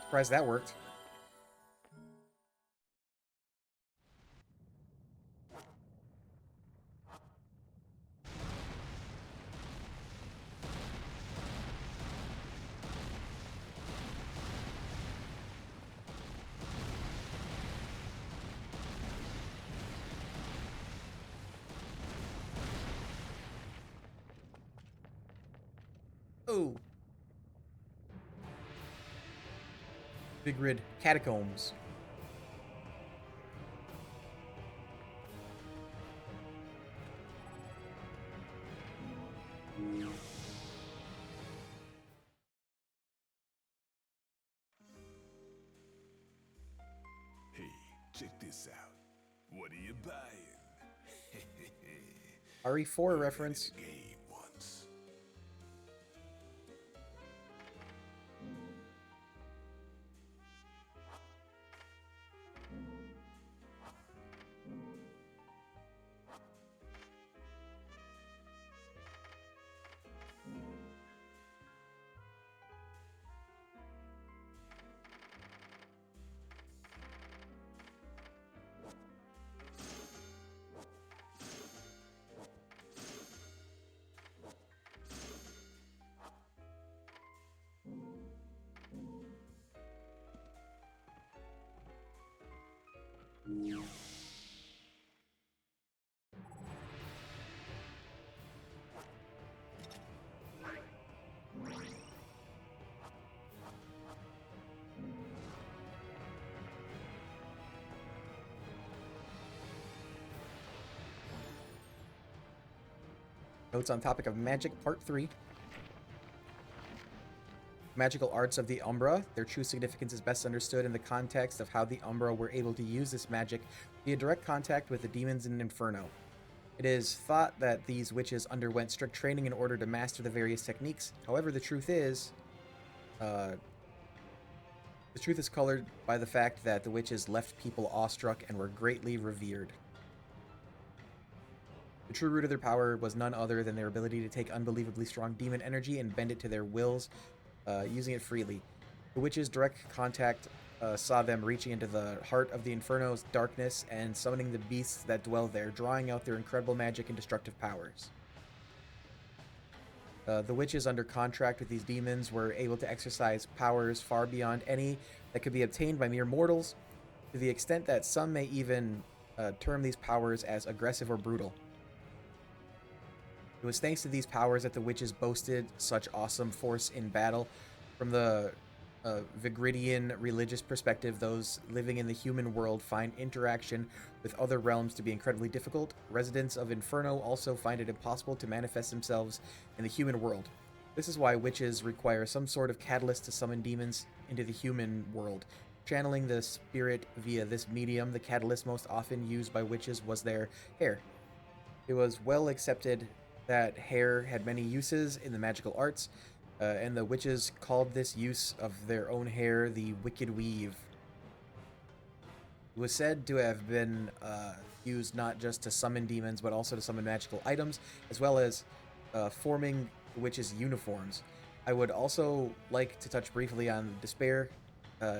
Surprised that worked. Oh. Big Rid Catacombs. Hey, check this out. What are you buying? RE4 reference. Game once. Notes on topic of magic, part 3. Magical arts of the Umbra. Their true significance is best understood in the context of how the Umbra were able to use this magic via direct contact with the demons in Inferno. It is thought that these witches underwent strict training in order to master the various techniques. However, the truth is colored by the fact that the witches left people awestruck and were greatly revered. The true root of their power was none other than their ability to take unbelievably strong demon energy and bend it to their wills, using it freely. The witches' direct contact saw them reaching into the heart of the Inferno's darkness and summoning the beasts that dwell there, drawing out their incredible magic and destructive powers. The witches under contract with these demons were able to exercise powers far beyond any that could be obtained by mere mortals, to the extent that some may even term these powers as aggressive or brutal. It was thanks to these powers that the witches boasted such awesome force in battle. From the Vigridian religious perspective, those living in the human world find interaction with other realms to be incredibly difficult. Residents of Inferno also find it impossible to manifest themselves in the human world. This is why witches require some sort of catalyst to summon demons into the human world. Channeling the spirit via this medium, the catalyst most often used by witches was their hair. It was well accepted that hair had many uses in the magical arts, and the witches called this use of their own hair the Wicked Weave. It was said to have been used not just to summon demons, but also to summon magical items, as well as forming the witches' uniforms. I would also like to touch briefly on despair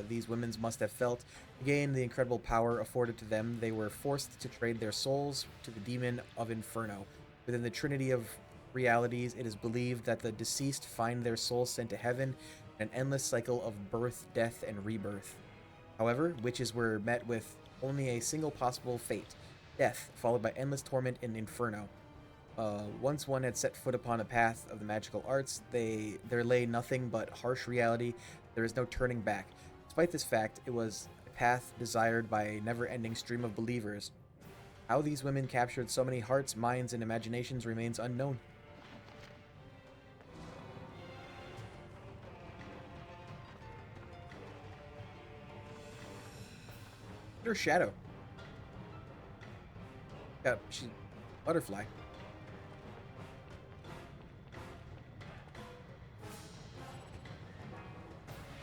these women must have felt. To gain the incredible power afforded to them, they were forced to trade their souls to the demon of Inferno. Within the trinity of realities, it is believed that the deceased find their souls sent to heaven in an endless cycle of birth, death, and rebirth. However, witches were met with only a single possible fate, death, followed by endless torment in Inferno. Once one had set foot upon a path of the magical arts, there lay nothing but harsh reality. There is no turning back. Despite this fact, it was a path desired by a never-ending stream of believers. How these women captured so many hearts, minds, and imaginations remains unknown. Her shadow. Yeah, she's butterfly.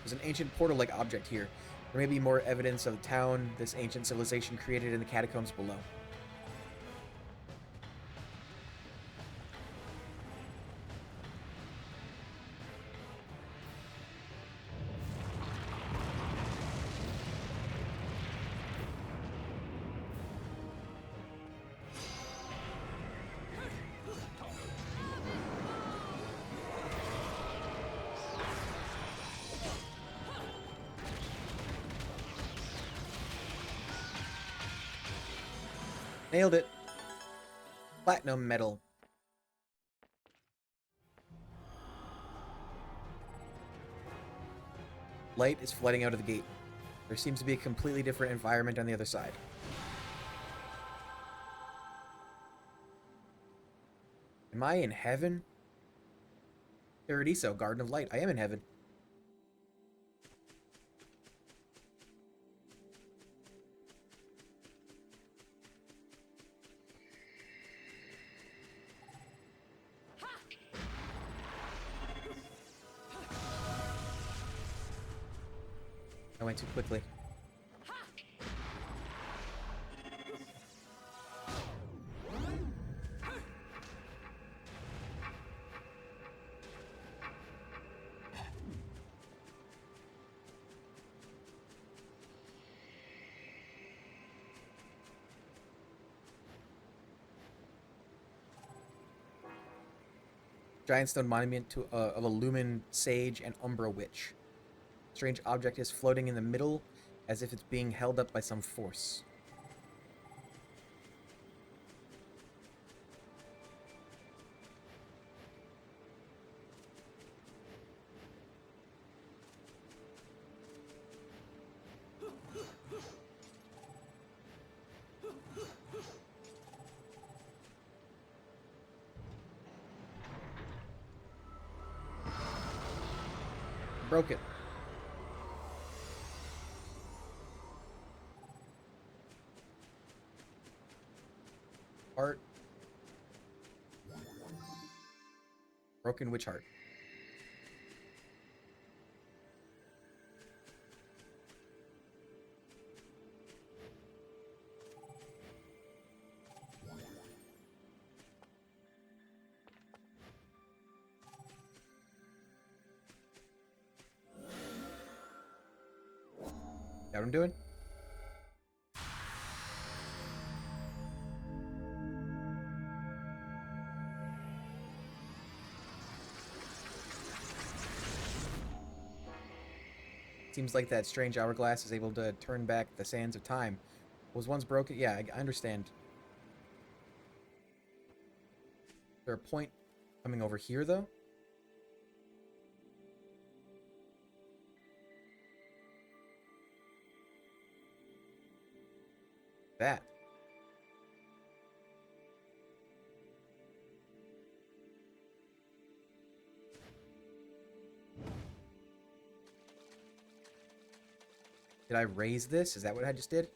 There's an ancient portal-like object here. There may be more evidence of the town this ancient civilization created in the catacombs below. Nailed it. Platinum medal. Light is flooding out of the gate. There seems to be a completely different environment on the other side. Am I in heaven? Paradiso, Garden of Light. I am in heaven. I went too quickly. Giant stone monument of a Lumen Sage and Umbra Witch. Strange object is floating in the middle as if it's being held up by some force. Broke it. Heart. Broken witch heart. Got what I'm doing? Seems like that strange hourglass is able to turn back the sands of time. Was once broken? Yeah, I understand. Is there a point coming over here, though? That. Did I raise this? Is that what I just did?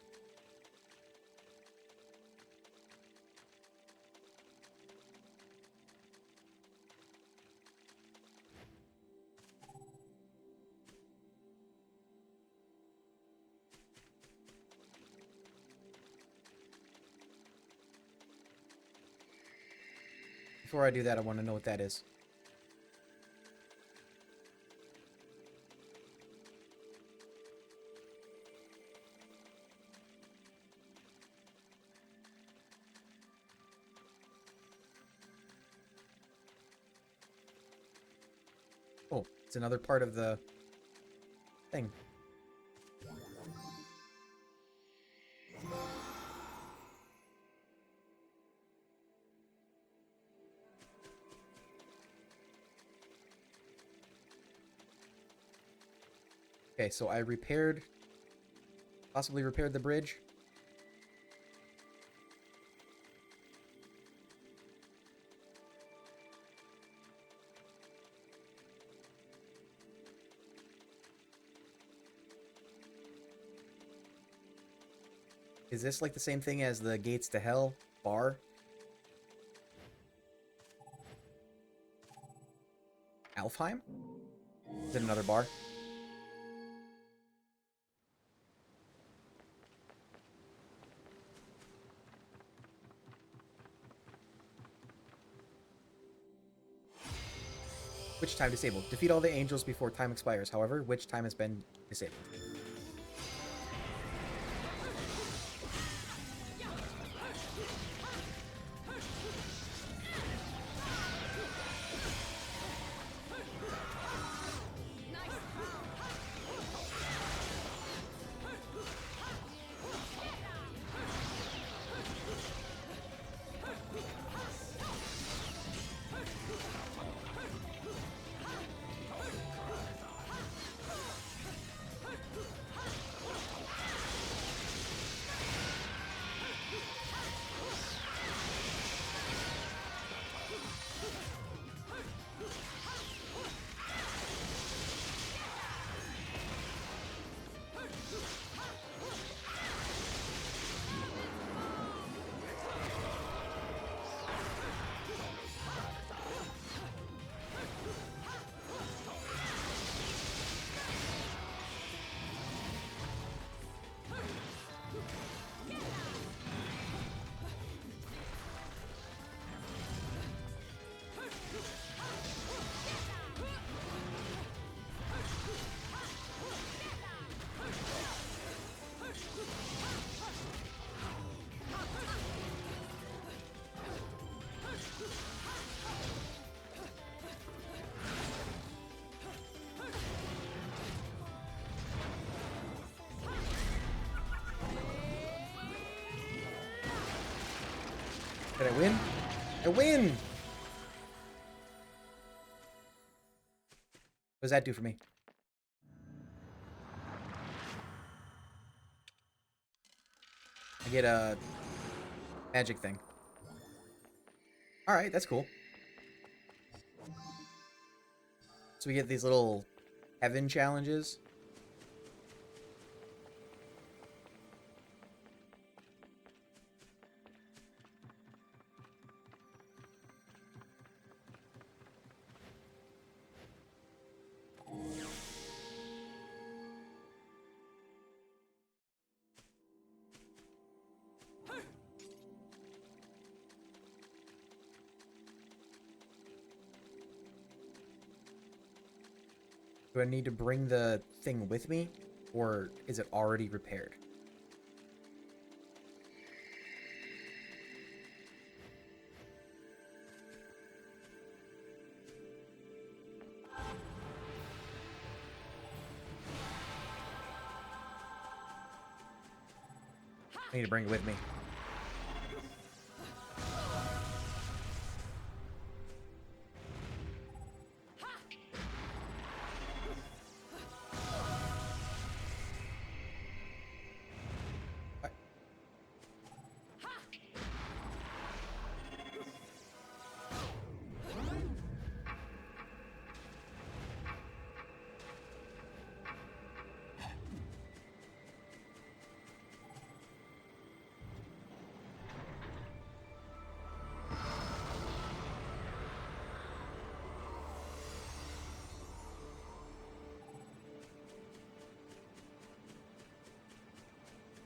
Before I do that, I want to know what that is. Oh, it's another part of the thing. Okay, so I possibly repaired the bridge. Is this like the same thing as the Gates to Hell bar? Alfheim? Is it another bar? Witch time disabled. Defeat all the angels before time expires. However, witch time has been disabled. Did I win? I win! What does that do for me? I get a magic thing. Alright, that's cool. So we get these little heaven challenges. Do I need to bring the thing with me? Or is it already repaired? I need to bring it with me.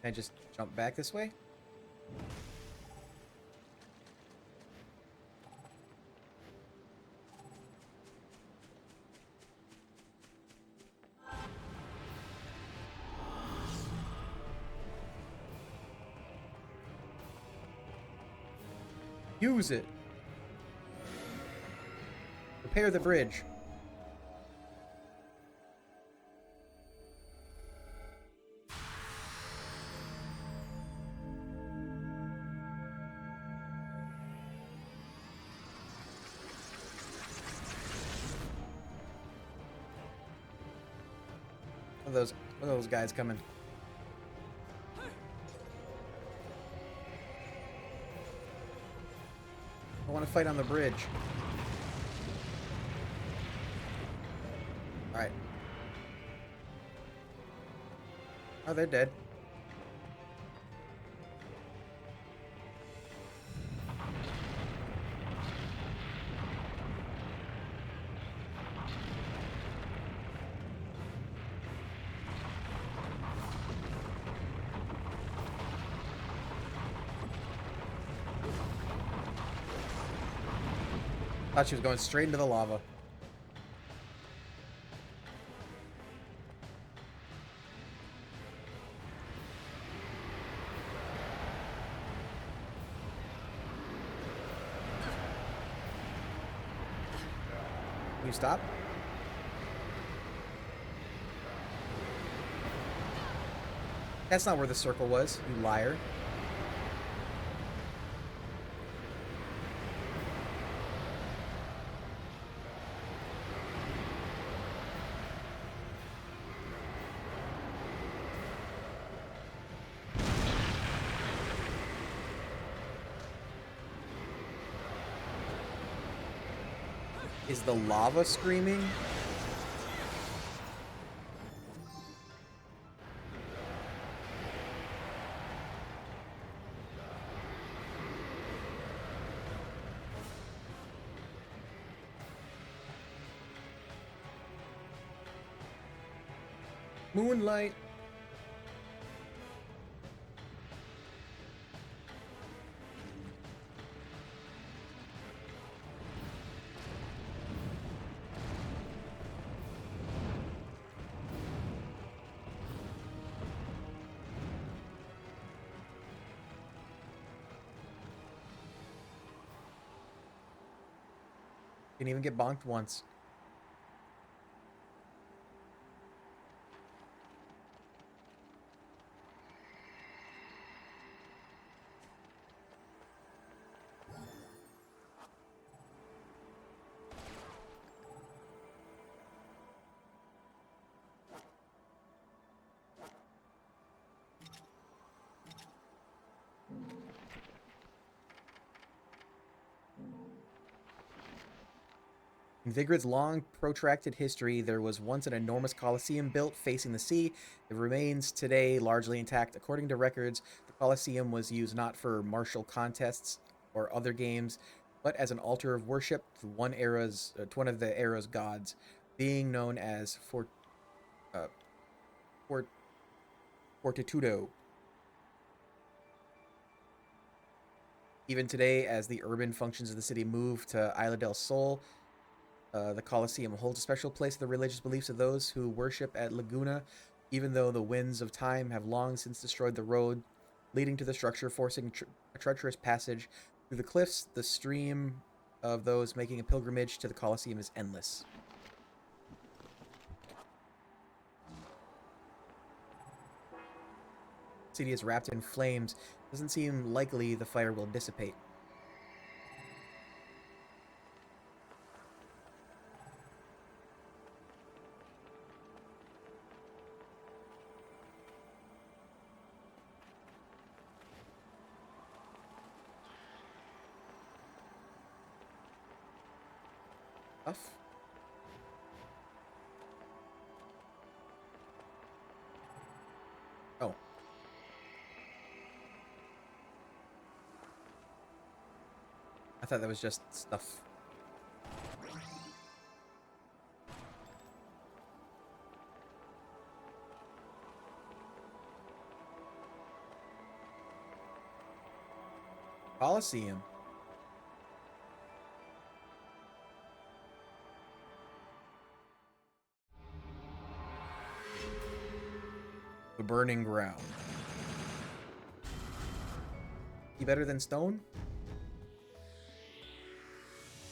Can I just jump back this way? Use it. Repair the bridge. One of those guys coming. I want to fight on the bridge. Alright. Oh, they're dead. Thought she was going straight into the lava. Can you stop? That's not where the circle was, you liar. Is the lava screaming? Moonlight. Didn't even get bonked once. In Vigrid's long, protracted history, there was once an enormous Colosseum built facing the sea. It remains today largely intact. According to records, the Colosseum was used not for martial contests or other games, but as an altar of worship to one of the era's gods, being known as uh, Fort, Fortitudo. Even today, as the urban functions of the city move to Isla del Sol, the Colosseum holds a special place in the religious beliefs of those who worship at Laguna, even though the winds of time have long since destroyed the road leading to the structure, forcing a treacherous passage through the cliffs. The stream of those making a pilgrimage to the Colosseum is endless. The city is wrapped in flames. Doesn't seem likely the fire will dissipate. Stuff. Oh. I thought that was just stuff. Colosseum. The burning ground. You better than stone?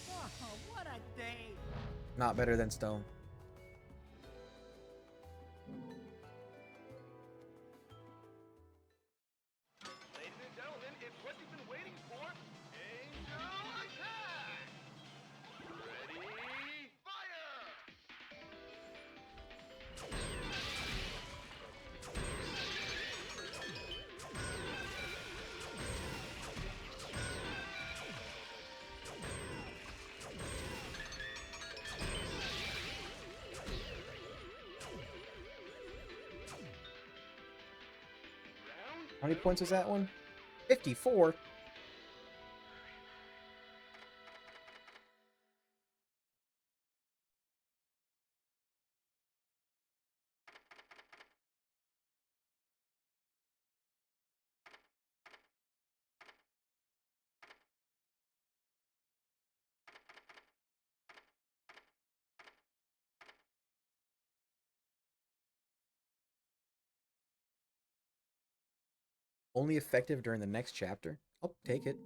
Oh, what a day! Not better than stone. Ladies and gentlemen, it's what you've been waiting for. Angel attack! Ready, fire! How many points was that one? 54? Only effective during the next chapter? I'll take it.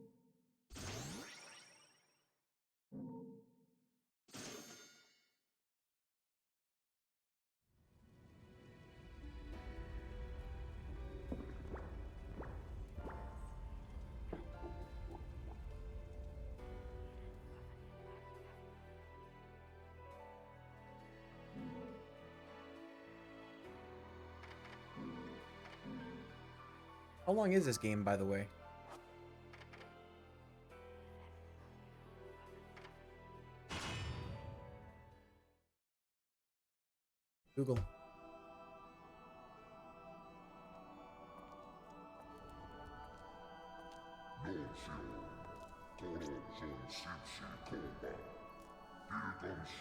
How long is this game, by the way? Google.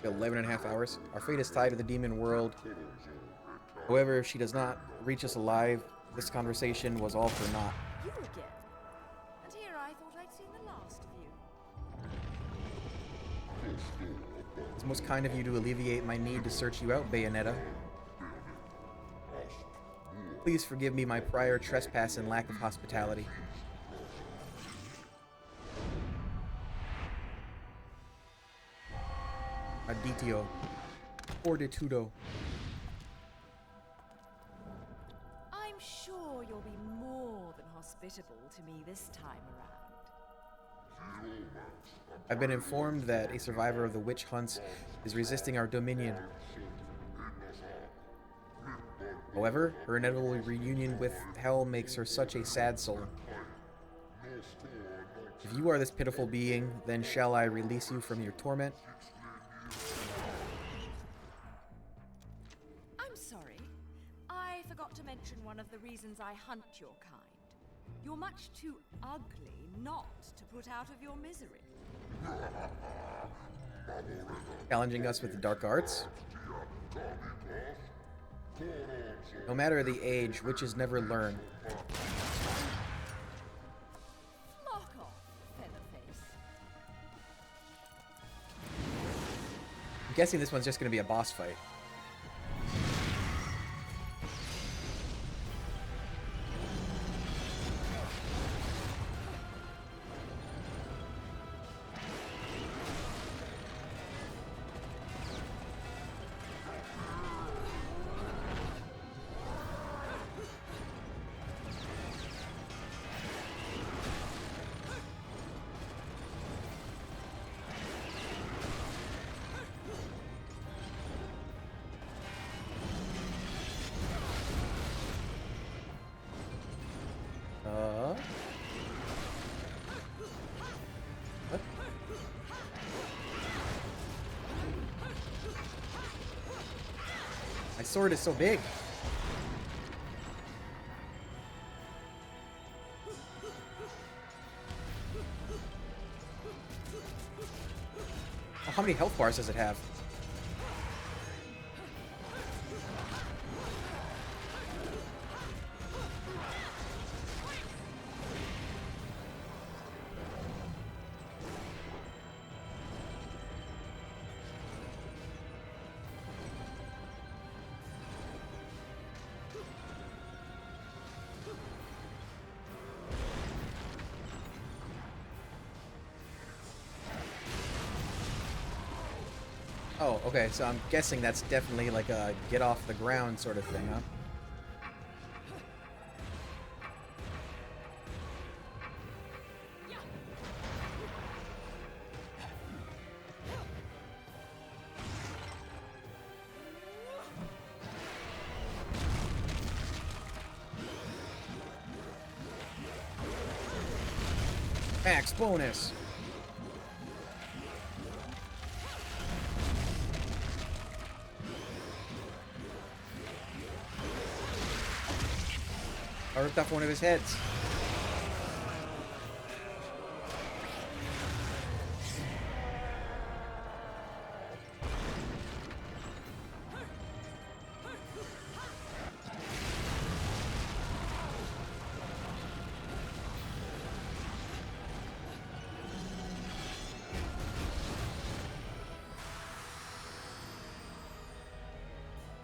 Got 11 and a half hours. Our fate is tied to the demon world. However, if she does not reach us alive, this conversation was all for naught. You again? And here I thought I'd seen the last of you. It's most kind of you to alleviate my need to search you out, Bayonetta. Please forgive me my prior trespass and lack of hospitality. Aditio. Fortitudo. I'm sure you'll be more than hospitable to me this time around. I've been informed that a survivor of the witch hunts is resisting our dominion. However, her inevitable reunion with hell makes her such a sad soul. If you are this pitiful being, then shall I release you from your torment? sorry. I forgot to mention one of the reasons I hunt your kind. You're much too ugly not to put out of your misery. Challenging us with the dark arts? No matter the age, witches never learn. Lock off, Featherface. I'm guessing this one's just going to be a boss fight. What? My sword is so big. Oh, how many health bars does it have? Oh, okay, so I'm guessing that's definitely like a get off the ground sort of thing, huh? Max bonus! I ripped off one of his heads.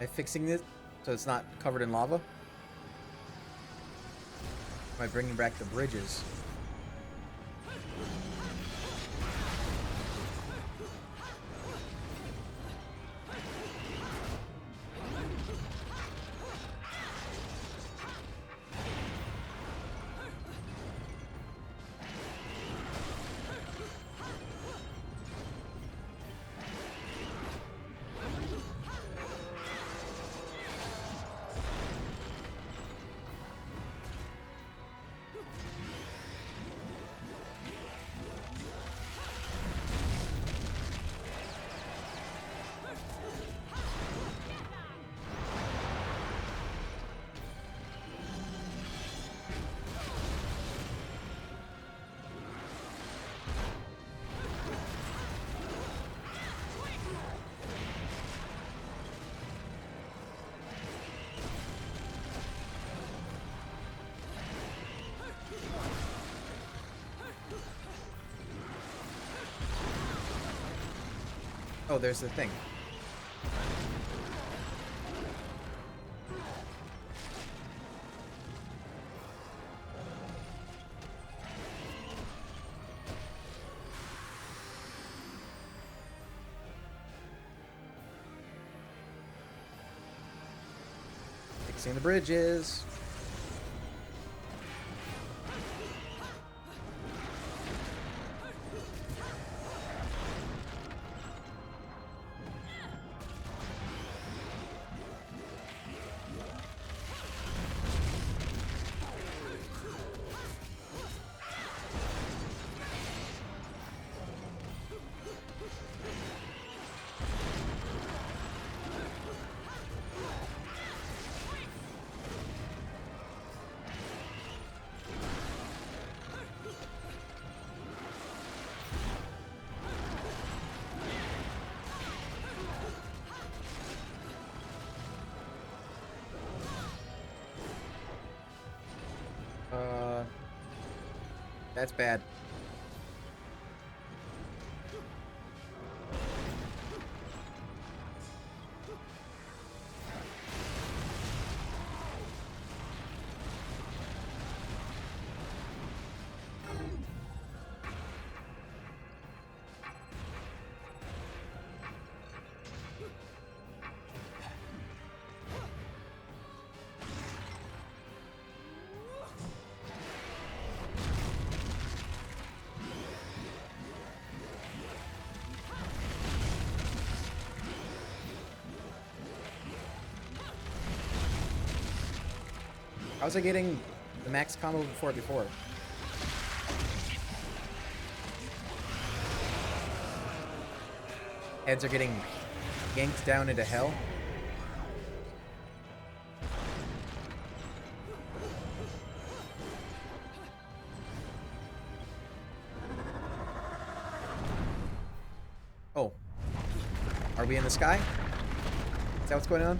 Am I fixing this so it's not covered in lava? Am I bringing back the bridges? Oh, there's the thing. Fixing the bridges. That's bad. How was I getting the max combo before? Heads are getting yanked down into hell. Oh. Are we in the sky? Is that what's going on?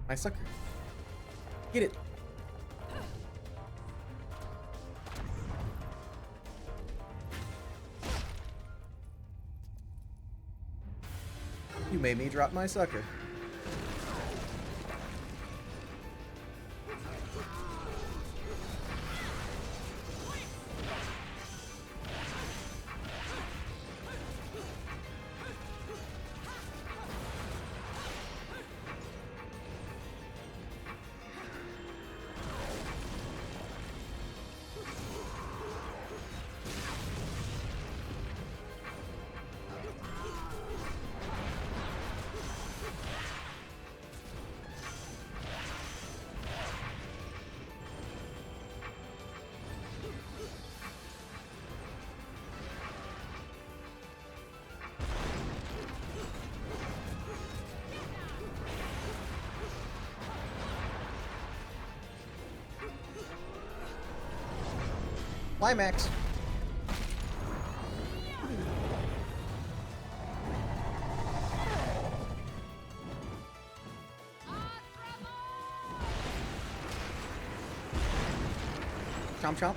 My sucker. Get it. You made me drop my sucker. Climax. Chomp chomp.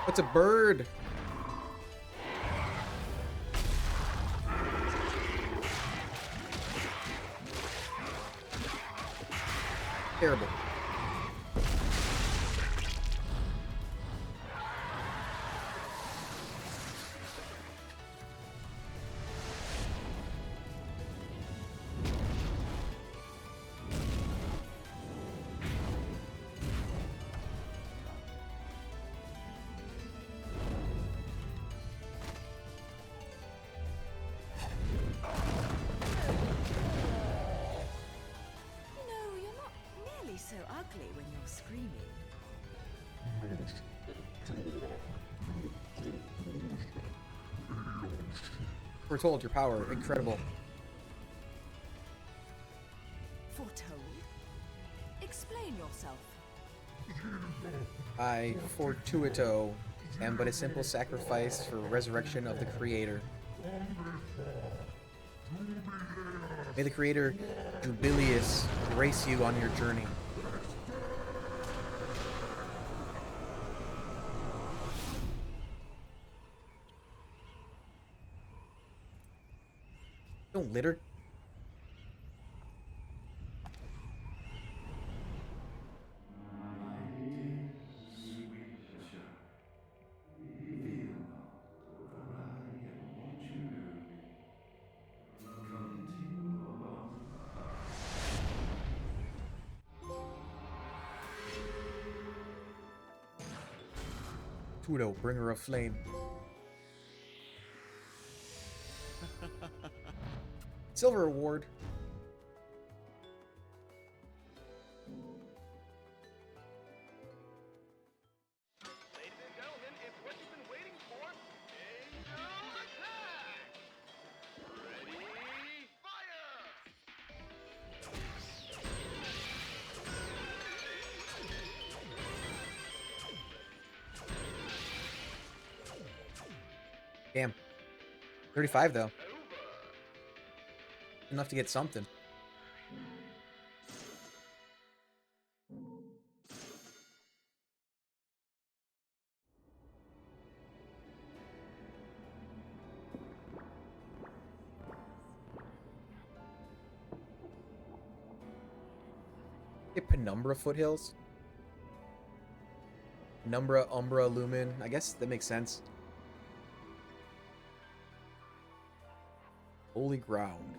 What's a bird? Terrible. So ugly when you're screaming. We're told your power, incredible. Foretold? Explain yourself. I, Fortuito, am but a simple sacrifice for resurrection of the Creator. May the Creator, Jubilius, grace you on your journey. Don't litter. Tudo, bringer of flame. Silver award. Ladies and gentlemen, it's what you've been waiting for. Angel attack! Ready, fire! Damn. 35 though. Enough to get something. Penumbra Foothills. Penumbra, Umbra, Lumen. I guess that makes sense. Holy ground.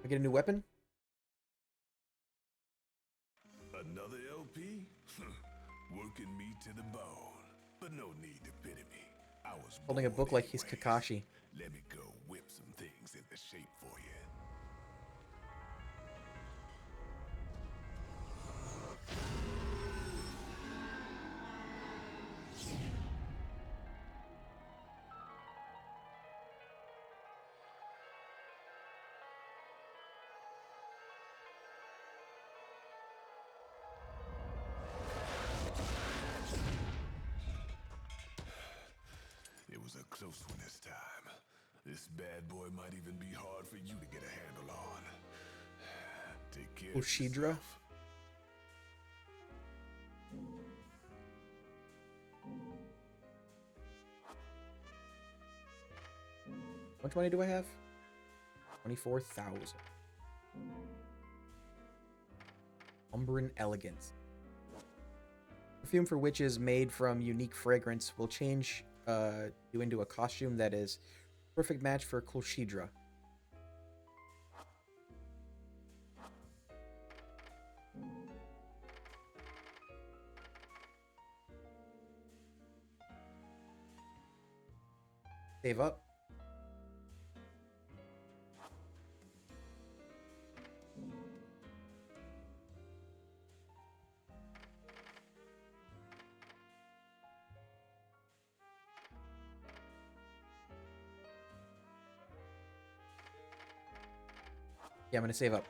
I get a new weapon? Another LP? Working me to the bone. But no need to pity me. I was Holding a book like he's Kakashi. Let me go whip some things into shape for you. It was a close one this time. This bad boy might even be hard for you to get a handle on. Take care of Ushidra? yourself. 120 do I have? 24,000. Umbran Elegance. Perfume for witches made from unique fragrance will change you into a costume that is perfect match for Kulshidra. Save up. Yeah, I'm gonna save up.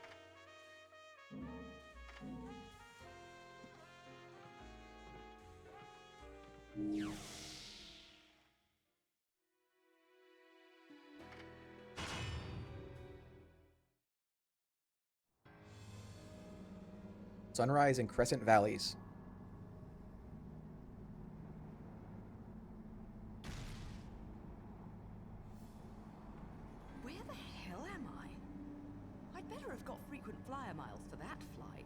Sunrise and Crescent Valleys. Where the hell am I? I'd better have got frequent flyer miles for that flight.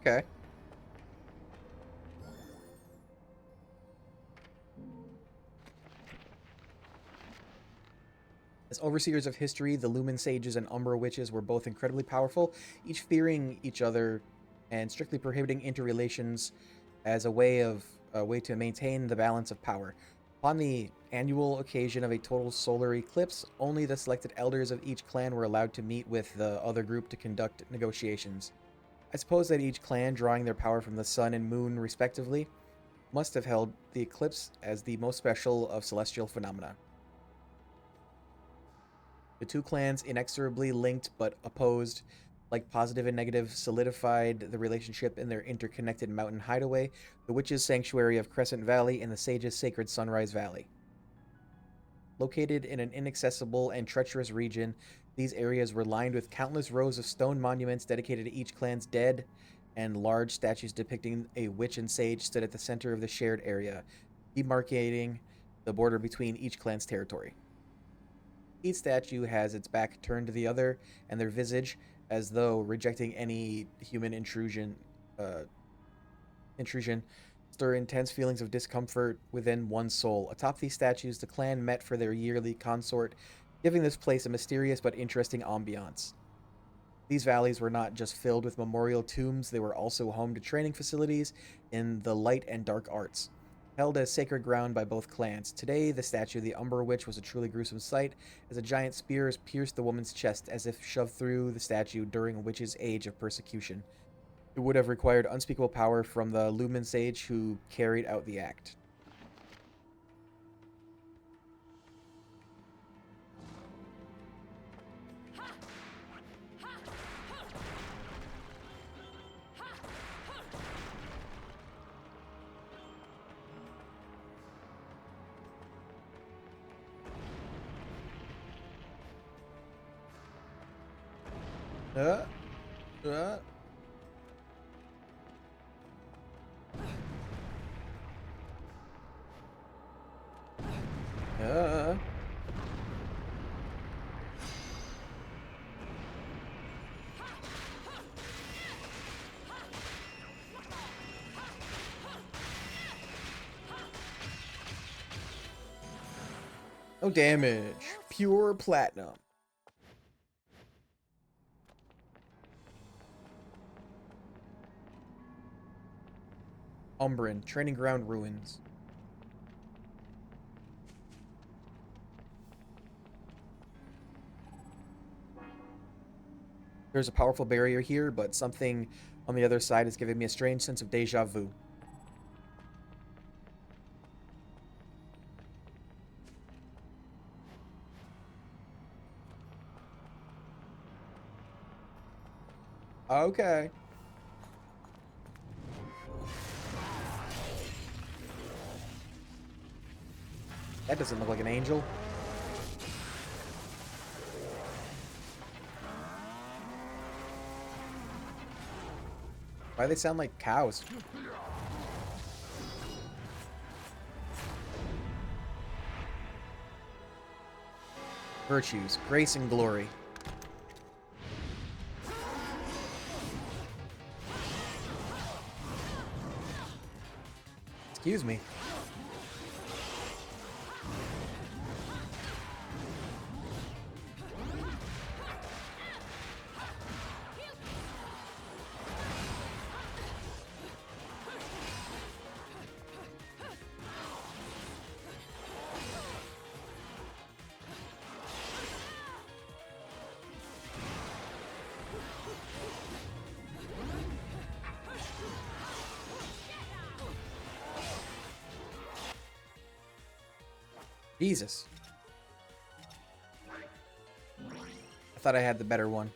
Okay. As overseers of history, the Lumen Sages and Umbra Witches were both incredibly powerful, each fearing each other and strictly prohibiting interrelations as a way to maintain the balance of power. On the annual occasion of a total solar eclipse, only the selected elders of each clan were allowed to meet with the other group to conduct negotiations. I suppose that each clan, drawing their power from the sun and moon respectively, must have held the eclipse as the most special of celestial phenomena. The two clans, inexorably linked but opposed, like positive and negative, solidified the relationship in their interconnected mountain hideaway, the Witches' Sanctuary of Crescent Valley and the Sages' Sacred Sunrise Valley. Located in an inaccessible and treacherous region, these areas were lined with countless rows of stone monuments dedicated to each clan's dead, and large statues depicting a witch and sage stood at the center of the shared area, demarcating the border between each clan's territory. Each statue has its back turned to the other, and their visage, as though rejecting any human intrusion, stir intense feelings of discomfort within one's soul. Atop these statues, the clan met for their yearly consort, giving this place a mysterious but interesting ambiance. These valleys were not just filled with memorial tombs, they were also home to training facilities in the light and dark arts, held as sacred ground by both clans. Today, the statue of the Umber Witch was a truly gruesome sight, as a giant spear pierced the woman's chest as if shoved through the statue during a witch's age of persecution. It would have required unspeakable power from the Lumen Sage who carried out the act. Uh, uh. No damage. Pure platinum. Umbran, training ground ruins. There's a powerful barrier here, but something on the other side is giving me a strange sense of deja vu. Okay. That doesn't look like an angel. Why do they sound like cows? Virtues, grace and glory. Excuse me. Jesus. I thought I had the better one.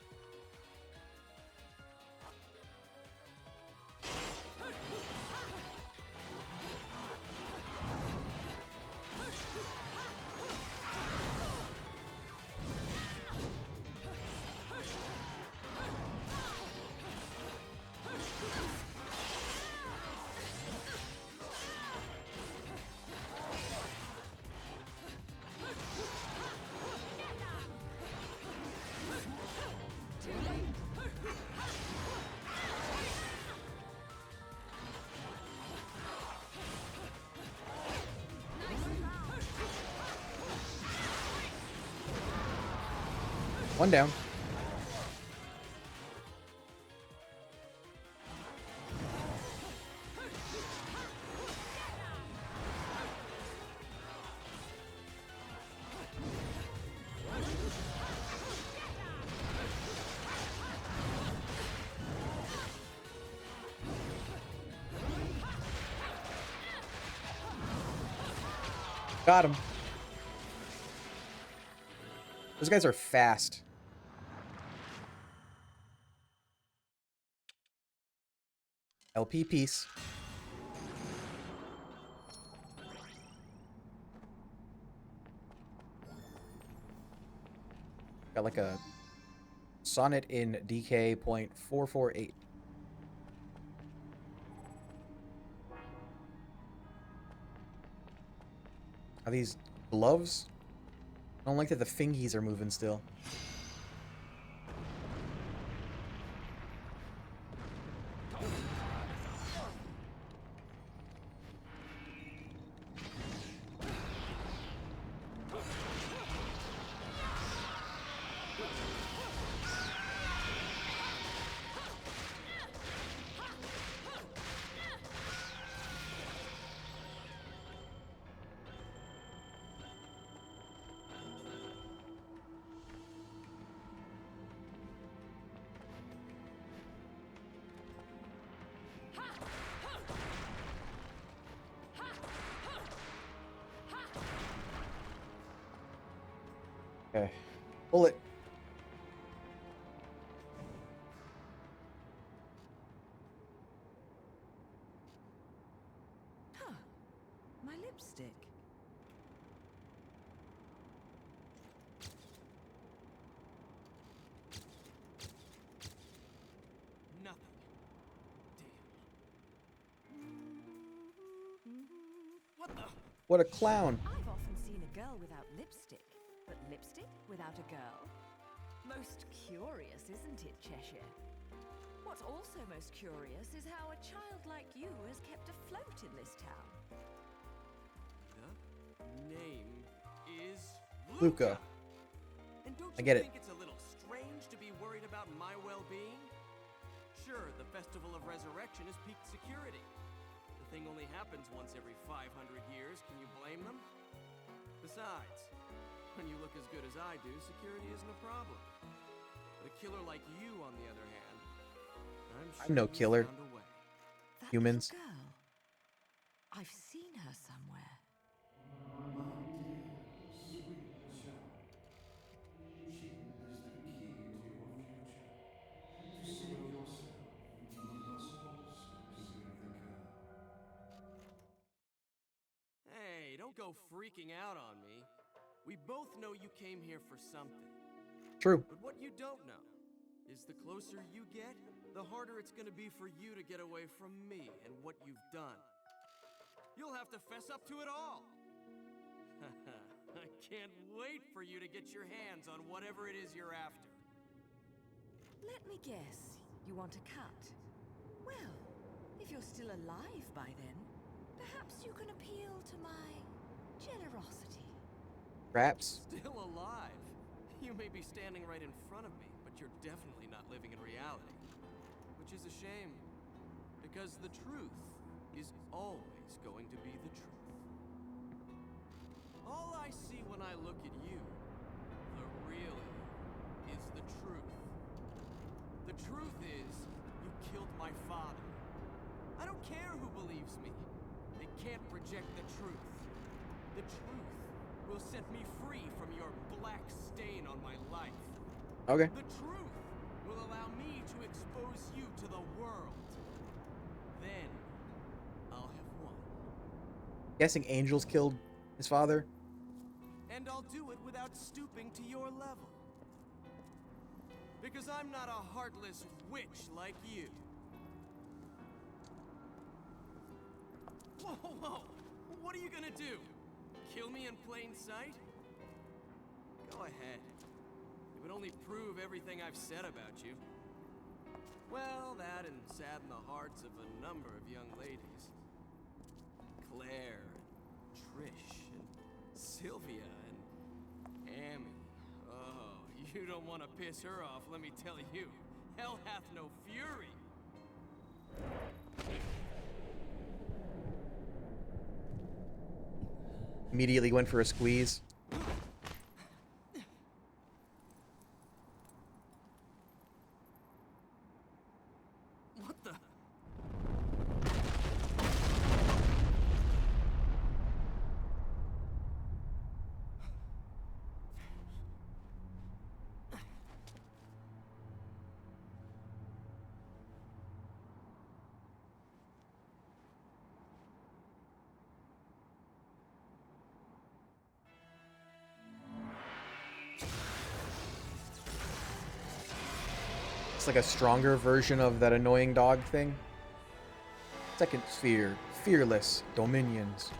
One down. Got him. Those guys are fast. LP piece. Got like a sonnet in DK.448. Are these gloves? I don't like that the fingies are moving still. Okay. Bullet. Huh. My lipstick. Nothing. Damn. What the? What a clown. I've often seen a girl without lipstick, but lipstick without a girl? Most curious, isn't it, Cheshire? What's also most curious is how a child like you has kept afloat in this town. The name is Luca. And don't I you get it. think it's a little strange to be worried about my well-being? Sure, the Festival of Resurrection is peak security. The thing only happens once every 500 years. Can you blame them? Besides, when you look as good as I do, security isn't a problem. But a killer like you, on the other hand, I'm no killer. found a way. That Humans. little girl. I've seen her somewhere. My dear, sweet child. She is the key to your future. To save yourself, you must also save the girl. Hey, don't go freaking out on me. We both know you came here for something. True. But what you don't know is the closer you get, the harder it's gonna be for you to get away from me and what you've done. You'll have to fess up to it all. I can't wait for you to get your hands on whatever it is you're after. Let me guess, you want a cut? Well, if you're still alive by then, perhaps you can appeal to my generosity. Perhaps. Still alive? You may be standing right in front of me, but you're definitely not living in reality. Which is a shame, because the truth is always going to be the truth. All I see when I look at you, the real you, is the truth. The truth is, you killed my father. I don't care who believes me. They can't reject the truth. The truth will set me free from your black stain on my life. Okay. The truth will allow me to expose you to the world. Then, I'll have won. Guessing Angel's killed his father. And I'll do it without stooping to your level. Because I'm not a heartless witch like you. Whoa, whoa, whoa! What are you gonna do? Kill me in plain sight? Go ahead. It would only prove everything I've said about you. Well, that and sadden the hearts of a number of young ladies. Claire, and Trish, and Sylvia, and Amy. Oh, you don't want to piss her off, let me tell you. Hell hath no fury. Immediately went for a squeeze. What the? It's like a stronger version of that annoying dog thing. Second sphere. Fearless dominions.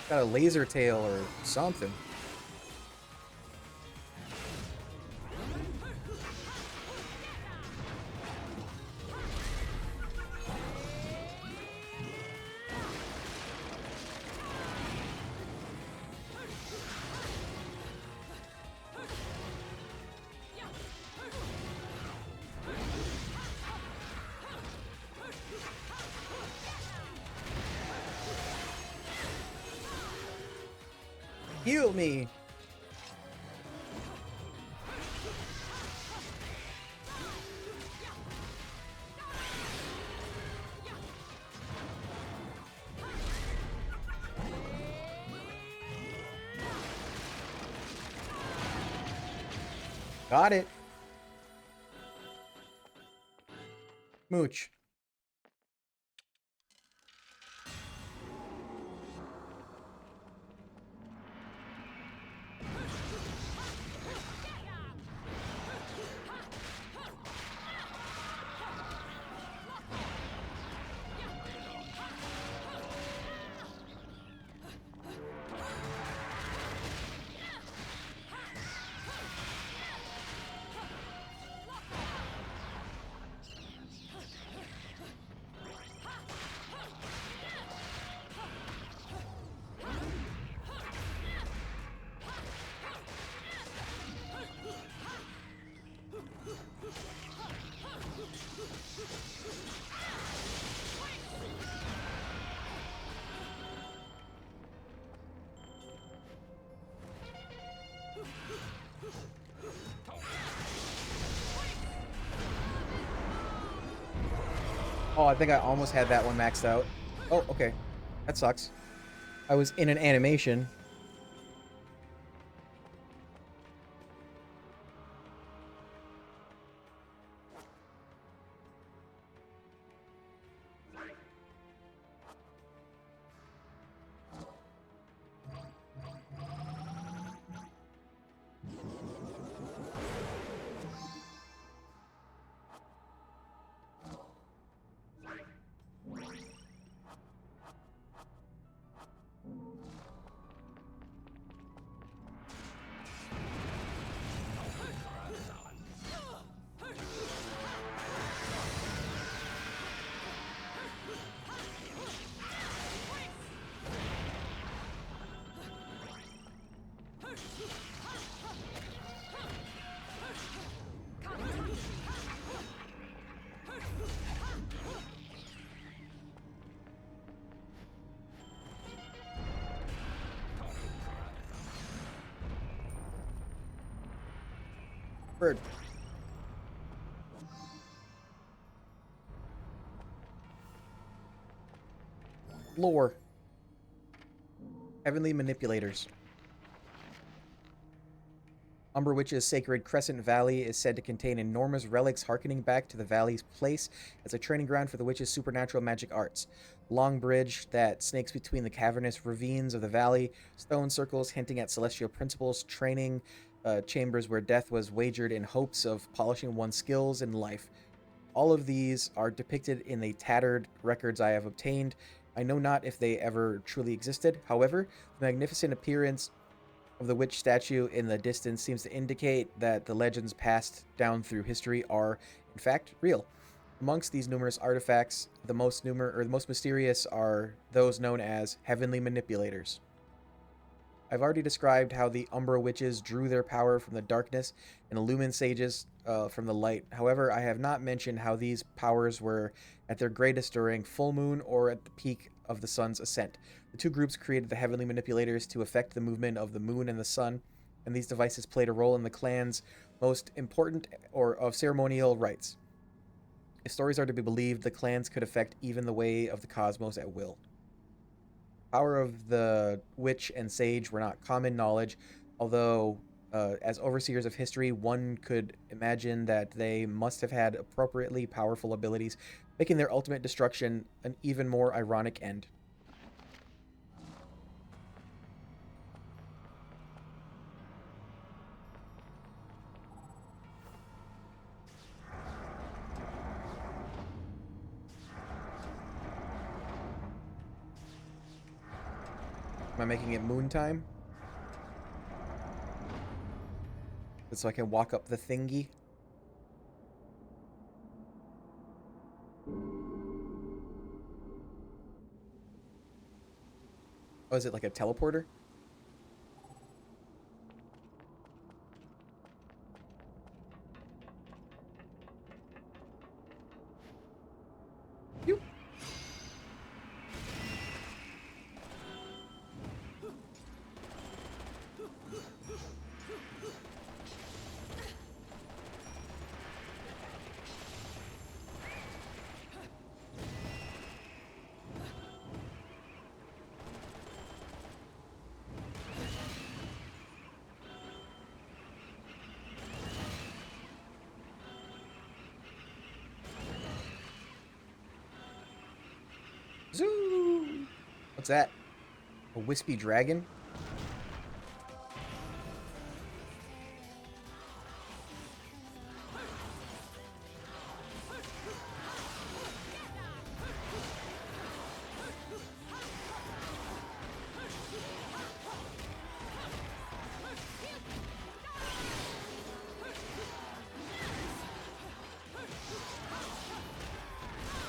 Got a laser tail or something. Heal me! Got it. Mooch. Oh, I think I almost had that one maxed out. Oh, okay. That sucks. I was in an animation. Bird. Lore. Heavenly Manipulators. Umber Witch's sacred Crescent Valley is said to contain enormous relics harkening back to the valley's place as a training ground for the witch's supernatural magic arts. Long bridge that snakes between the cavernous ravines of the valley, stone circles hinting at celestial principles, training chambers where death was wagered in hopes of polishing one's skills in life. All of these are depicted in the tattered records I have obtained. I know not if they ever truly existed. However, the magnificent appearance of the witch statue in the distance seems to indicate that the legends passed down through history are, in fact, real. Amongst these numerous artifacts, the most mysterious are those known as heavenly manipulators. I've already described how the Umbra witches drew their power from the darkness and illumined sages from the light. However, I have not mentioned how these powers were at their greatest during full moon or at the peak of the sun's ascent. The two groups created the heavenly manipulators to affect the movement of the moon and the sun, and these devices played a role in the clan's most important or of ceremonial rites. If stories are to be believed, the clans could affect even the way of the cosmos at will. Power of the witch and sage were not common knowledge, although as overseers of history, one could imagine that they must have had appropriately powerful abilities, making their ultimate destruction an even more ironic end. Am I making it moon time? So I can walk up the thingy? Oh, is it like a teleporter? Yoop. Zoo! What's that? A wispy dragon?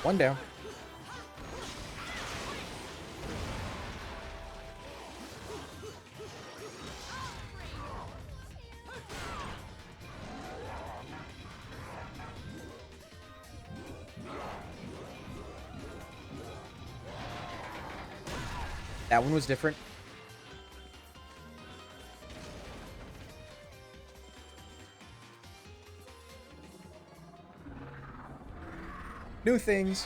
One down. That one was different. New things.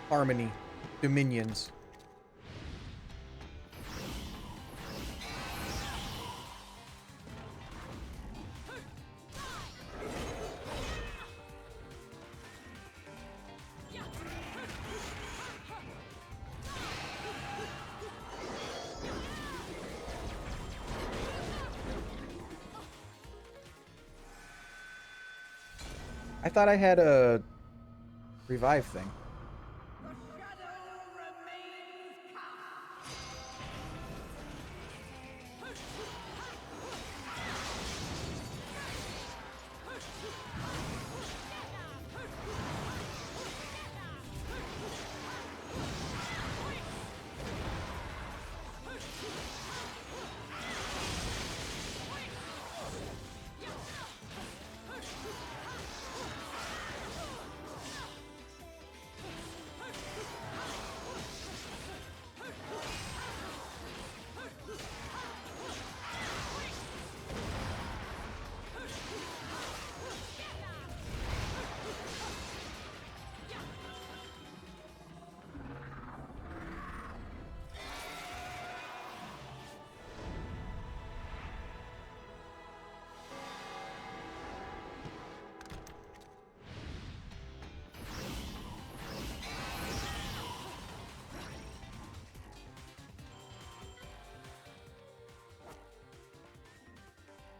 Harmony. Dominions. I thought I had a revive thing.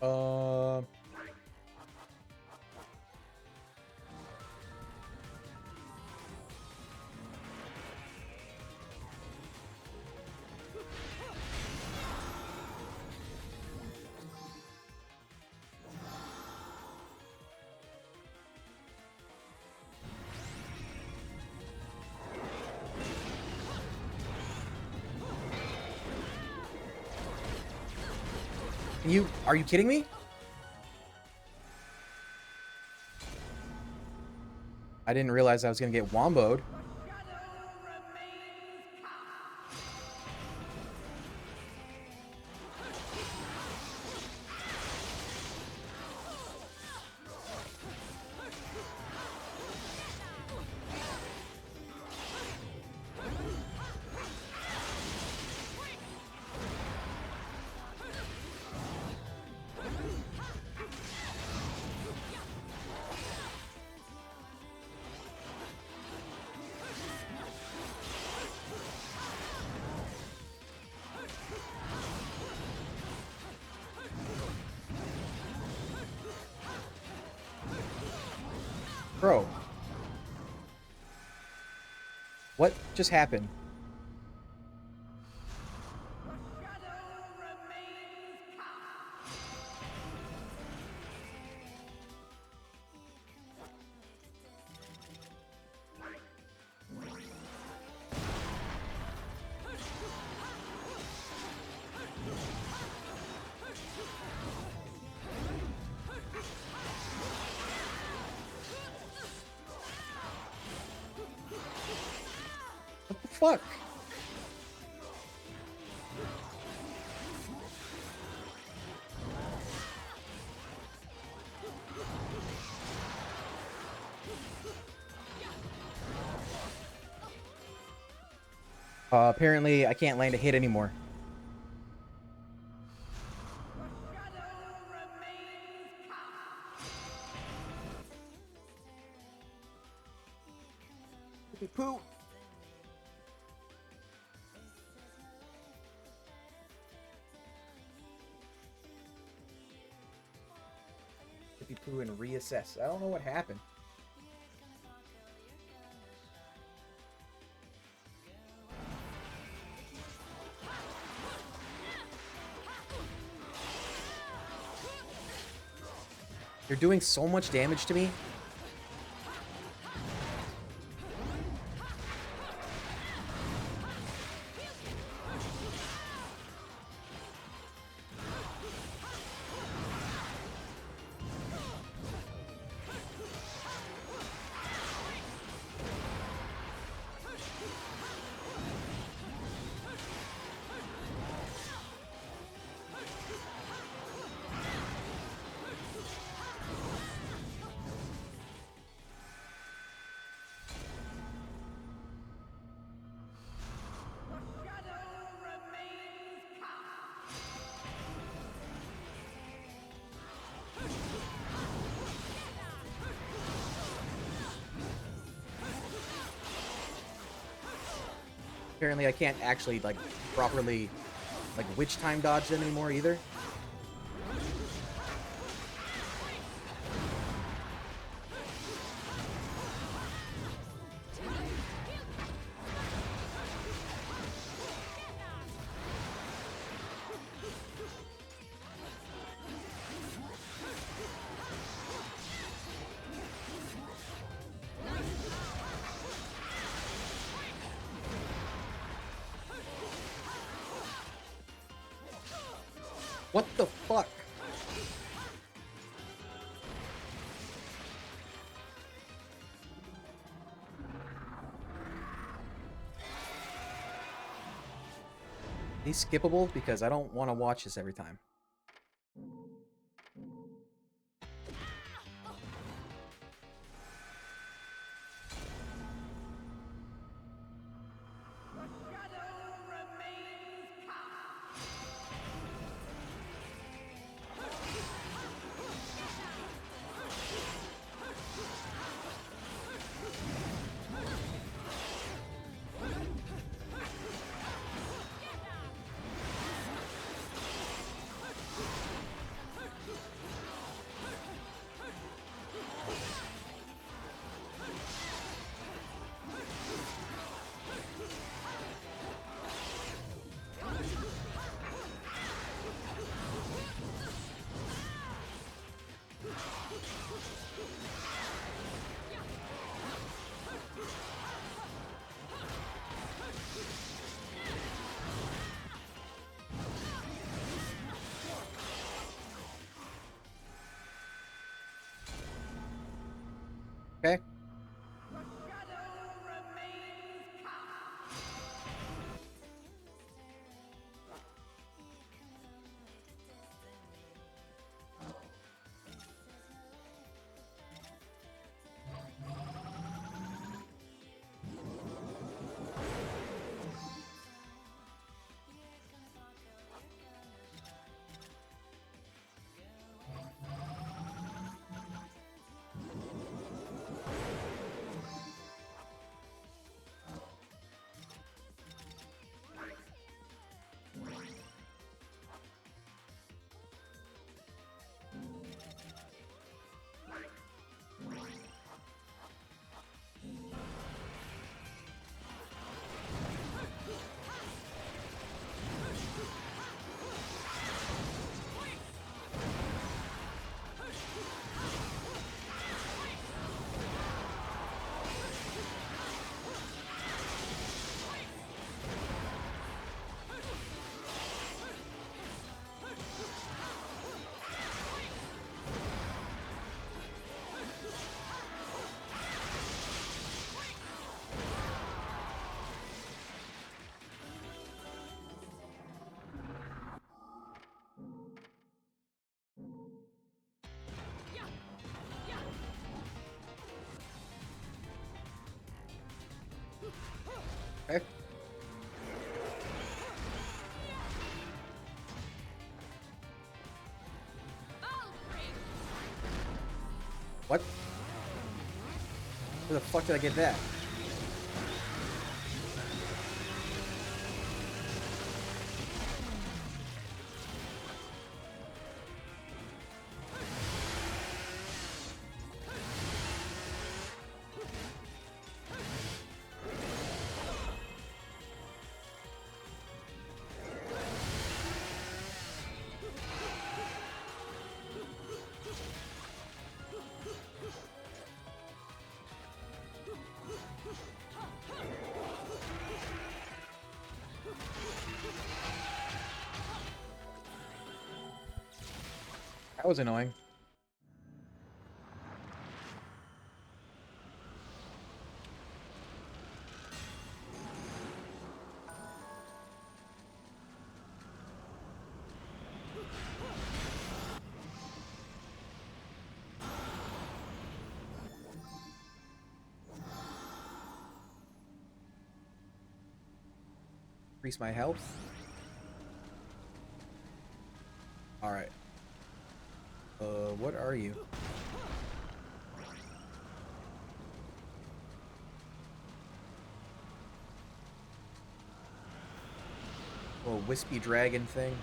Uh, are you kidding me? I didn't realize I was gonna get womboed. Bro. What just happened? What the fuck? Apparently I can't land a hit anymore. shampoo and reassess. I don't know what happened. You're doing so much damage to me. Apparently I can't actually, like, properly, like, witch time dodge them anymore either. What the fuck? These skippable because I don't want to watch this every time. Okay. Okay. What? Where the fuck did I get that? That was annoying. Increase my health. Alright. What are you? Little wispy dragon thing.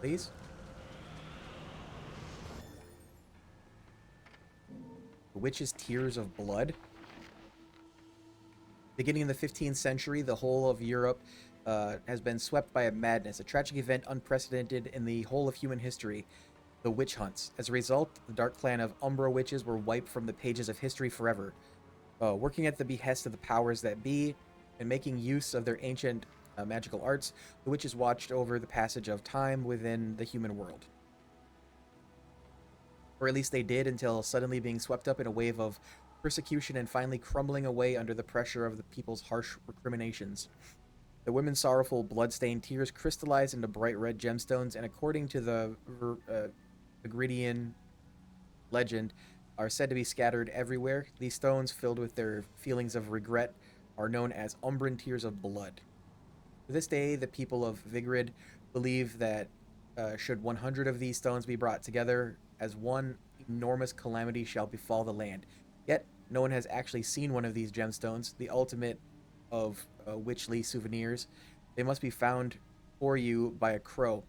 Please? The witch's tears of blood? Beginning in the 15th century, the whole of Europe has been swept by a madness, a tragic event unprecedented in the whole of human history, the witch hunts. As a result, the dark clan of Umbra witches were wiped from the pages of history forever. Working at the behest of the powers that be, and making use of their ancient magical arts, the witches watched over the passage of time within the human world. Or at least they did, until suddenly being swept up in a wave of persecution and finally crumbling away under the pressure of the people's harsh recriminations. The women's sorrowful, blood-stained tears crystallized into bright red gemstones, and according to the Vigridian legend, are said to be scattered everywhere. These stones, filled with their feelings of regret, are known as Umbran tears of blood. To this day, the people of Vigrid believe that should 100 of these stones be brought together, as one enormous calamity shall befall the land. Yet, no one has actually seen one of these gemstones, the ultimate of witchly souvenirs. They must be found for you by a crow,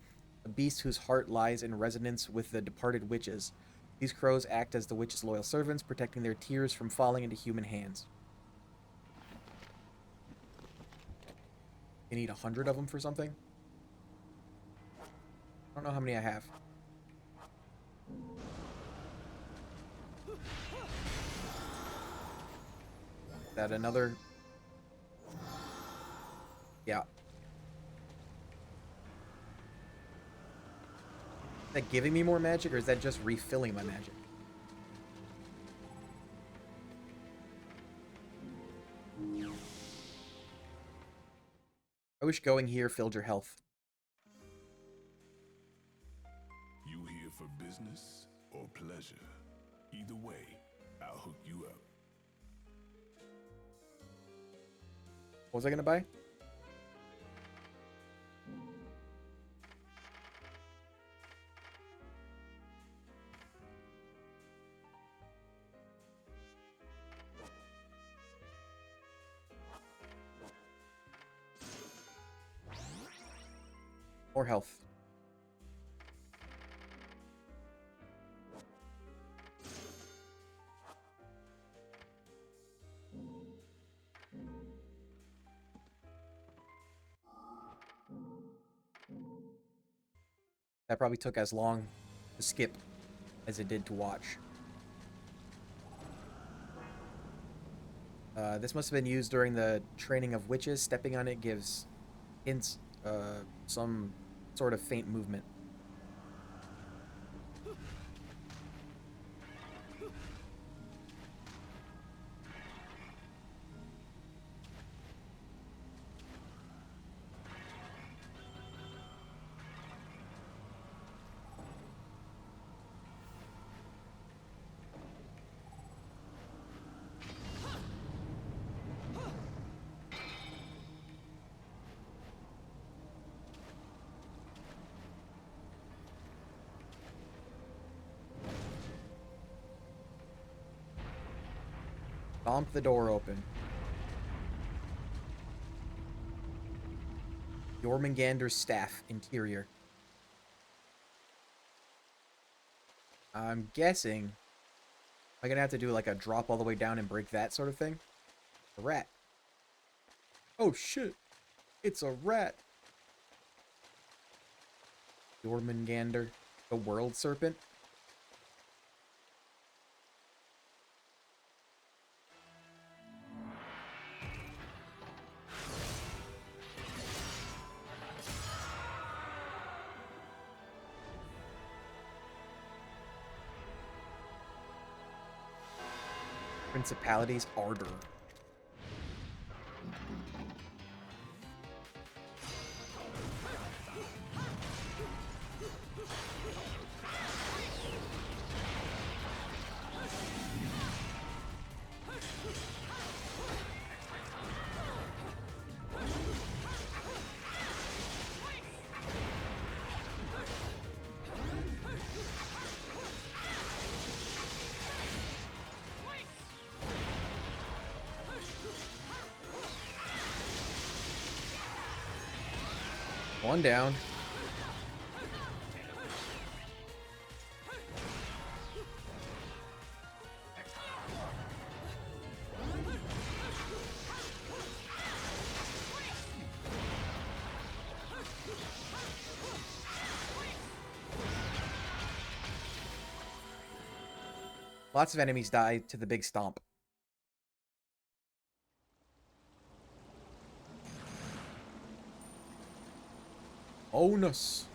a beast whose heart lies in resonance with the departed witches. These crows act as the witches' loyal servants, protecting their tears from falling into human hands. You need 100 of them for something? I don't know how many I have. Is that another? Yeah. Is that giving me more magic, or is that just refilling my magic? I wish going here filled your health. You here for business or pleasure? Either way, I'll hook you up. What was I gonna buy? More health. That probably took as long to skip as it did to watch. This must have been used during the training of witches. Stepping on it gives hints, some sort of faint movement. Stomp the door open. Jormungandr's staff, interior. I'm guessing I'm gonna have to do like a drop all the way down and break that sort of thing. A rat. Oh shit! It's a rat! Jormungandr, the world serpent. Principality's Ardor. One down. Lots of enemies die to the big stomp. Onus.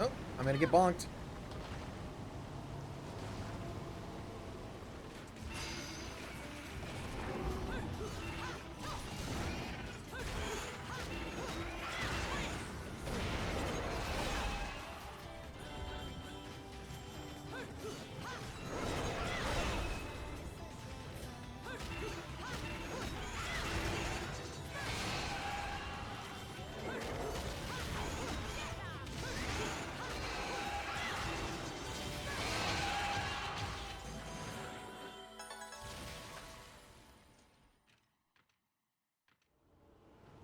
Oh, I'm gonna get bonked.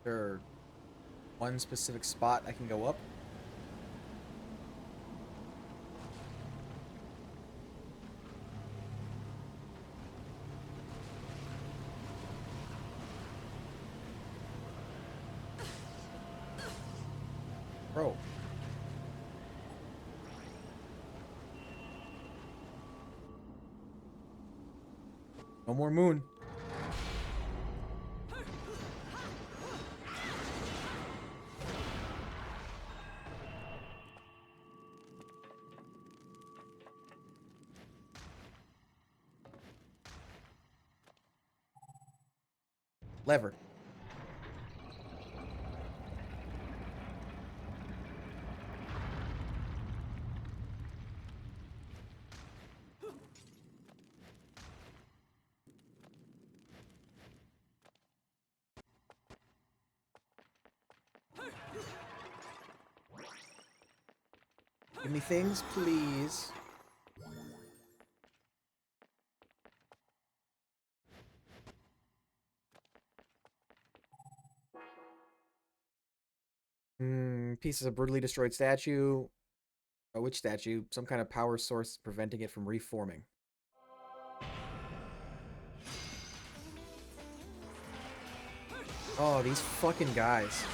There one specific spot I can go up? Bro. No more moon. Lever. Give me things, please. Pieces of brutally destroyed statue. Oh, which statue? Some kind of power source preventing it from reforming. Oh, these fucking guys.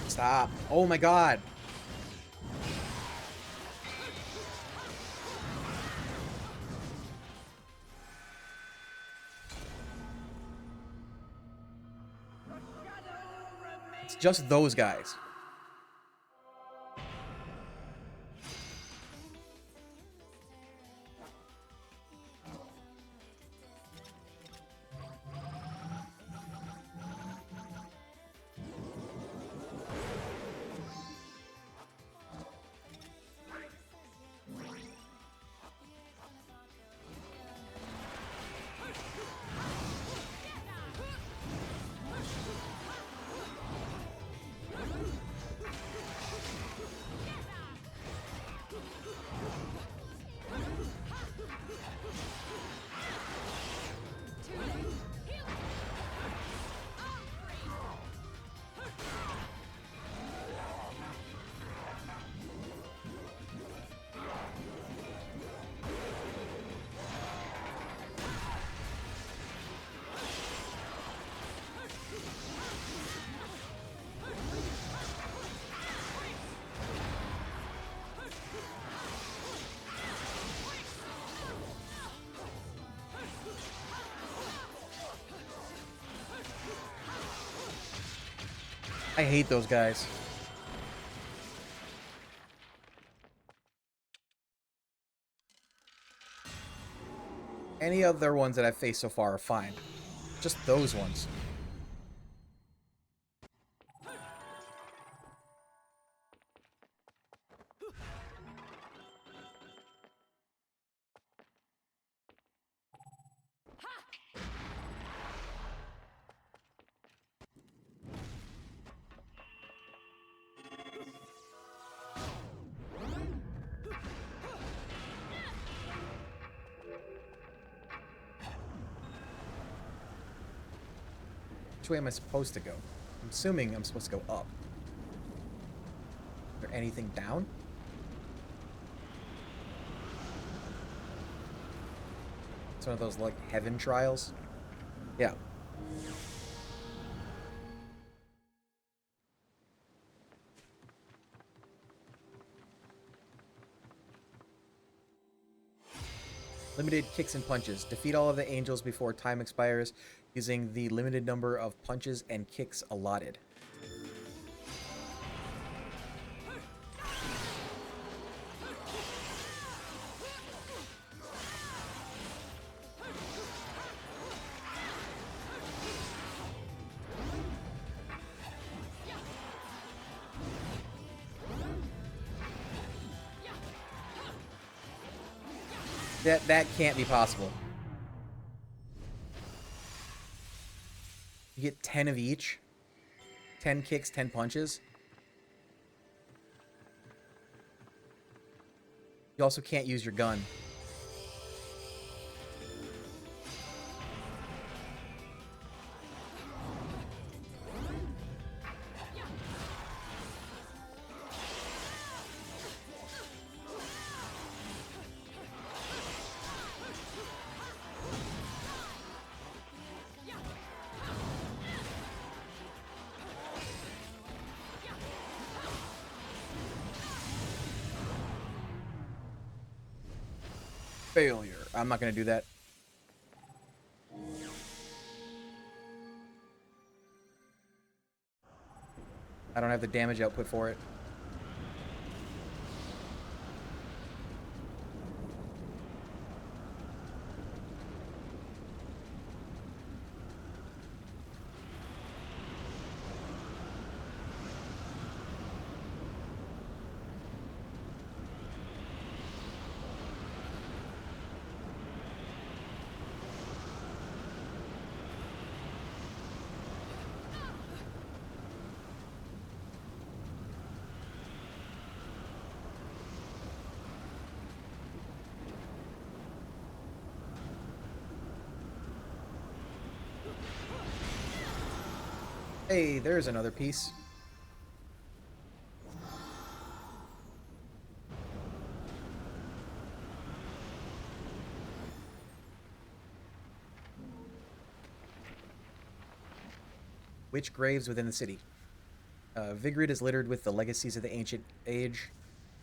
Stop. Oh my god. It's just those guys. I hate those guys. Any other ones that I've faced so far are fine. Just those ones. Which way am I supposed to go? I'm assuming I'm supposed to go up. Is there anything down? It's one of those, like, heaven trials? Yeah. Limited kicks and punches. Defeat all of the angels before time expires using the limited number of punches and kicks allotted. That can't be possible. You get 10 of each. 10 kicks, 10 punches. You also can't use your gun. Failure. I'm not going to do that. I don't have the damage output for it. Hey, there's another piece. Witch graves within the city. Vigrid is littered with the legacies of the ancient age.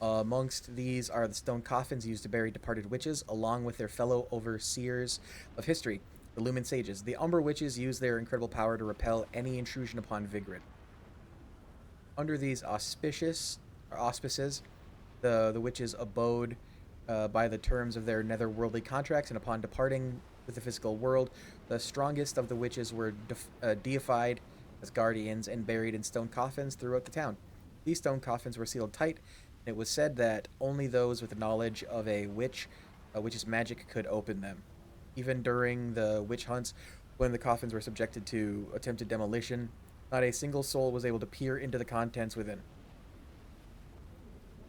Amongst these are the stone coffins used to bury departed witches, along with their fellow overseers of history, the Lumen Sages. The Umbra witches use their incredible power to repel any intrusion upon Vigrid. Under these auspices, the witches abode by the terms of their netherworldly contracts, and upon departing with the physical world, the strongest of the witches were deified as guardians and buried in stone coffins throughout the town. These stone coffins were sealed tight, and it was said that only those with knowledge of a witch's magic could open them. Even during the witch hunts, when the coffins were subjected to attempted demolition, not a single soul was able to peer into the contents within.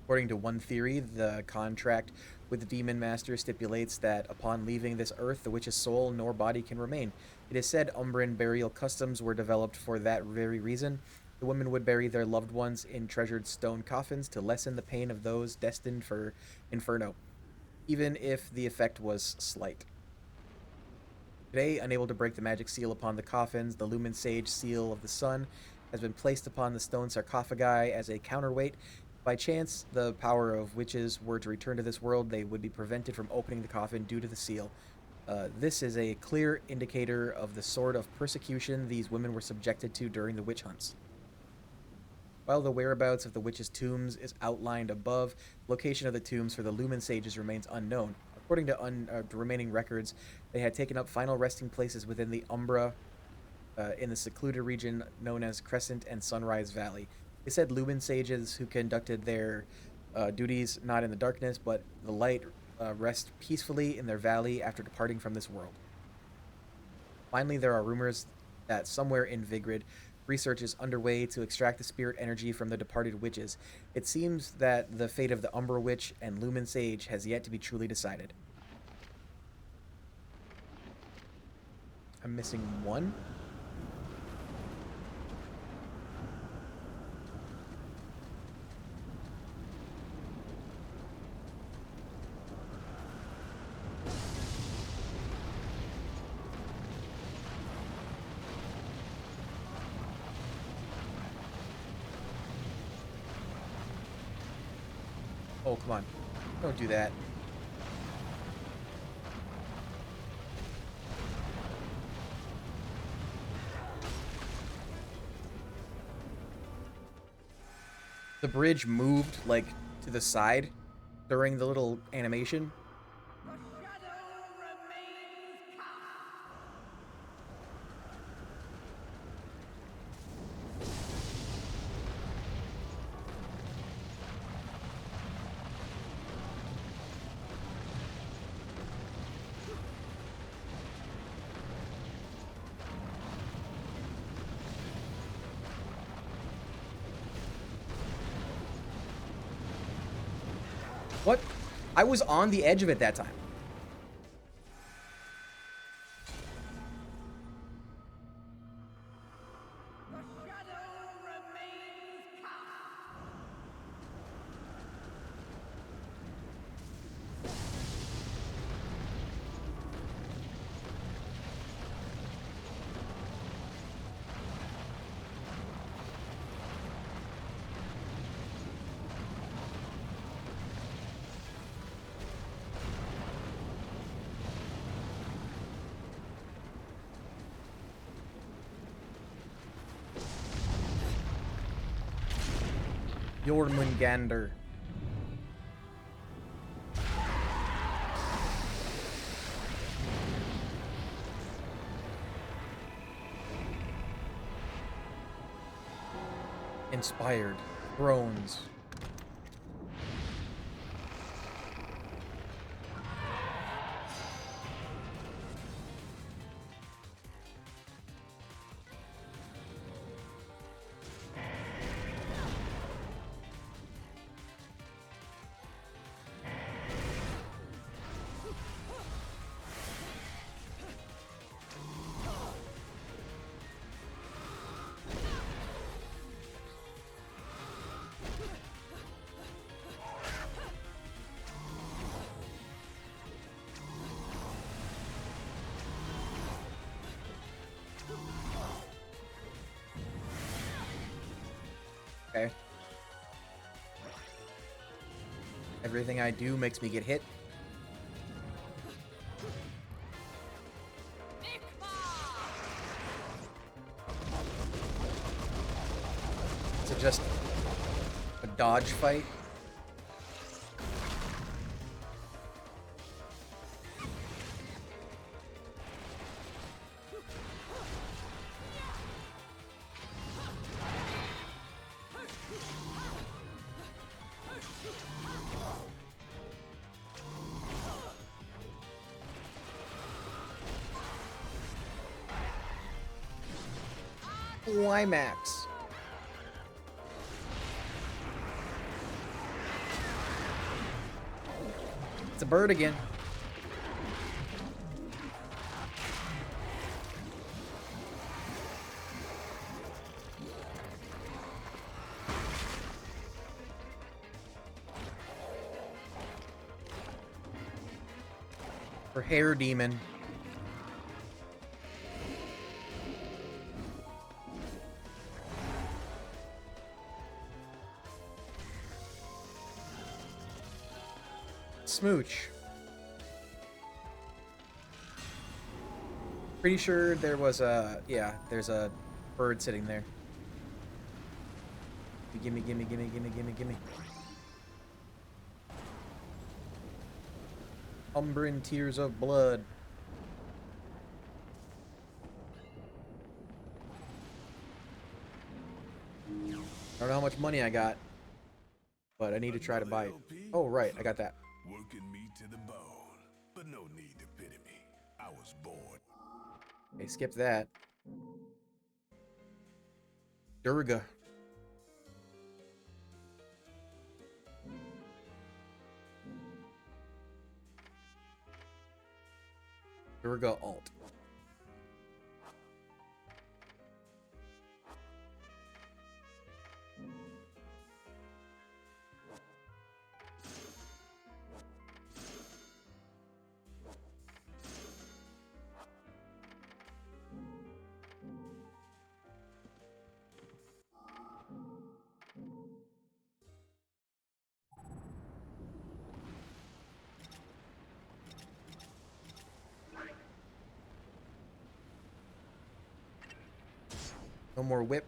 According to one theory, the contract with the Demon Master stipulates that upon leaving this earth, the witch's soul nor body can remain. It is said Umbran burial customs were developed for that very reason. The women would bury their loved ones in treasured stone coffins to lessen the pain of those destined for Inferno, even if the effect was slight. Today, unable to break the magic seal upon the coffins, the Lumen Sage seal of the sun has been placed upon the stone sarcophagi as a counterweight. By chance, the power of witches were to return to this world, they would be prevented from opening the coffin due to the seal. This is a clear indicator of the sort of persecution these women were subjected to during the witch hunts. While the whereabouts of the witches' tombs is outlined above, location of the tombs for the Lumen Sages remains unknown. According to remaining records, they had taken up final resting places within the Umbra in the secluded region known as Crescent and Sunrise Valley. They said Lumen Sages who conducted their duties not in the darkness but the light rest peacefully in their valley after departing from this world. Finally, there are rumors that somewhere in Vigrid, research is underway to extract the spirit energy from the departed witches. It seems that the fate of the Umbra Witch and Lumen Sage has yet to be truly decided. I'm missing one? Oh, come on. Don't do that. The bridge moved, like, to the side during the little animation. What? I was on the edge of it that time. Jormungandr. Inspired. Thrones. Okay. Everything I do makes me get hit. Is it just a dodge fight? Climax. It's a bird again. For hair demon. Smooch. Pretty sure there was a, yeah, there's a bird sitting there. Gimme, gimme, gimme, gimme, gimme, gimme. Umbran Tears of Blood. I don't know how much money I got, but I need to try to buy it. Oh, right, I got that. Working me to the bone, but no need to pity me. I was bored. Okay, skip that. Durga. Durga alt. No more whip.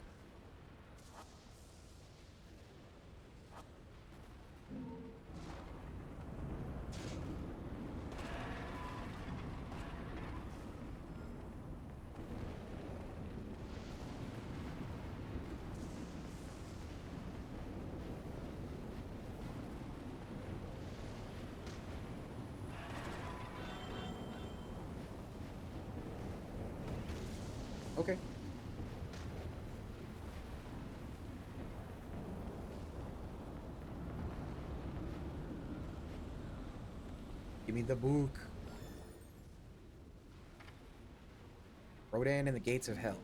Okay. Give me the book. Rodan and the Gates of Hell.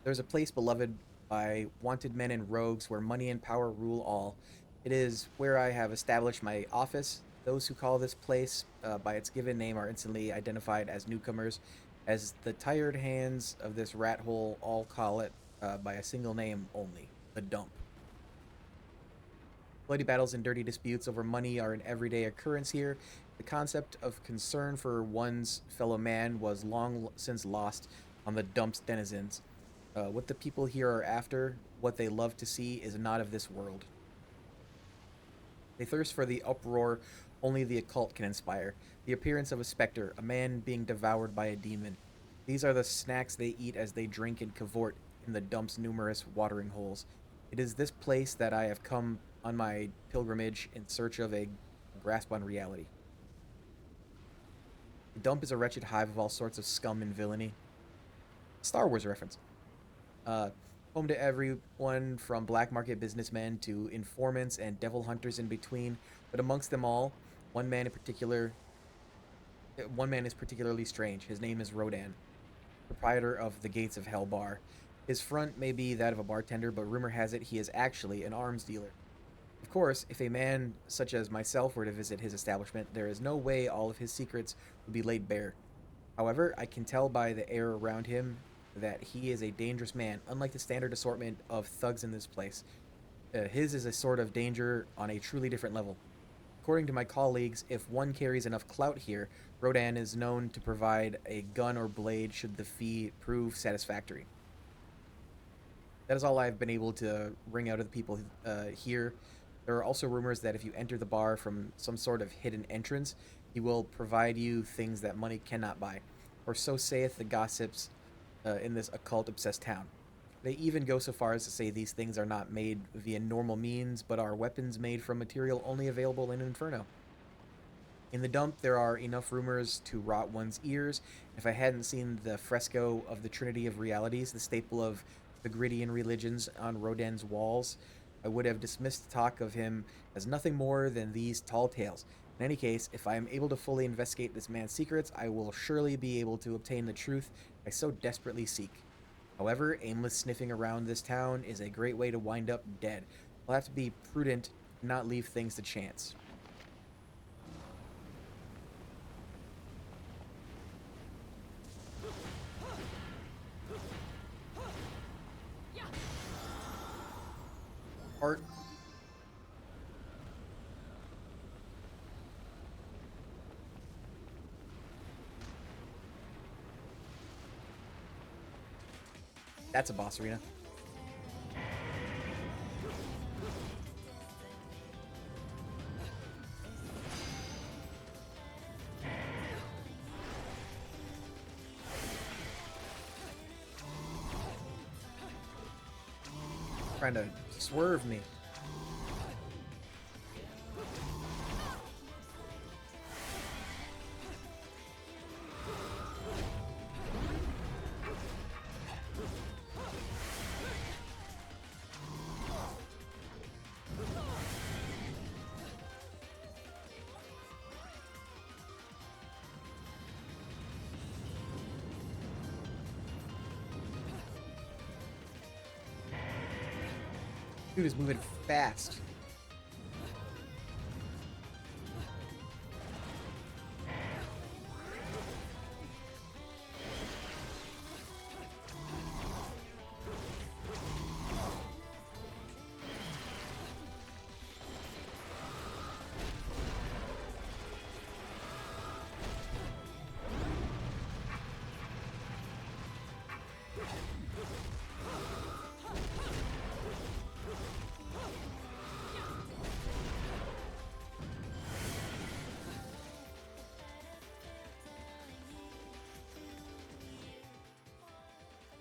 There's a place beloved by wanted men and rogues where money and power rule all. It is where I have established my office. Those who call this place by its given name are instantly identified as newcomers, as the tired hands of this rat hole all call it by a single name only, the dump. Bloody battles and dirty disputes over money are an everyday occurrence here. The concept of concern for one's fellow man was long since lost on the dump's denizens. What the people here are after, what they love to see, is not of this world. They thirst for the uproar only the occult can inspire. The appearance of a specter, a man being devoured by a demon. These are the snacks they eat as they drink and cavort in the dump's numerous watering holes. It is this place that I have come on my pilgrimage in search of a grasp on reality. The dump is a wretched hive of all sorts of scum and villainy. Star Wars reference. Uh, Home to everyone from black market businessmen to informants and devil hunters in between, but amongst them all, one man is particularly strange. His name is Rodan, proprietor of the Gates of Hell bar. His front may be that of a bartender, but rumor has it he is actually an arms dealer. Of course, if a man such as myself were to visit his establishment, there is no way all of his secrets would be laid bare. However, I can tell by the air around him that he is a dangerous man, unlike the standard assortment of thugs in this place. His is a sort of danger on a truly different level. According to my colleagues, if one carries enough clout here, Rodan is known to provide a gun or blade should the fee prove satisfactory. That is all I've been able to wring out of the people here. There are also rumors that if you enter the bar from some sort of hidden entrance, he will provide you things that money cannot buy. Or so saith the gossips in this occult-obsessed town. They even go so far as to say these things are not made via normal means, but are weapons made from material only available in Inferno. In the dump, there are enough rumors to rot one's ears. If I hadn't seen the fresco of the Trinity of Realities, the staple of the Grittian religions on Rodan's walls, I would have dismissed talk of him as nothing more than these tall tales. In any case, if I am able to fully investigate this man's secrets, I will surely be able to obtain the truth I so desperately seek. However, aimless sniffing around this town is a great way to wind up dead. I'll have to be prudent and not leave things to chance. Art. That's a boss arena. trying to swerve me. Dude is moving fast.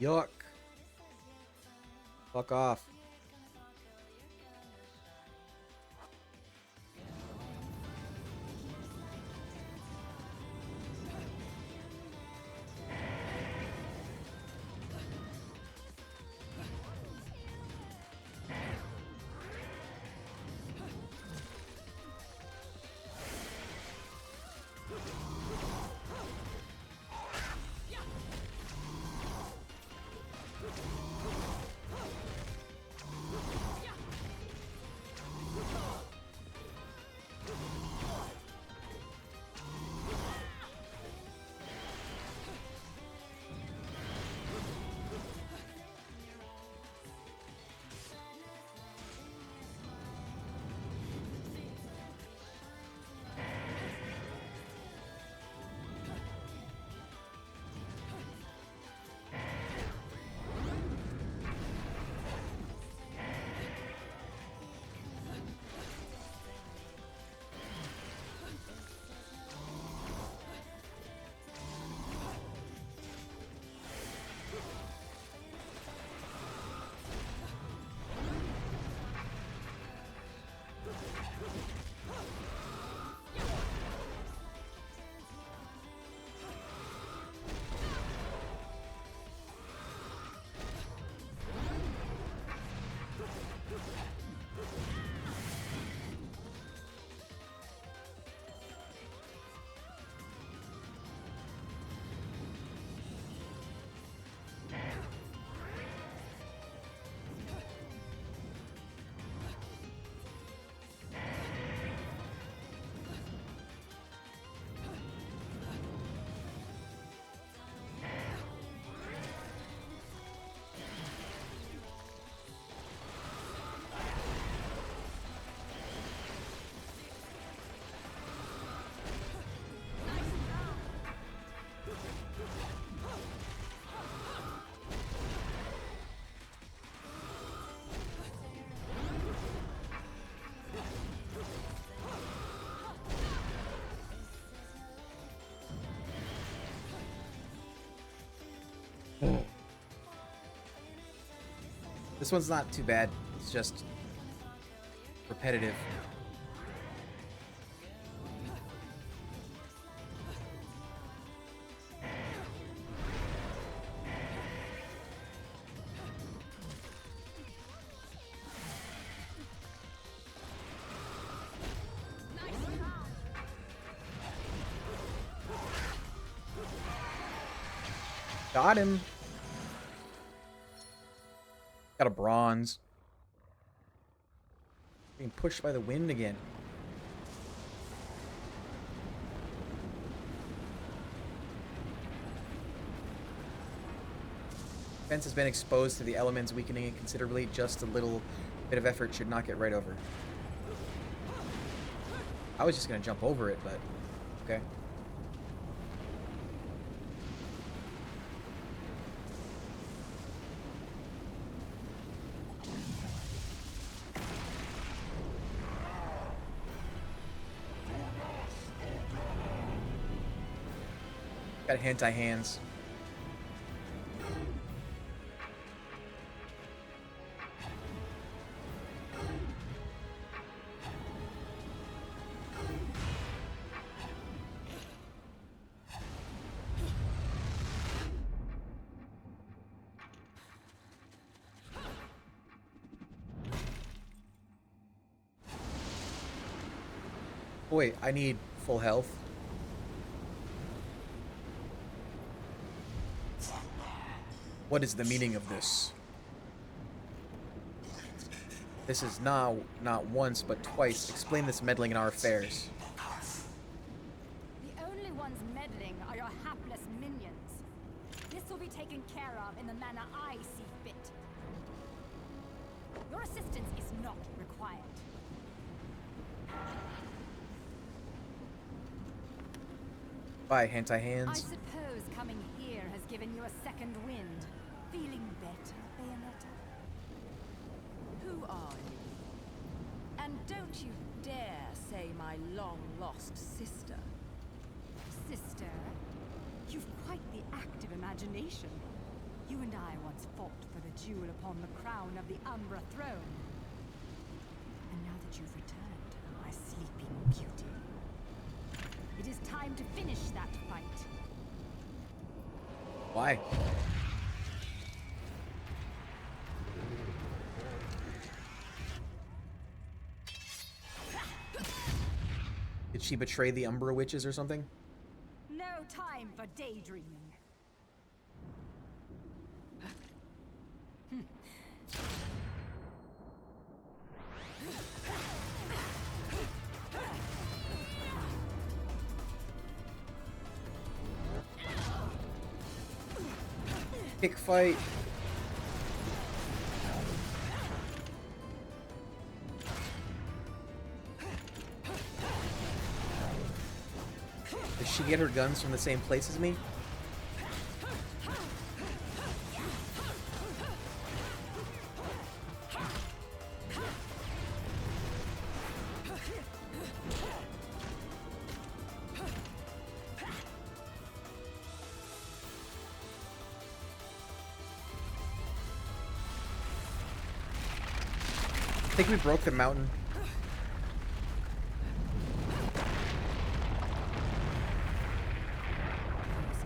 Yuck. Fuck off. This one's not too bad. It's just repetitive. Got him. Got a bronze. Being pushed by the wind again. Fence has been exposed to the elements, weakening it considerably. Just a little bit of effort should knock it right over. I was just gonna jump over it, but okay. Got hentai hands. Wait, I need full health. What is the meaning of this? This is now not once, but twice. Explain this meddling in our affairs. The only ones meddling are your hapless minions. This will be taken care of in the manner I see fit. Your assistance is not required. Bye, hentai I hands. suppose coming here has given you a second wind. Feeling better, Bayonetta? Who are you? And don't you dare say my long-lost sister. Sister, you've quite the active imagination. You and I once fought for the jewel upon the crown of the Umbra throne. And now that you've returned, my sleeping beauty, it is time to finish that fight. Why? Did she betray the Umbra witches or something? No time for daydreaming. Kick fight. Does she get her guns from the same place as me? I think we broke the mountain. Those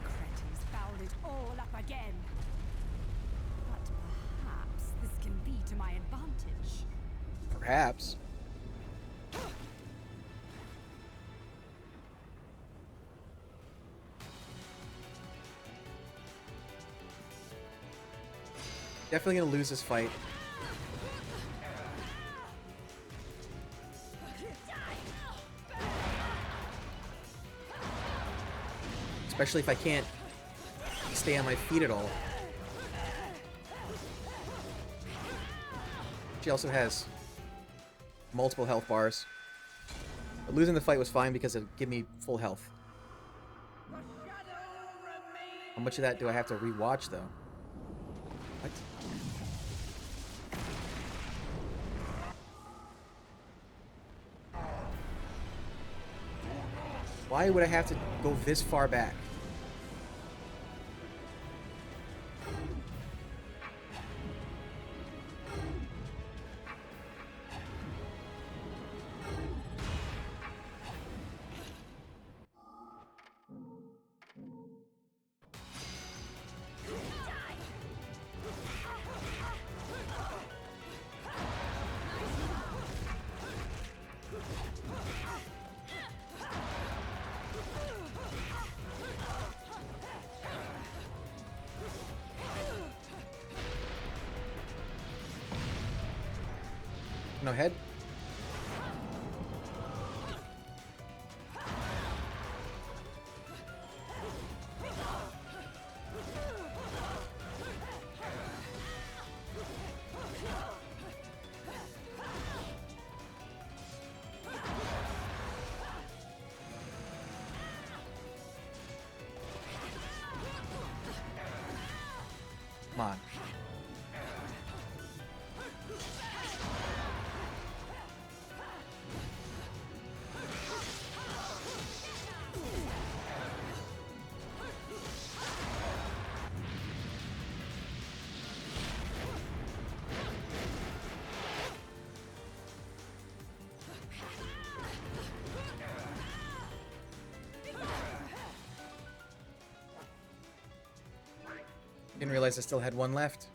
cretins fouled it all up again. But perhaps this can be to my advantage. Perhaps. Definitely gonna lose this fight. Especially if I can't stay on my feet at all. She also has multiple health bars. But losing the fight was fine because it gave me full health. How much of that do I have to rewatch though? What? Why would I have to go this far back? No head? Come on. Didn't realize I still had one left.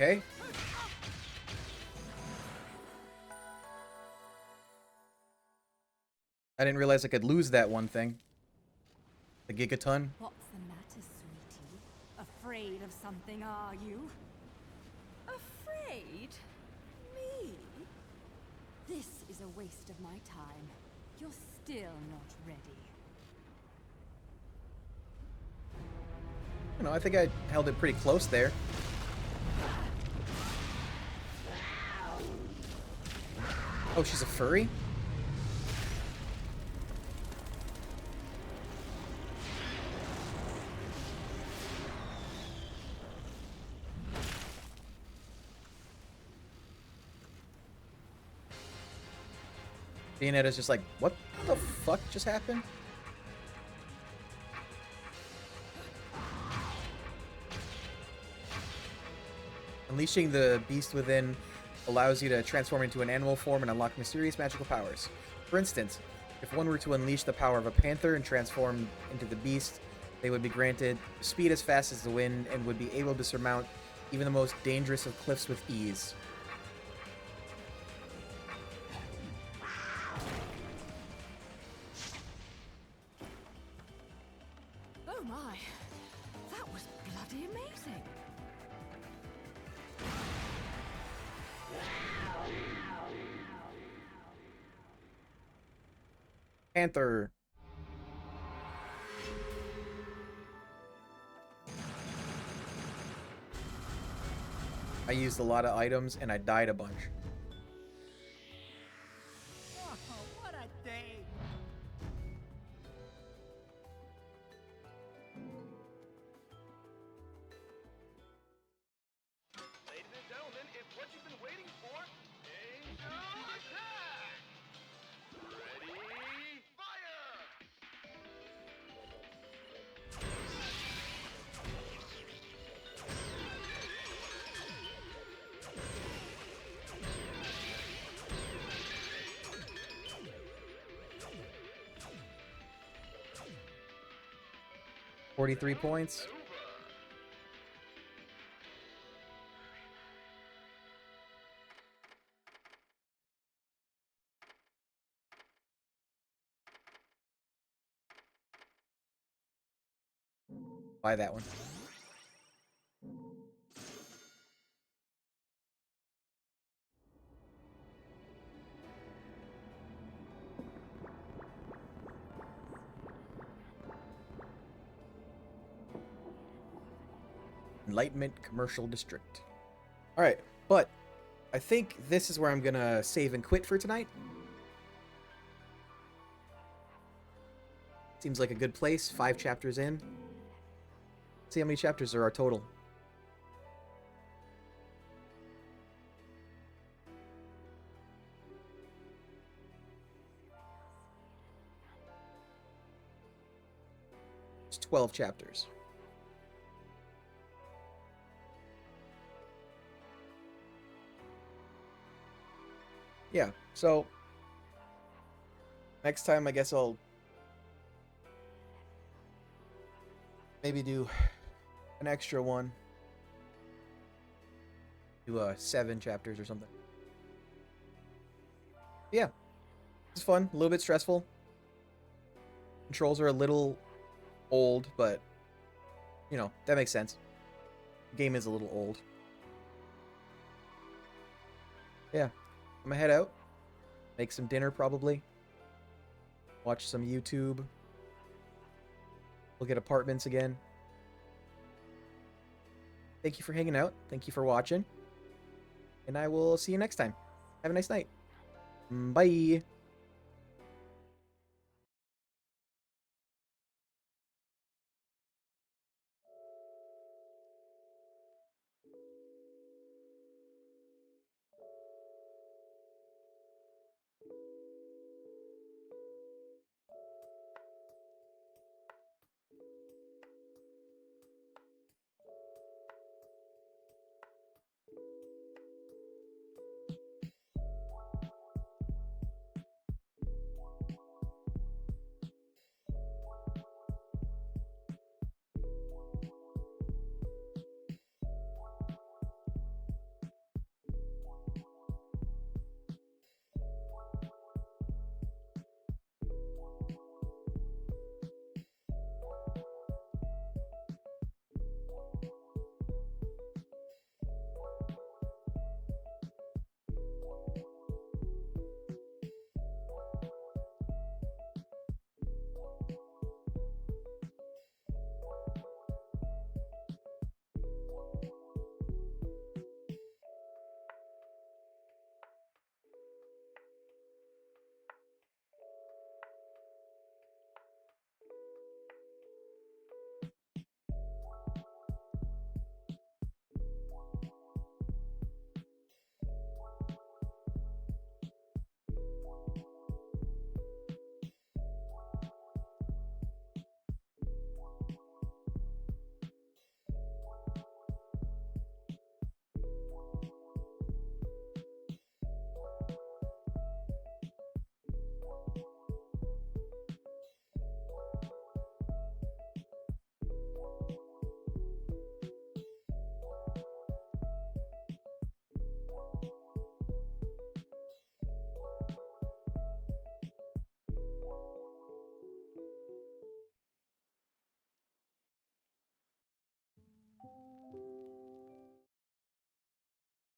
Okay. I didn't realize I could lose that one thing. The gigaton. What's the matter, sweetie? Afraid of something, are you? Afraid? Me? This is a waste of my time. You're still not ready. You know, I think I held it pretty close there. Oh, she's a furry? Bayonetta's just like, what the fuck just happened? Unleashing the beast within allows you to transform into an animal form and unlock mysterious magical powers. For instance, if one were to unleash the power of a panther and transform into the beast, they would be granted speed as fast as the wind and would be able to surmount even the most dangerous of cliffs with ease. Oh my, that was bloody amazing. Panther. I used a lot of items and I died a bunch. Oh, what a day! Ladies and gentlemen, it's what you've been waiting for. Angel attack! Ready, fire! 43 points. Buy that one. Enlightenment Commercial District. Alright, but I think this is where I'm gonna save and quit for tonight. Seems like a good place. 5 chapters in. Let's see how many chapters there are total. It's 12 chapters. Yeah, so next time I guess I'll maybe do an extra one. Do 7 chapters or something. Yeah, it's fun, a little bit stressful. Controls are a little old, but you know, that makes sense. The game is a little old. Yeah, I'm gonna head out, make some dinner probably, watch some YouTube, look at apartments again. Thank you for hanging out. Thank you for watching. And I will see you next time. Have a nice night. Bye.